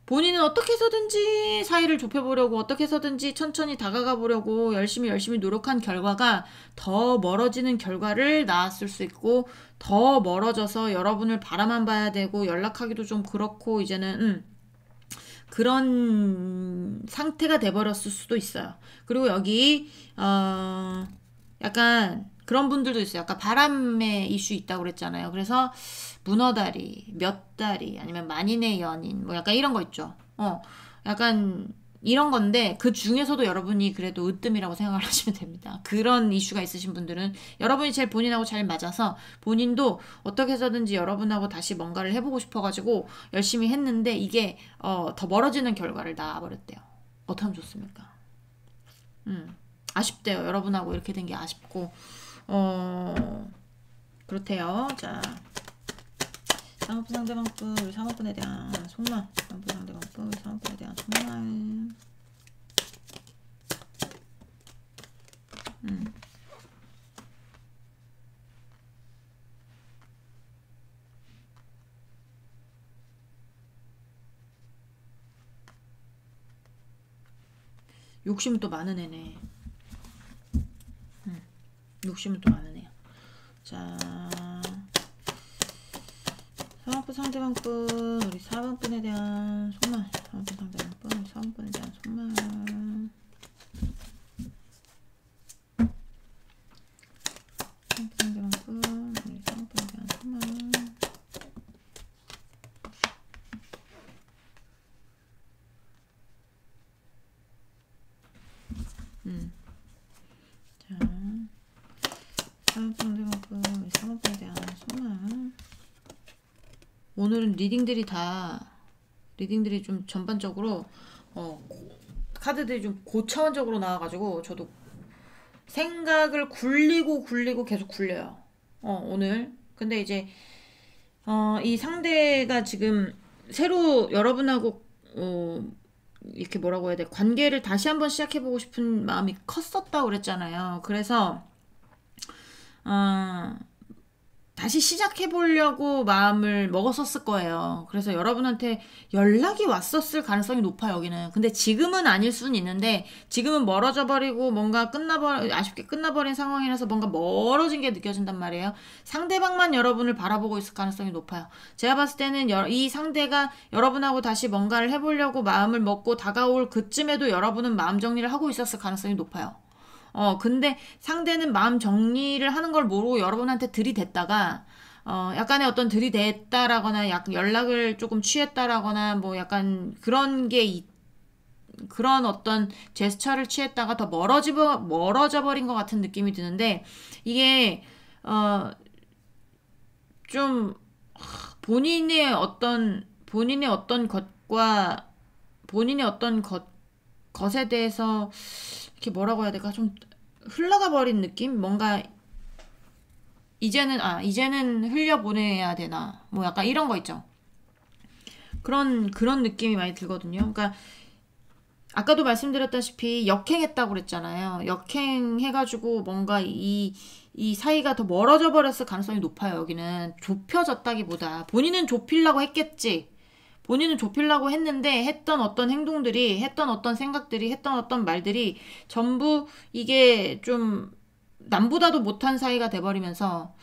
본인은 어떻게 해서든지 사이를 좁혀보려고 어떻게 해서든지 천천히 다가가 보려고 열심히 노력한 결과가 더 멀어지는 결과를 낳았을 수 있고 더 멀어져서 여러분을 바라만 봐야 되고 연락하기도 좀 그렇고 이제는 그런 상태가 돼버렸을 수도 있어요. 그리고 여기 약간 그런 분들도 있어요. 아까 바람의 이슈 있다고 그랬잖아요. 그래서 문어다리, 몇 다리, 아니면 만인의 연인, 뭐 약간 이런 거 있죠. 약간 이런 건데 그 중에서도 여러분이 그래도 으뜸이라고 생각을 하시면 됩니다. 그런 이슈가 있으신 분들은 여러분이 제일 본인하고 잘 맞아서 본인도 어떻게 해서든지 여러분하고 다시 뭔가를 해보고 싶어가지고 열심히 했는데 이게 더 멀어지는 결과를 낳아버렸대요. 어떻게 하면 좋습니까? 아쉽대요. 여러분하고 이렇게 된 게 아쉽고 그렇대요. 자, 상업부 상대방부 우리 상업분에 대한 속말, 상업부 상대방부 우리 상업분에 대한 속말. 욕심은 또 많은 애네. 욕심은 또 많은 애야. 자, 상업부 상대방분 우리 4번분에 대한 속말, 상업부 상대방분 우리 4번분에 대한 속말. 상업부 상대방분 우리 4번분에 대한 속말. 자, 상업부 상대방분 우리 4번분에 대한 속말. 오늘은 리딩들이 좀 전반적으로 카드들이 좀 고차원적으로 나와가지고 저도 생각을 굴리고 계속 굴려요. 오늘. 근데 이제 이 상대가 지금 새로 여러분하고 이렇게 뭐라고 해야 돼? 관계를 다시 한번 시작해보고 싶은 마음이 컸었다고 그랬잖아요. 그래서 다시 시작해보려고 마음을 먹었었을 거예요. 그래서 여러분한테 연락이 왔었을 가능성이 높아요, 여기는. 근데 지금은 아닐 수는 있는데, 지금은 멀어져 버리고 뭔가 아쉽게 끝나버린 상황이라서 뭔가 멀어진 게 느껴진단 말이에요. 상대방만 여러분을 바라보고 있을 가능성이 높아요. 제가 봤을 때는 이 상대가 여러분하고 다시 뭔가를 해보려고 마음을 먹고 다가올 그쯤에도 여러분은 마음 정리를 하고 있었을 가능성이 높아요. 근데 상대는 마음 정리를 하는 걸 모르고 여러분한테 들이댔다가, 약간의 어떤 들이댔다라거나, 연락을 조금 취했다라거나, 뭐 약간 그런 그런 어떤 제스처를 취했다가 더 멀어져 버린 것 같은 느낌이 드는데, 이게, 좀, 본인의 어떤 것과, 본인의 어떤 것에 대해서, 이렇게 뭐라고 해야 될까? 좀 흘러가 버린 느낌? 뭔가 이제는 흘려보내야 되나? 뭐 약간 이런 거 있죠. 그런 느낌이 많이 들거든요. 그러니까 아까도 말씀드렸다시피 역행했다고 그랬잖아요. 역행해가지고 뭔가 이 사이가 더 멀어져 버렸을 가능성이 높아요. 여기는 좁혀졌다기보다 본인은 좁히려고 했겠지. 본인은 좁히려고 했는데 했던 어떤 행동들이, 했던 어떤 생각들이, 했던 어떤 말들이 전부 이게 좀 남보다도 못한 사이가 돼버리면서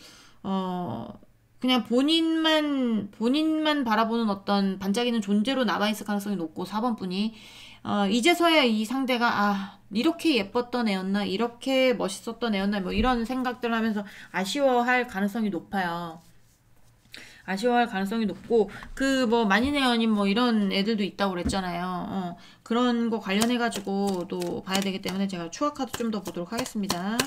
그냥 본인만 바라보는 어떤 반짝이는 존재로 남아있을 가능성이 높고 4번 분이 이제서야 이 상대가 이렇게 예뻤던 애였나, 이렇게 멋있었던 애였나, 뭐 이런 생각들을 하면서 아쉬워할 가능성이 높아요. 아쉬워할 가능성이 높고 뭐 만인의 연인 뭐 이런 애들도 있다고 그랬잖아요. 그런 거 관련해가지고 또 봐야 되기 때문에 제가 추가 카드 좀 더 보도록 하겠습니다.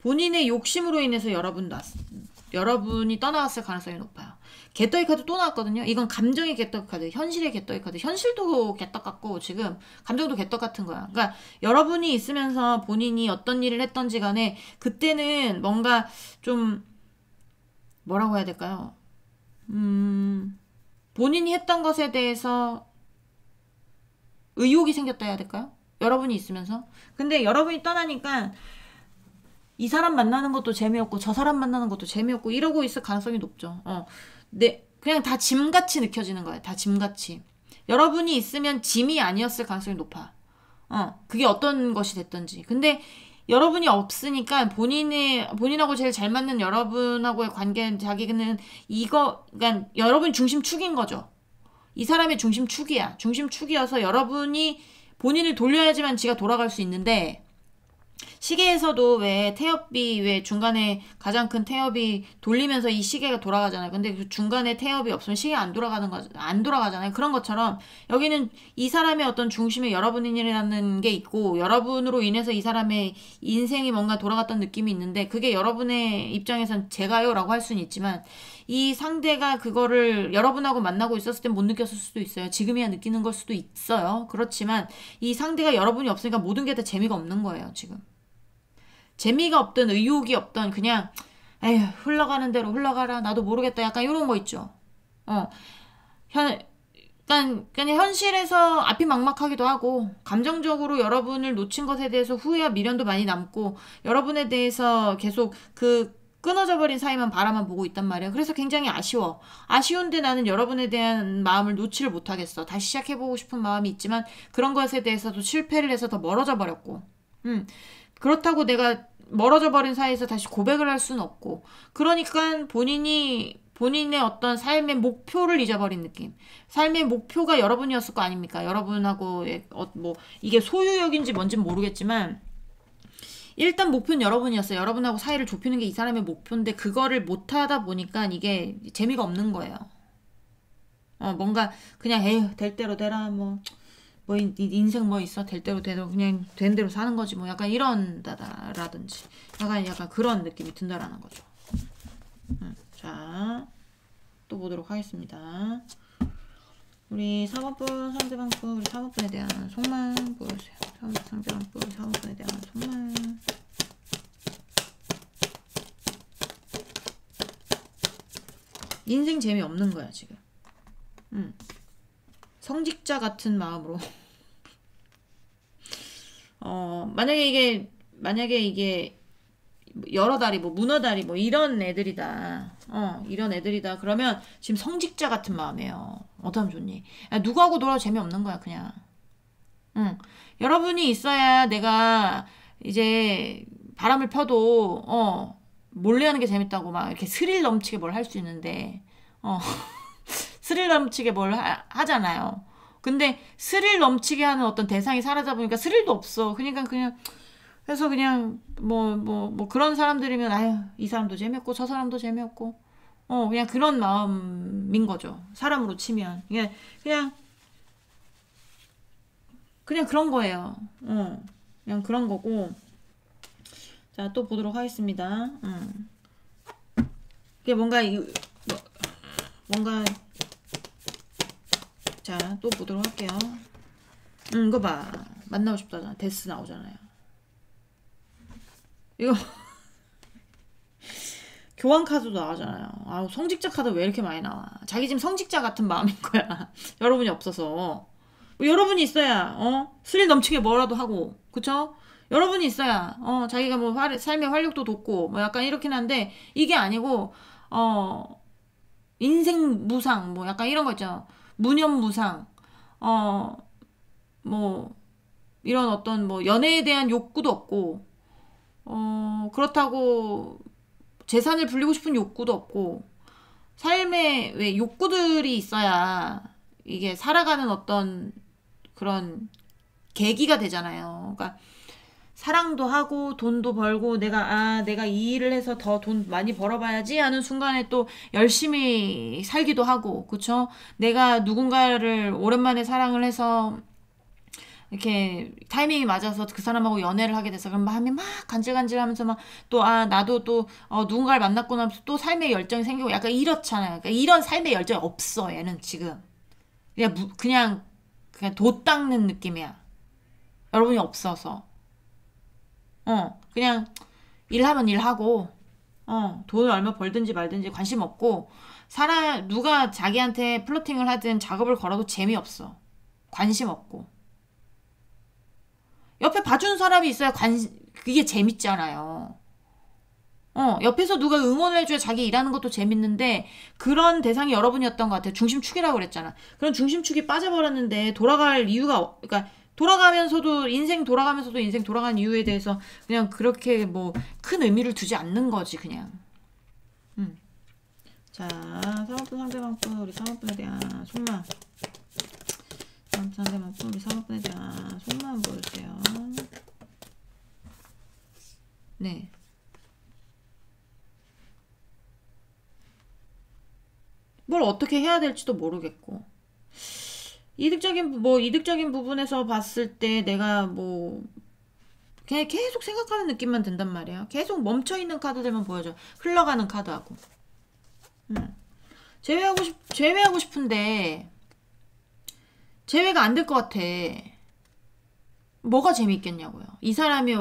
본인의 욕심으로 인해서 여러분이 떠나갔을 가능성이 높아요. 개떡이 카드 또 나왔거든요. 이건 감정의 개떡 카드, 현실의 개떡이 카드. 현실도 개떡 같고 지금 감정도 개떡 같은 거야. 그러니까 여러분이 있으면서 본인이 어떤 일을 했던지 간에 그때는 뭔가 좀 뭐라고 해야 될까요? 본인이 했던 것에 대해서 의욕이 생겼다 해야 될까요? 여러분이 있으면서. 근데 여러분이 떠나니까 이 사람 만나는 것도 재미없고 저 사람 만나는 것도 재미없고 이러고 있을 가능성이 높죠. 그냥 다 짐같이 느껴지는 거예요. 다 짐같이. 여러분이 있으면 짐이 아니었을 가능성이 높아. 그게 어떤 것이 됐든지. 근데 여러분이 없으니까 본인하고 제일 잘 맞는 여러분하고의 관계는 자기는 그러니까 여러분 중심축인 거죠. 이 사람의 중심축이야. 중심축이어서 여러분이 본인을 돌려야지만 지가 돌아갈 수 있는데 시계에서도 왜 태엽이 왜 중간에 가장 큰 태엽이 돌리면서 이 시계가 돌아가잖아요. 근데 그 중간에 태엽이 없으면 시계가 안 돌아가잖아요. 그런 것처럼 여기는 이 사람의 어떤 중심에 여러분이라는 게 있고 여러분으로 인해서 이 사람의 인생이 뭔가 돌아갔던 느낌이 있는데 그게 여러분의 입장에선 제가요라고 할 수는 있지만 이 상대가 그거를 여러분하고 만나고 있었을 땐 못 느꼈을 수도 있어요. 지금이야 느끼는 걸 수도 있어요. 그렇지만 이 상대가 여러분이 없으니까 모든 게 다 재미가 없는 거예요, 지금. 재미가 없든 의욕이 없든 그냥 에휴 흘러가는 대로 흘러가라 나도 모르겠다 약간 이런 거 있죠. 그냥 현실에서 앞이 막막하기도 하고 감정적으로 여러분을 놓친 것에 대해서 후회와 미련도 많이 남고 여러분에 대해서 계속 그 끊어져 버린 사이만 바라만 보고 있단 말이에요. 그래서 굉장히 아쉬워. 아쉬운데 나는 여러분에 대한 마음을 놓지를 못하겠어. 다시 시작해보고 싶은 마음이 있지만 그런 것에 대해서도 실패를 해서 더 멀어져 버렸고 그렇다고 내가 멀어져 버린 사이에서 다시 고백을 할 수는 없고 그러니까 본인의 어떤 삶의 목표를 잊어버린 느낌. 삶의 목표가 여러분이었을 거 아닙니까? 여러분하고의 뭐 이게 소유욕인지 뭔지 모르겠지만 일단 목표는 여러분이었어요. 여러분하고 사이를 좁히는 게 이 사람의 목표인데 그거를 못하다 보니까 이게 재미가 없는 거예요. 뭔가 그냥 에휴 될 대로 되라 뭐 인생 뭐 있어 될 대로 되도 그냥 된 대로 사는 거지 뭐 약간 이런다라든지 약간 그런 느낌이 든다라는 거죠. 자, 또 보도록 하겠습니다. 우리 4번분 상대방분 우리 4번분에 대한 속말 보여주세요. 상대방분 우리 4번분에 대한 속말. 인생 재미없는 거야 지금. 성직자 같은 마음으로 만약에 이게 여러 다리 뭐 문어 다리 뭐 이런 애들이다. 이런 애들이다. 그러면 지금 성직자 같은 마음이에요. 어떠면 좋니? 야, 누구하고 놀아도 재미없는 거야 그냥. 여러분이 있어야 내가 이제 바람을 펴도 몰래 하는 게 재밌다고 막 이렇게 스릴 넘치게 뭘 할 수 있는데 스릴 넘치게 뭘 하잖아요. 근데 스릴 넘치게 하는 어떤 대상이 사라져 보니까 스릴도 없어. 그러니까 그냥 그래서 그냥 뭐 그런 사람들이면 아유 이 사람도 재미없고 저 사람도 재미없고 그냥 그런 마음인 거죠. 사람으로 치면 그냥 그런 거예요. 그냥 그런 거고. 자, 또 보도록 하겠습니다. 이게 뭔가 자, 또 보도록 할게요. 이거 봐. 만나고 싶다잖아. 데스 나오잖아요. 이거 교환 카드도 나오잖아요. 아우 성직자 카드 왜 이렇게 많이 나와? 자기 지금 성직자 같은 마음인 거야. 여러분이 없어서. 여러분이 있어야 스릴 넘치게 뭐라도 하고 그쵸? 여러분이 있어야 자기가 뭐 삶의 활력도 돋고 뭐 약간 이렇긴 한데 이게 아니고 인생 무상 뭐 약간 이런 거 있죠. 무념무상 뭐 이런 어떤 뭐 연애에 대한 욕구도 없고 그렇다고 재산을 불리고 싶은 욕구도 없고 삶에 왜 욕구들이 있어야 이게 살아가는 어떤 그런 계기가 되잖아요. 그러니까 사랑도 하고 돈도 벌고 내가 이 일을 해서 더 돈 많이 벌어봐야지 하는 순간에 또 열심히 살기도 하고 그쵸? 내가 누군가를 오랜만에 사랑을 해서 이렇게 타이밍이 맞아서 그 사람하고 연애를 하게 돼서 그럼 마음이 막 간질간질하면서 막 또 나도 또 누군가를 만났고 나면서 또 삶의 열정이 생기고 약간 이렇잖아요. 그러니까 이런 삶의 열정이 없어 얘는 지금 그냥 돛 닦는 느낌이야. 여러분이 없어서 그냥 일하면 일하고 돈을 얼마 벌든지 말든지 관심 없고 누가 자기한테 플러팅을 하든 작업을 걸어도 재미없어. 관심 없고 옆에 봐주는 사람이 있어야 그게 재밌잖아요. 옆에서 누가 응원을 해줘야 자기 일하는 것도 재밌는데 그런 대상이 여러분이었던 것 같아요. 중심축이라고 그랬잖아. 그런 중심축이 빠져버렸는데 돌아갈 이유가 그러니까 인생 돌아가는 이유에 대해서 그냥 그렇게 뭐 큰 의미를 두지 않는 거지 그냥. 자, 사모분 상대방분 우리 사모분에 대한 속마음. 상대방분 우리 사모분에 대한 속마음 보여주세요. 네. 뭘 어떻게 해야 될지도 모르겠고. 이득적인 부분에서 봤을 때 내가 뭐, 그냥 계속 생각하는 느낌만 든단 말이야. 계속 멈춰있는 카드들만 보여줘. 흘러가는 카드하고. 제외하고 싶은데, 제외가 안 될 것 같아. 뭐가 재밌겠냐고요. 이 사람이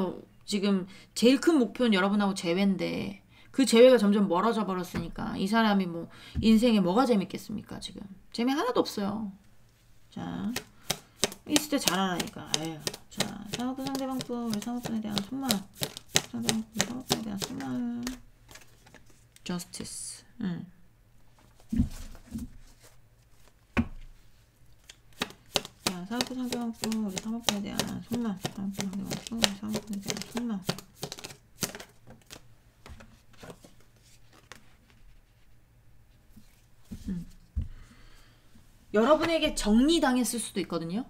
지금 제일 큰 목표는 여러분하고 제외인데, 그 제외가 점점 멀어져 버렸으니까, 이 사람이 뭐, 인생에 뭐가 재밌겠습니까, 지금. 재미 하나도 없어요. 자, 있을 때 잘하라니까. 에휴. 자, 사모펀 상대방분, 우리 사모펀에 대한 손만. 상대방분, 사모펀에 대한 손만. 저스티스. 자, 사모펀 상대방분, 우리 사모펀에 대한 손만. 사모펀 상대방분, 우리 사모펀에 대한 손만. 여러분에게 정리당했을 수도 있거든요.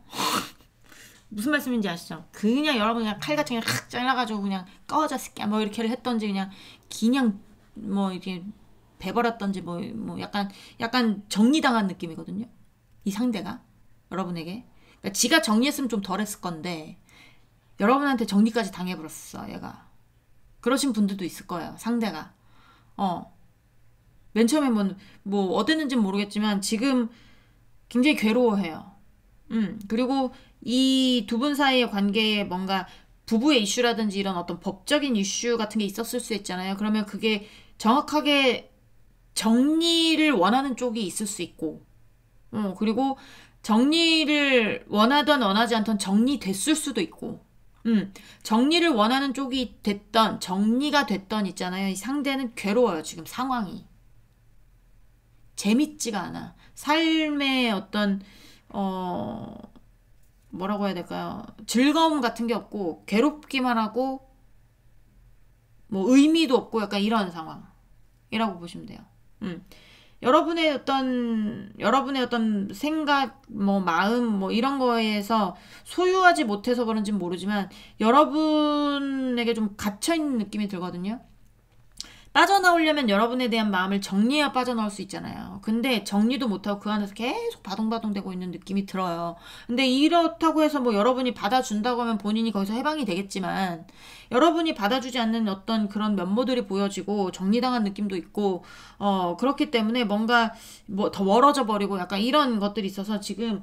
무슨 말씀인지 아시죠? 그냥 여러분 그냥 칼같이 그냥 확 잘라가지고 그냥 꺼져 새끼야 뭐 이렇게를 했던지 그냥 뭐 이렇게 배버렸던지 뭐 약간 정리당한 느낌이거든요. 이 상대가 여러분에게. 그러니까 지가 정리했으면 좀 덜했을 건데 여러분한테 정리까지 당해버렸어 얘가. 그러신 분들도 있을 거예요. 상대가. 맨 처음에 뭐 어땠는지는 모르겠지만 지금 굉장히 괴로워해요. 그리고 이 두 분 사이의 관계에 뭔가 부부의 이슈라든지 이런 어떤 법적인 이슈 같은 게 있었을 수 있잖아요. 그러면 그게 정확하게 정리를 원하는 쪽이 있을 수 있고, 그리고 정리를 원하던 원하지 않던 정리됐을 수도 있고, 정리를 원하는 쪽이 됐던, 정리가 됐던 있잖아요. 이 상대는 괴로워요, 지금 상황이. 재밌지가 않아. 삶의 어떤, 뭐라고 해야 될까요? 즐거움 같은 게 없고, 괴롭기만 하고, 뭐, 의미도 없고, 약간 이런 상황이라고 보시면 돼요. 여러분의 어떤 생각, 뭐, 마음, 뭐, 이런 거에서 소유하지 못해서 그런지는 모르지만, 여러분에게 좀 갇혀있는 느낌이 들거든요. 빠져나오려면 여러분에 대한 마음을 정리해야 빠져나올 수 있잖아요. 근데 정리도 못하고 그 안에서 계속 바동바동되고 있는 느낌이 들어요. 근데 이렇다고 해서 뭐 여러분이 받아준다고 하면 본인이 거기서 해방이 되겠지만 여러분이 받아주지 않는 어떤 그런 면모들이 보여지고 정리당한 느낌도 있고 그렇기 때문에 뭔가 뭐 더 멀어져 버리고 약간 이런 것들이 있어서 지금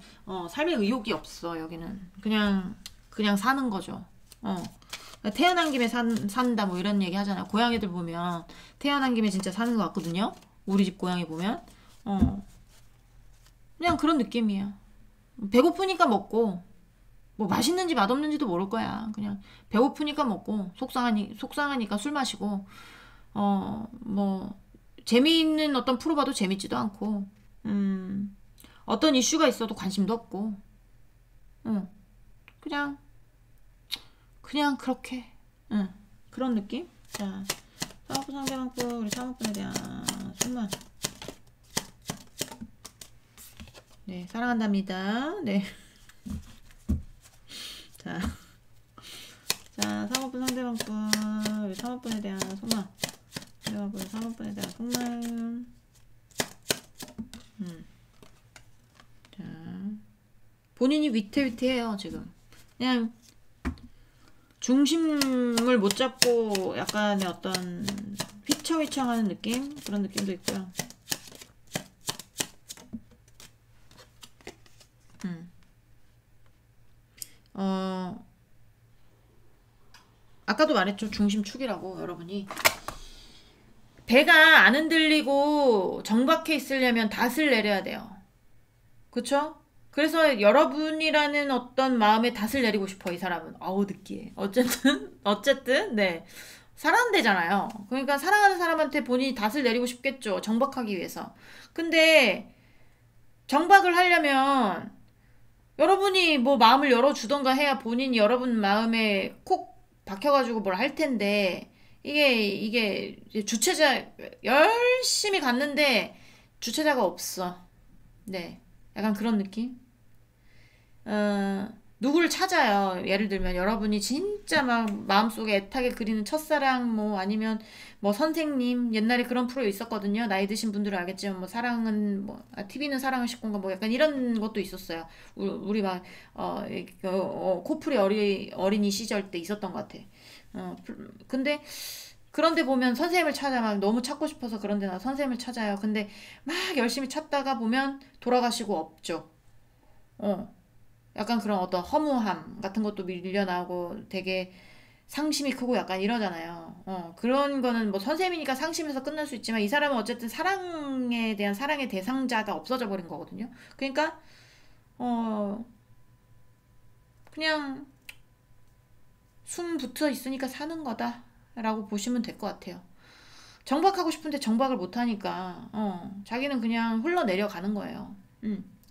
삶의 의욕이 없어 여기는. 그냥 사는 거죠. 태어난 김에 산다 뭐 이런 얘기 하잖아요. 고양이들 보면 태어난 김에 진짜 사는 것 같거든요. 우리 집 고양이 보면 그냥 그런 느낌이야. 배고프니까 먹고 뭐 맛있는지 맛없는지도 모를 거야. 그냥 배고프니까 먹고 속상하니까 술 마시고 뭐 재미있는 어떤 프로 봐도 재밌지도 않고 어떤 이슈가 있어도 관심도 없고 그냥 그렇게 그런 느낌? 자, 사모펀 상대방분 우리 사모펀에 대한 손만. 네, 사랑한답니다. 네. 자, 사모펀 상대방분 우리 사모펀에 대한 손만. 사모펀에 대한 손만. 자, 본인이 위태위태해요 지금. 그냥 중심을 못 잡고 약간의 어떤 휘청휘청하는 느낌? 그런 느낌도 있고요. 아까도 말했죠. 중심축이라고 여러분이. 배가 안 흔들리고 정박해 있으려면 닷을 내려야 돼요. 그쵸? 그래서 여러분이라는 어떤 마음에 닷을 내리고 싶어 이 사람은. 아우 느끼해. 어쨌든 네 사랑한대잖아요. 그러니까 사랑하는 사람한테 본인이 닷을 내리고 싶겠죠. 정박하기 위해서. 근데 정박을 하려면 여러분이 뭐 마음을 열어주던가 해야 본인이 여러분 마음에 콕 박혀가지고 뭘 할 텐데 이게 주체자 열심히 갔는데 주체자가 없어. 네. 약간 그런 느낌? 누구를 찾아요. 예를 들면 여러분이 진짜 막 마음속에 애타게 그리는 첫사랑 뭐 아니면 뭐 선생님 옛날에 그런 프로 있었거든요. 나이 드신 분들은 알겠지만 뭐 사랑은 뭐 TV는 사랑을 싣고인가 뭐 약간 이런 것도 있었어요. 우리 막 코프리 어린이 시절 때 있었던 것 같아. 근데 그런데 보면 선생님을 찾아 막 너무 찾고 싶어서 그런데 나 선생님을 찾아요. 근데 막 열심히 찾다가 보면 돌아가시고 없죠. 어. 약간 그런 어떤 허무함 같은 것도 밀려나고 되게 상심이 크고 약간 이러잖아요. 그런 거는 뭐 선생님이니까 상심해서 끝날 수 있지만 이 사람은 어쨌든 사랑에 대한 사랑의 대상자가 없어져 버린 거거든요. 그러니까, 어, 그냥 숨 붙어 있으니까 사는 거다라고 보시면 될 것 같아요. 정박하고 싶은데 정박을 못 하니까, 자기는 그냥 흘러내려가는 거예요.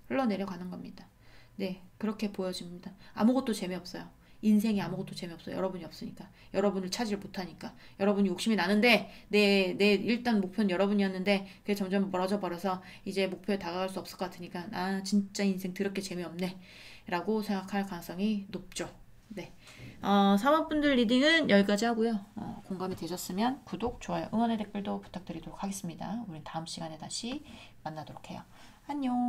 흘러내려가는 겁니다. 네, 그렇게 보여집니다. 아무것도 재미없어요. 인생이 아무것도 재미없어요. 여러분이 없으니까. 여러분을 찾지 못하니까. 여러분이 욕심이 나는데, 내 일단 목표는 여러분이었는데, 그게 점점 멀어져 버려서, 이제 목표에 다가갈 수 없을 것 같으니까, 아, 진짜 인생 더럽게 재미없네. 라고 생각할 가능성이 높죠. 네. 사모분들 리딩은 여기까지 하고요. 공감이 되셨으면 구독, 좋아요, 응원의 댓글도 부탁드리도록 하겠습니다. 우린 다음 시간에 다시 만나도록 해요. 안녕.